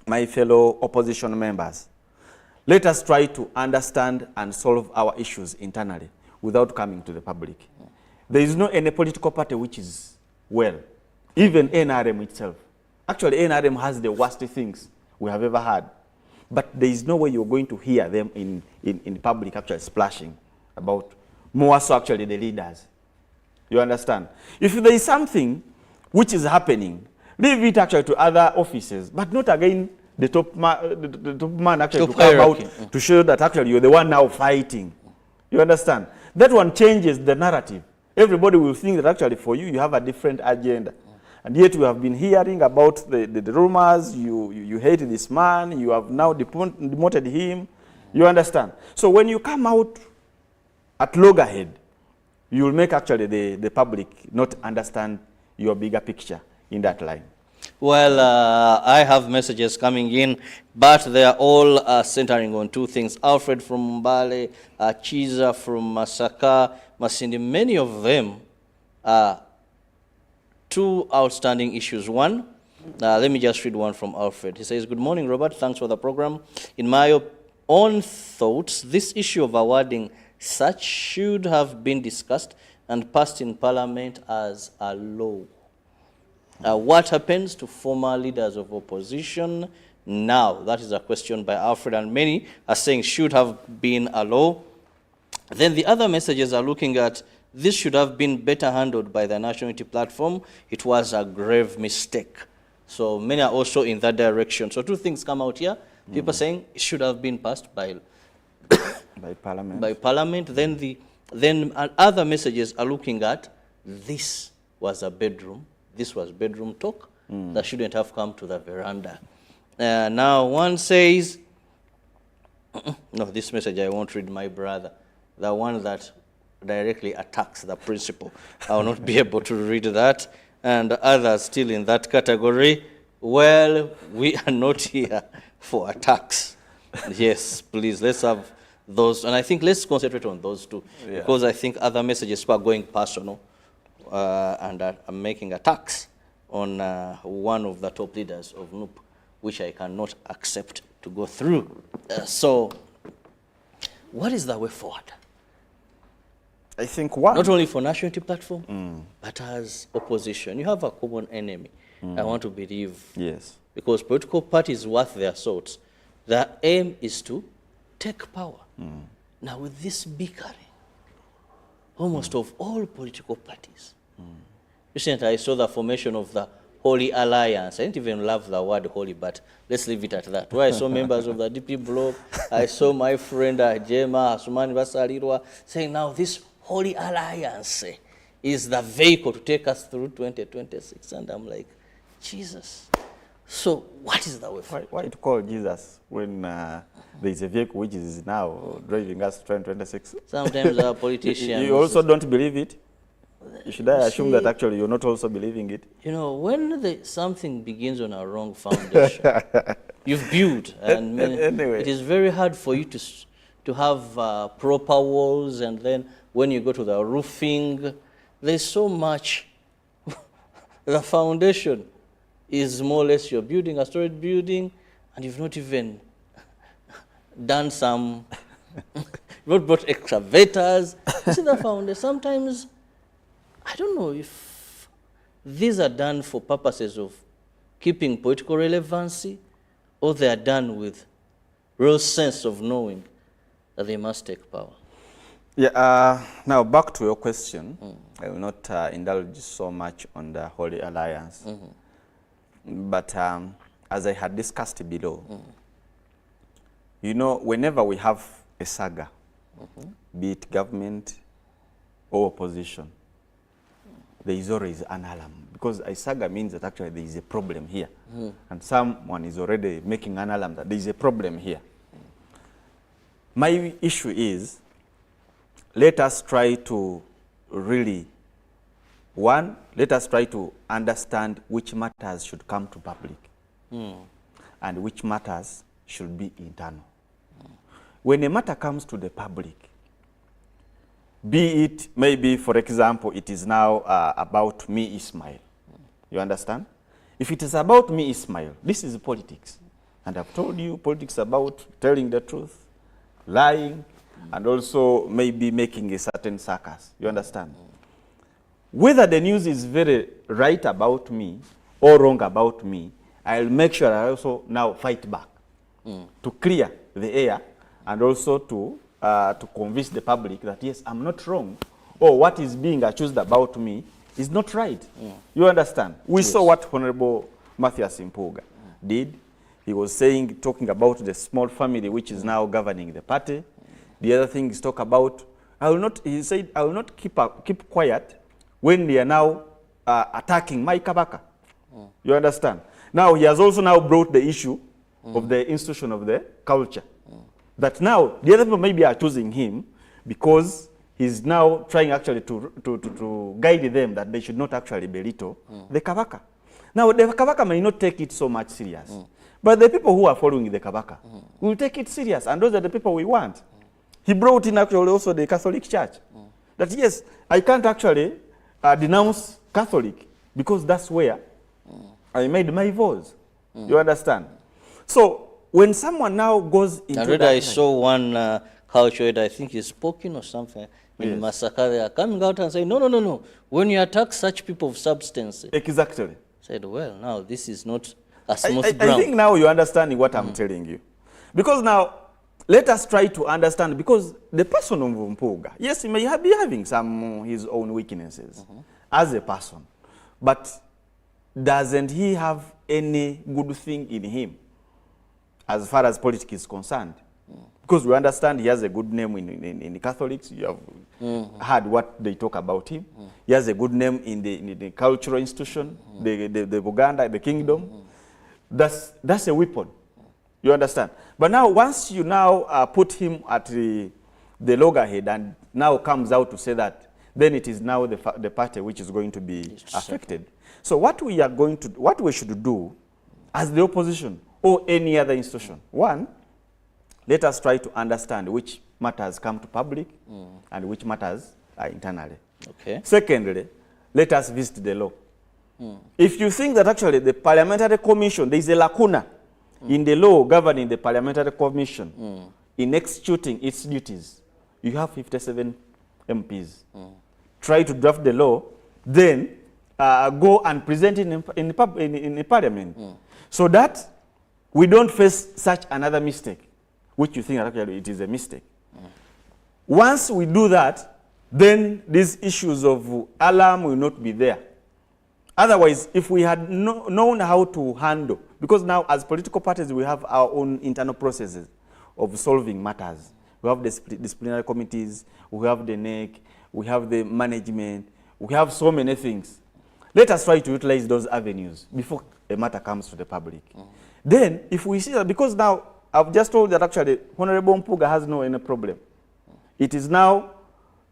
S1: my fellow opposition members, let us try to understand and solve our issues internally without coming to the public. There is no any political party which is well, even NRM itself. Actually, NRM has the worst things we have ever had. But there is no way you're going to hear them in public actually splashing about more so actually the leaders. You understand? If there is something which is happening, leave it actually to other offices, but not again the top man actually to come out to show that actually you're the one now fighting. You understand? That one changes the narrative. Everybody will think that actually for you, you have a different agenda. And yet we have been hearing about the rumors, you hate this man, you have now demoted him. You understand? So when you come out at loggerhead, you will make actually the public not understand your bigger picture in that line.
S5: Well, I have messages coming in, but they are all centering on two things. Alfred from Mbale, Chiza from Masaka, Masindi, many of them are two outstanding issues. One, let me just read one from Alfred. He says, "Good morning, Robert. Thanks for the program. In my own thoughts, this issue of awarding such should have been discussed and passed in Parliament as a law. What happens to former leaders of opposition now?" That is a question by Alfred, and many are saying should have been a law. Then the other messages are looking at this should have been better handled by the National Unity Platform. It was a grave mistake. So many are also in that direction. So two things come out here. People saying it should have been passed by
S1: Parliament.
S5: By Parliament. Then other messages are looking at this was a bedroom. This was bedroom talk that shouldn't have come to the veranda. Now one says, no, this message I won't read, my brother. The one that directly attacks the principle. I will not be able to read that. And others still in that category. Well, we are not here for attacks. Yes, please, let's have those. And I think let's concentrate on those two. Yeah. Because I think other messages are going personal and are making attacks on one of the top leaders of NUP, which I cannot accept to go through. So, what is the way forward?
S1: I think one.
S5: Not only for National Unity Platform, but as opposition. You have a common enemy, I want to believe.
S1: Yes.
S5: Because political parties worth their salt. Their aim is to take power. Now with this bickering, almost of all political parties. Recently I saw the formation of the Holy Alliance. I didn't even love the word holy, but let's leave it at that. Where I saw members of the DP bloc, I saw my friend Jema Asumani Basalirwa saying now this Holy Alliance is the vehicle to take us through 2026. And I'm like, Jesus. So what is the way forward?
S1: Why to call Jesus when there is a vehicle which is now driving us to 2026?
S5: Sometimes our politicians...
S1: You also don't believe it? Should I assume that actually you're not also believing it?
S5: You know, when something begins on a wrong foundation, you've built, and anyway, it is very hard for you to have proper walls, and then when you go to the roofing, there's so much. The foundation is more or less you're building a storage building, and you've not even done some, you've not brought excavators. You see the foundation, sometimes, I don't know if these are done for purposes of keeping political relevancy, or they are done with real sense of knowing that they must take power.
S1: Yeah, now back to your question. I will not indulge so much on the Holy Alliance. But as I had discussed below, you know, whenever we have a saga, be it government or opposition, there is always an alarm. Because a saga means that actually there is a problem here. And someone is already making an alarm that there is a problem here. My issue is, let us try to really, one, let us try to understand which matters should come to public and which matters should be internal. When a matter comes to the public, be it maybe, for example, it is now about me, Ismail. You understand? If it is about me, Ismail, this is politics. And I've told you politics about telling the truth, lying, and also maybe making a certain circus. You understand? Whether the news is very right about me or wrong about me, I'll make sure I also now fight back to clear the air and also to convince the public that, yes, I'm not wrong, or what is being accused about me is not right. You understand? We saw what Honorable Matthias Impuga did. He was saying, talking about the small family which is now governing the party. The other thing is talk about, he said, I will not keep quiet when they are now attacking my Kabaka. You understand? Now, he has also now brought the issue of the institution of the culture. That now, the other people maybe are choosing him because he's now trying actually to guide them that they should not actually belittle the Kabaka. Now, the Kabaka may not take it so much serious. But the people who are following the Kabaka will take it serious, and those are the people we want. He brought in actually also the Catholic Church. That yes, I can't actually denounce Catholic because that's where I made my voice. You understand? So when someone now goes into that,
S5: I saw one culture, I think he's spoken or something, in Massacre, they are coming out and saying, no. When you attack such people of substance.
S1: Exactly.
S5: Said, well, now this is not a smooth ground.
S1: I think now you're understanding what I'm telling you. Because now, let us try to understand, because the person of Mpuga, yes, he may be having some his own weaknesses as a person, but doesn't he have any good thing in him as far as politics is concerned? Because we understand he has a good name in the Catholics. You have heard what they talk about him. He has a good name in the cultural institution, the Uganda, the kingdom. That's a weapon. You understand? But now, once you now put him at the loggerhead and now comes out to say that, then it is now the party which is going to be affected. So what we should do as the opposition or any other institution, one, let us try to understand which matters come to public and which matters are internally.
S5: Okay.
S1: Secondly, let us visit the law. If you think that actually the parliamentary commission, there is a lacuna in the law governing the parliamentary commission in executing its duties, you have 57 MPs. Try to draft the law, then go and present it in the parliament, so that we don't face such another mistake, which you think actually it is a mistake. Once we do that, then these issues of alarm will not be there. Otherwise, if we had known how to handle, because now as political parties we have our own internal processes of solving matters. We have the disciplinary committees, we have the NEC, we have the management, we have so many things. Let us try to utilize those avenues before a matter comes to the public. Then, if we see that, because now I've just told that actually Honorable Mpuga has no any problem. It is now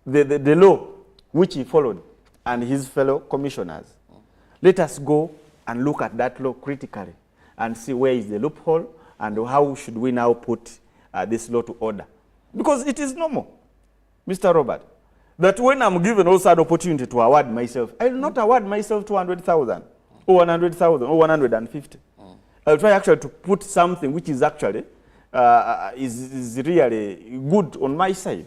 S1: the law which he followed and his fellow commissioners. Let us go and look at that law critically and see where is the loophole and how should we now put this law to order. Because it is normal, Mr. Robert, that when I'm given also an opportunity to award myself, I will not award myself 200,000 or 100,000 or 150. I'll try actually to put something which is actually is really good on my side.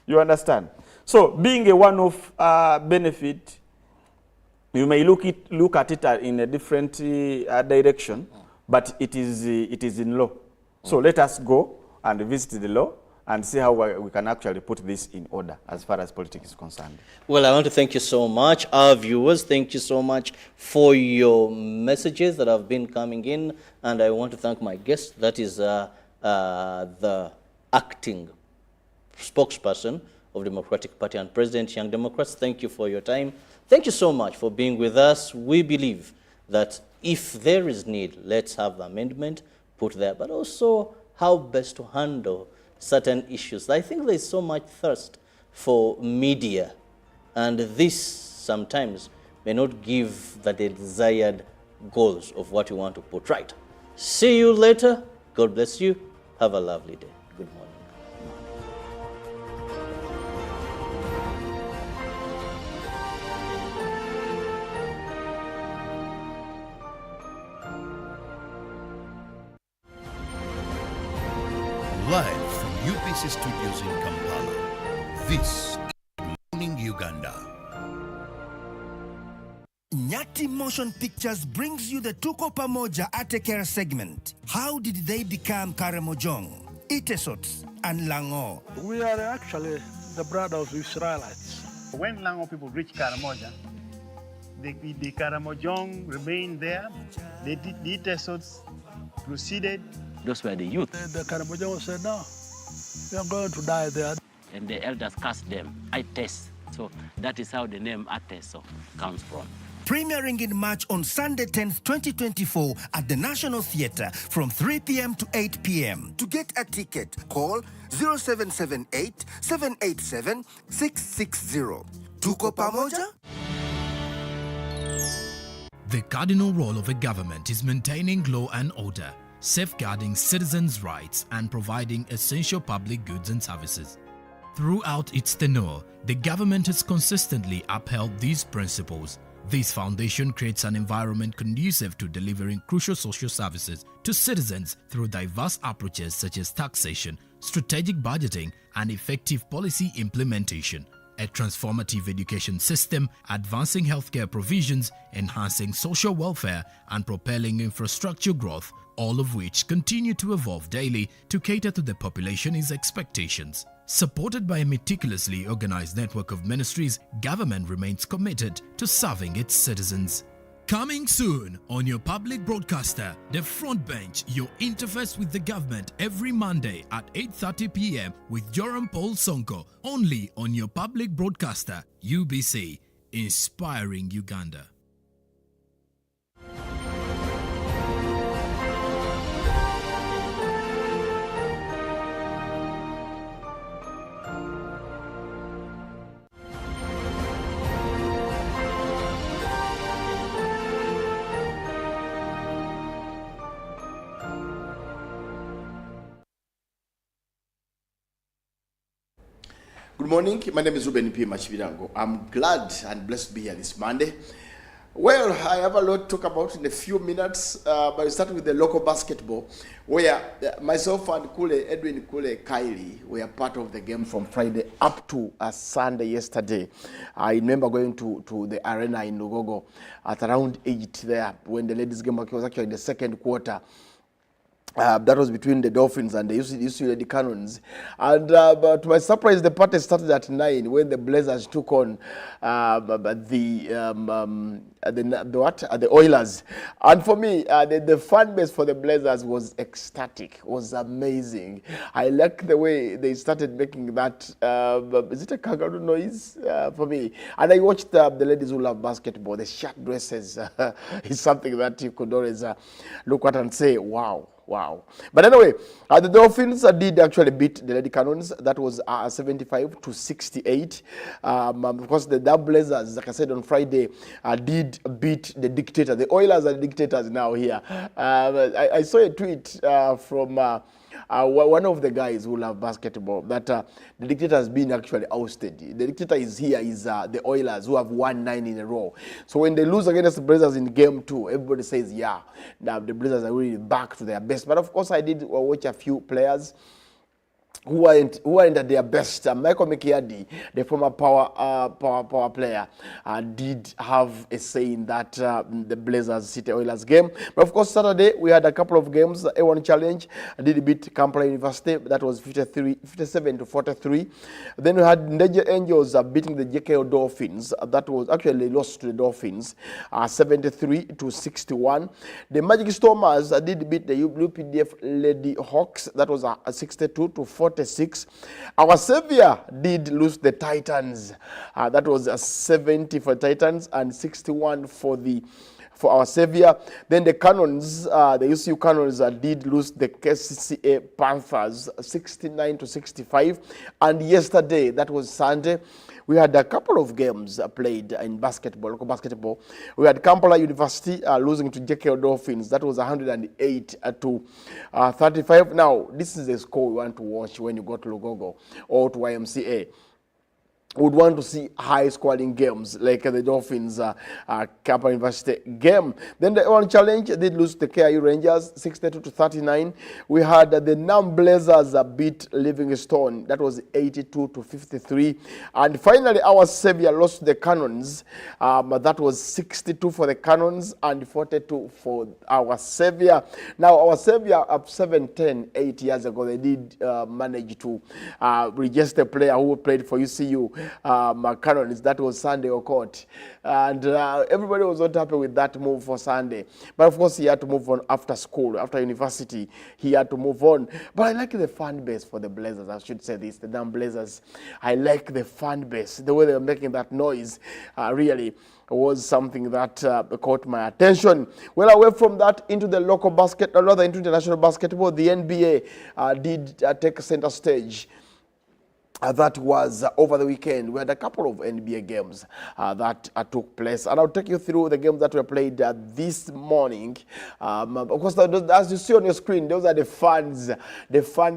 S1: You understand? So being a one-off benefit, you may look at it in a different direction, but it is in law. So let us go and visit the law and see how we can actually put this in order as far as politics is concerned.
S5: Well, I want to thank you so much. Our viewers, thank you so much for your messages that have been coming in. And I want to thank my guest, that is the acting spokesperson of Democratic Party and President Young Democrats. Thank you for your time. Thank you so much for being with us. We believe that if there is need, let's have the amendment put there, but also how best to handle certain issues. I think there is so much thirst for media, and this sometimes may not give the desired goals of what you want to put right. See you later. God bless you. Have a lovely day. Good morning.
S2: Live from UPC Studios in Kampala, this is Good Morning Uganda.
S10: Nyati Motion Pictures brings you the Tuko Pamoja Atekera segment. How did they become Karamojong, Itesots, and Lango?
S11: We are actually the brothers of Israelites.
S12: When Lango people reached Karamoja, the Karamojong remained there. The Itesots proceeded.
S13: Those were the youth.
S11: The Karamojong said, no, we are going to die there.
S13: And the elders cast them, Ites. So that is how the name Ateso comes from.
S10: Premiering in March on Sunday 10th, 2024 at the National Theatre from 3 p.m. to 8 p.m. To get a ticket, call 0778 787 660. Tuko Pamoja?
S21: The cardinal role of a government is maintaining law and order, safeguarding citizens' rights, and providing essential public goods and services. Throughout its tenure, the government has consistently upheld these principles. This foundation creates an environment conducive to delivering crucial social services to citizens through diverse approaches such as taxation, strategic budgeting, and effective policy implementation. A transformative education system, advancing healthcare provisions, enhancing social welfare, and propelling infrastructure growth, all of which continue to evolve daily to cater to the population's expectations. Supported by a meticulously organized network of ministries, government remains committed to serving its citizens. Coming soon on your public broadcaster, The Front Bench, your interface with the government every Monday at 8:30 p.m. with Joram Paul Sonko, only on your public broadcaster, UBC, inspiring Uganda.
S7: Good morning, my name is Ruben P. Machivirango. I'm glad and blessed to be here this Monday. Well, I have a lot to talk about in a few minutes, but we start with the local basketball, where myself and Edwin Kylie were part of the game from Friday up to Sunday yesterday. I remember going to the arena in Lugogo at around 8 there when the ladies' game was actually in the second quarter. That was between the Dolphins and the UC Lady Cannons. And but to my surprise, the party started at 9 when the Blazers took on the Oilers. And for me, the fan base for the Blazers was ecstatic, was amazing. I like the way they started making that, is it a kangaroo noise for me? And I watched the ladies who love basketball, the short dresses is something that you could always look at and say, wow. Wow. But anyway, the Dolphins did actually beat the Lady Cannons. That was 75-68. Of course, the Blazers, like I said on Friday, did beat the Dictator. The Oilers are the Dictators now here. I saw a tweet from one of the guys who love basketball that the Dictator has been actually ousted. The Dictator is here, is the Oilers, who have won 9 in a row. So when they lose against the Blazers in game 2, everybody says, yeah, now the Blazers are really back to their best. But of course, I did watch a few players who weren't at their best. Michael Mekiadi, the former power player, did have a say in that the Blazers City Oilers game. But of course, Saturday we had a couple of games. A1 Challenge did beat Kampala University. That was 57-43. Then we had Ndeje Angels beating the JKO Dolphins. That was actually lost to the Dolphins, 73-61. The Magic Stormers did beat the UPDF Lady Hawks. That was 62-46. Our Savior did lose the Titans. That was 70 for Titans and 61 for our Savior. Then the Cannons, the UCU Cannons did lose the KCCA Panthers 69-65. And yesterday, that was Sunday, we had a couple of games played in basketball, local basketball. We had Kampala University losing to JKO Dolphins. That was 108-35. Now, this is a score you want to watch when you go to Lugogo or to YMCA. Would want to see high scoring games like the Dolphins Kampala University game. Then the one challenge did lose the KIU Rangers 62-39. We had the Nam Blazers beat Livingstone. That was 82-53. And finally, our Savior lost to the Cannons. That was 62 for the Cannons and 42 for our Savior. Now, our Savior up 7-10 8 years ago, they did manage to register a player who played for UCU. Cannons. That was Sunday Okot. And everybody was not happy with that move for Sunday. But of course, he had to move on after school, after university. He had to move on. But I like the fan base for the Blazers. I should say this, the damn Blazers. I like the fan base. The way they were making that noise really was something that caught my attention. Well, away from that, into the local basket, or rather into international basketball, the NBA did take center stage. That was over the weekend. We had a couple of NBA games that took place, and I'll take you through the games that were played this morning. Of course, as you see on your screen, those are the fan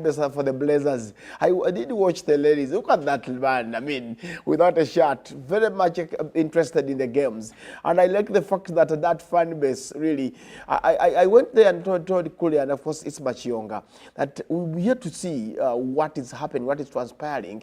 S7: base for the Blazers. I did watch the ladies. Look at that man. I mean, without a shirt, very much interested in the games, and I like the fact that that fan base really. I went there and told Kule, and of course it's much younger, that we're here to see what is happening, what is transpiring.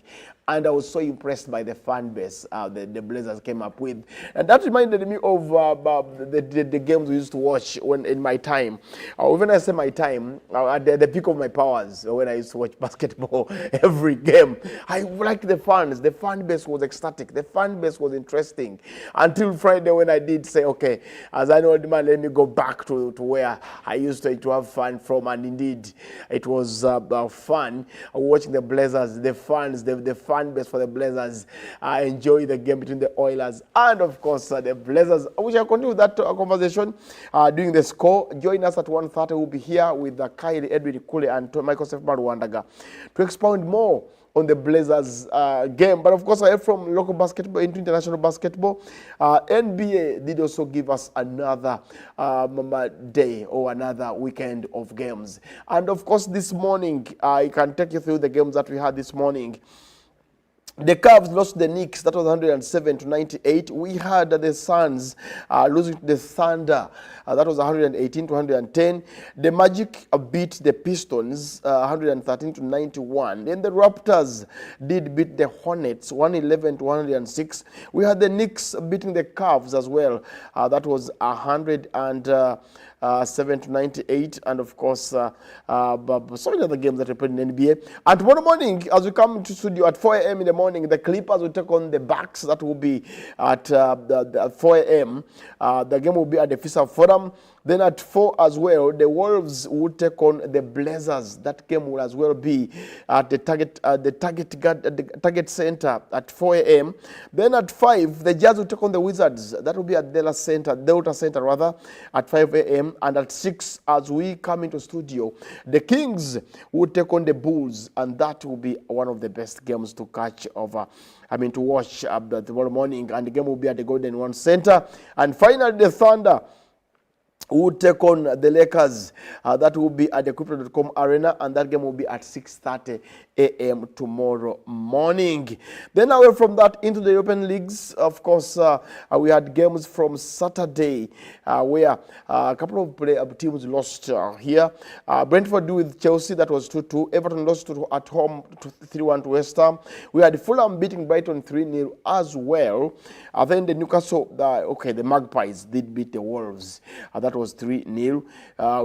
S7: And I was so impressed by the fan base the Blazers came up with. And that reminded me of the games we used to watch when in my time. When I say my time, at the peak of my powers, when I used to watch basketball every game. I liked the fans. The fan base was ecstatic. The fan base was interesting. Until Friday when I did say, okay, as an old man, let me go back to where I used to have fun from. And indeed, it was fun watching the Blazers, the fans, the fan base for the Blazers enjoy the game between the Oilers and, of course, the Blazers. We shall continue that conversation during the score. Join us at 1:30. We'll be here with Kylie Edwin Kule and Michael Sefman Wandaga to expound more on the Blazers game. But of course, from local basketball into international basketball, NBA did also give us another day or another weekend of games. And of course, this morning, I can take you through the games that we had this morning. The Cavs lost the Knicks. That was 107-98. We had the Suns losing to the Thunder. That was 118-110. The Magic beat the Pistons 113-91. Then the Raptors did beat the Hornets 111-106. We had the Knicks beating the Cavs as well. That was 107-98, and of course, so many other games that we played in the NBA. And tomorrow morning, as we come to studio at 4 a.m. in the morning, the Clippers will take on the Bucks. That will be at 4 a.m. The game will be at the FISA Forum. Then at 4 as well, the Wolves will take on the Blazers. That game will as well be at the Target Center at 4 a.m. Then at 5, the Jazz will take on the Wizards. That will be at Delta Center at 5 a.m. And at 6, as we come into studio, the Kings will take on the Bulls, and that will be one of the best games to watch tomorrow morning. And the game will be at the Golden One Center. And finally, the Thunder will take on the Lakers. That will be at the Crypto.com Arena, and that game will be at 6:30 a.m. tomorrow morning. Then away from that into the European leagues, of course, we had games from Saturday where a couple of teams lost here. Brentford drew with Chelsea, that was 2-2. Everton lost at home 3-1 to West Ham. We had Fulham beating Brighton 3-0 as well. Then the Newcastle, the Magpies did beat the Wolves. That was 3-0.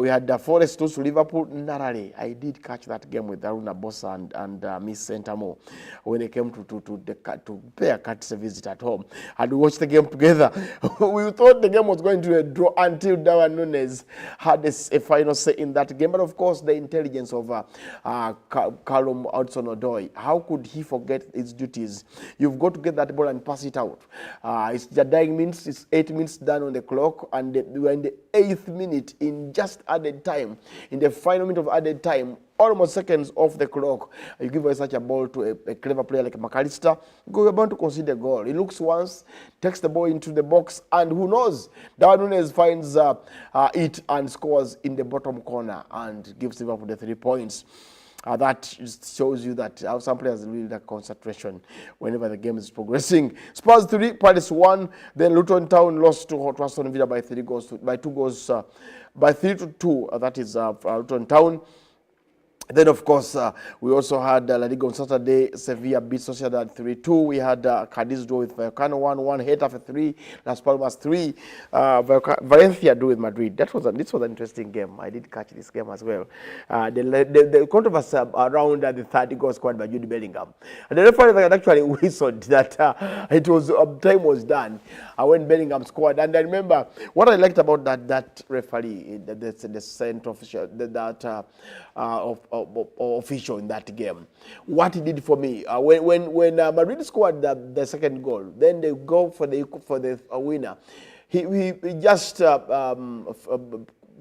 S7: We had the Forest lose to Liverpool narrowly. I did catch that game with Aruna Bossa and Miss Sentamo when they came to pay a courtesy visit at home, and we watched the game together. We thought the game was going to a draw until Darwin Nunes had a final say in that game. But of course, the intelligence of Callum Hudson-Odoi, how could he forget his duties? You've got to get that ball and pass it out. It's the dying minutes. It's 8 minutes done on the clock, and we were in the 8th minute in just added time. In the final minute of added time, almost seconds off the clock, you give such a ball to a clever player like McAllister, you're about to concede a goal. He looks once, takes the ball into the box, and who knows, Darwin Nunes finds it and scores in the bottom corner and gives Liverpool the 3 points. That shows you that some players really lack concentration whenever the game is progressing. Spurs 3, Palace 1. Then Luton Town lost to Aston Villa by 2 goals, by 3-2. That is Luton Town. Then, of course, we also had La Liga on Saturday. Sevilla beat Sociedad 3-2. We had Cadiz draw with Vallecano 1-1. Getafe 3. Las Palmas 3. Valencia drew with Madrid. This was an interesting game. I did catch this game as well. The controversy around the 30 goal scored by Jude Bellingham. And the referee had actually whistled that time was done when Bellingham scored. And I remember what I liked about that referee, the center official, official in that game. What he did for me when Madrid scored the second goal, then they go for the winner. He just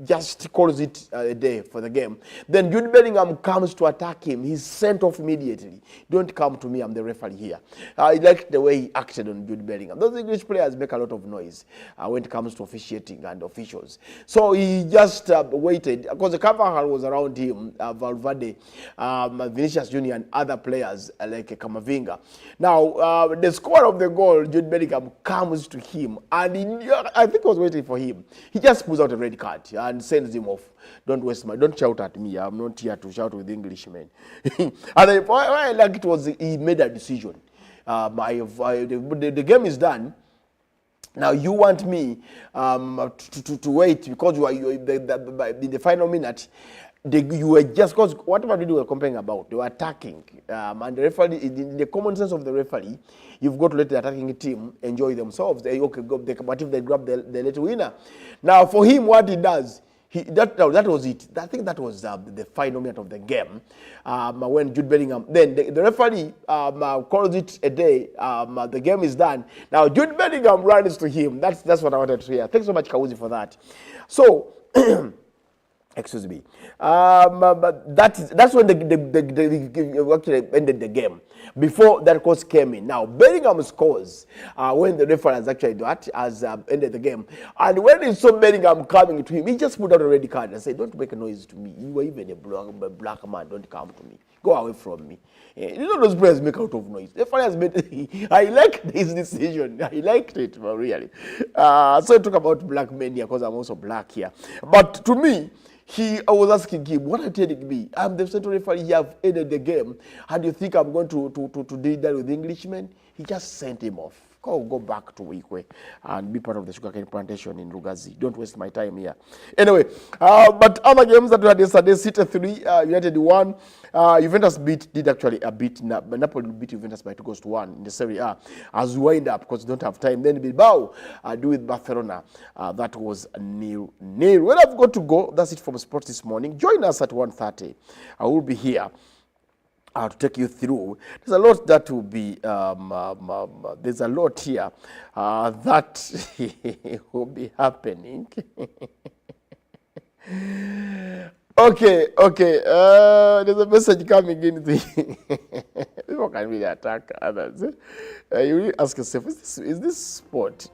S7: just calls it a day for the game. Then Jude Bellingham comes to attack him. He's sent off immediately. Don't come to me, I'm the referee here. I liked the way he acted on Jude Bellingham. Those English players make a lot of noise when it comes to officiating and officials. So he just waited, because the Carvajal was around him, Valverde, Vinicius Jr. and other players like Camavinga. Now, the scorer of the goal, Jude Bellingham, comes to him, and I think he was waiting for him. He just pulls out a red card and sends him off. Don't shout at me. I'm not here to shout with Englishmen. And what I liked was he made a decision. The game is done. Now you want me to wait because you are in the final minute. You were just, because whatever video we were complaining about, they were attacking. And the referee, in the common sense of the referee, you've got to let the attacking team enjoy themselves. What if they grab the little winner? Now, for him, what he does, that was it. I think that was the final minute of the game. When Jude Bellingham, then the referee calls it a day. The game is done. Now, Jude Bellingham runs to him. That's what I wanted to hear. Thanks so much, Kawuzi, for that. So, excuse me. But that's when they actually ended the game. Before that course came in. Now, Bellingham scores when the referee has actually ended the game. And when he saw Bellingham coming to him, he just put out a red card and said, don't make a noise to me. You are even a black man. Don't come to me. Go away from me. You know those players make out of noise. The referee has made, I liked his decision. I liked it, really. So I talk about black men here because I'm also black here. But to me, I was asking him, what are you telling me? I'm the central referee, you have ended the game, and you think I'm going to deal that with Englishmen? He just sent him off. Go back to Wikwe and be part of the sugarcane plantation in Rugazi. Don't waste my time here. Anyway, but other games that we had yesterday, City 3, United 1. Juventus Napoli beat Juventus by 2-1 in the Serie A. As we wind up, because we don't have time, then Bilbao do with Barcelona. That was 0-0. Well, I've got to go. That's it from sports this morning. Join us at 1:30. I will be here to take you through. There's a lot that will be, there's a lot here that will be happening. Okay. There's a message coming in. People can really attack others. You really ask yourself, is this sport?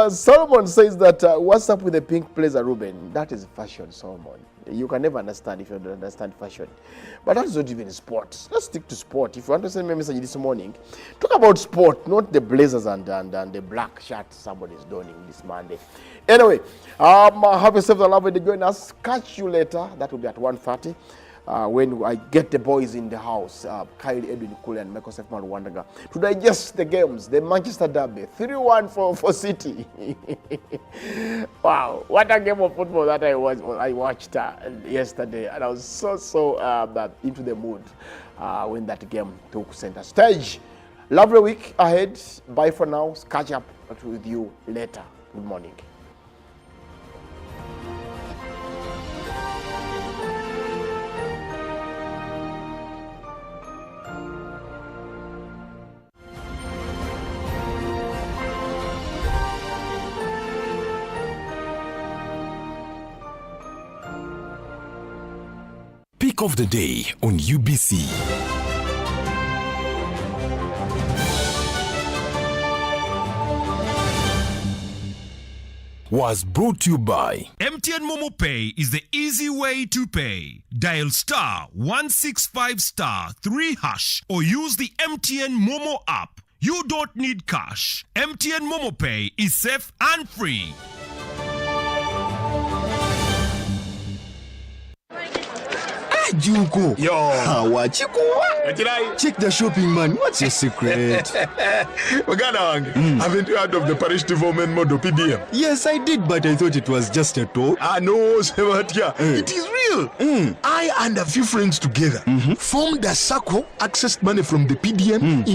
S7: Solomon says that what's up with the pink blazer, Ruben? That is fashion, Solomon. You can never understand if you don't understand fashion. But that's not even sport. Let's stick to sport. If you want to send me a message this morning, talk about sport, not the blazers and the black shirt somebody's donning this Monday. Anyway, have yourself a lovely day. Join us. Catch you later. That will be at 1:30. When I get the boys in the house, Kyle Edwin Kule and Michael Sefman Wandaga, to digest the games, the Manchester Derby, 3-1 for City. Wow, what a game of football that I watched yesterday, and I was so into the mood when that game took center stage. Lovely week ahead. Bye for now. Catch up with you later. Good morning.
S8: Pick of the day on UBC. Was brought to you by
S20: MTN Momo Pay is the easy way to pay. Dial *165*3# or use the MTN Momo app. You don't need cash. MTN Momo Pay is safe and free.
S10: Juko.
S9: Yo.
S10: Check the shopping, man. What's your secret?
S9: Uganda, haven't you heard of the parish development model PDM?
S10: Yes, I did, but I thought it was just a talk.
S9: No, Sebatia. It is real. I and a few friends together formed a circle, accessed money from the PDM,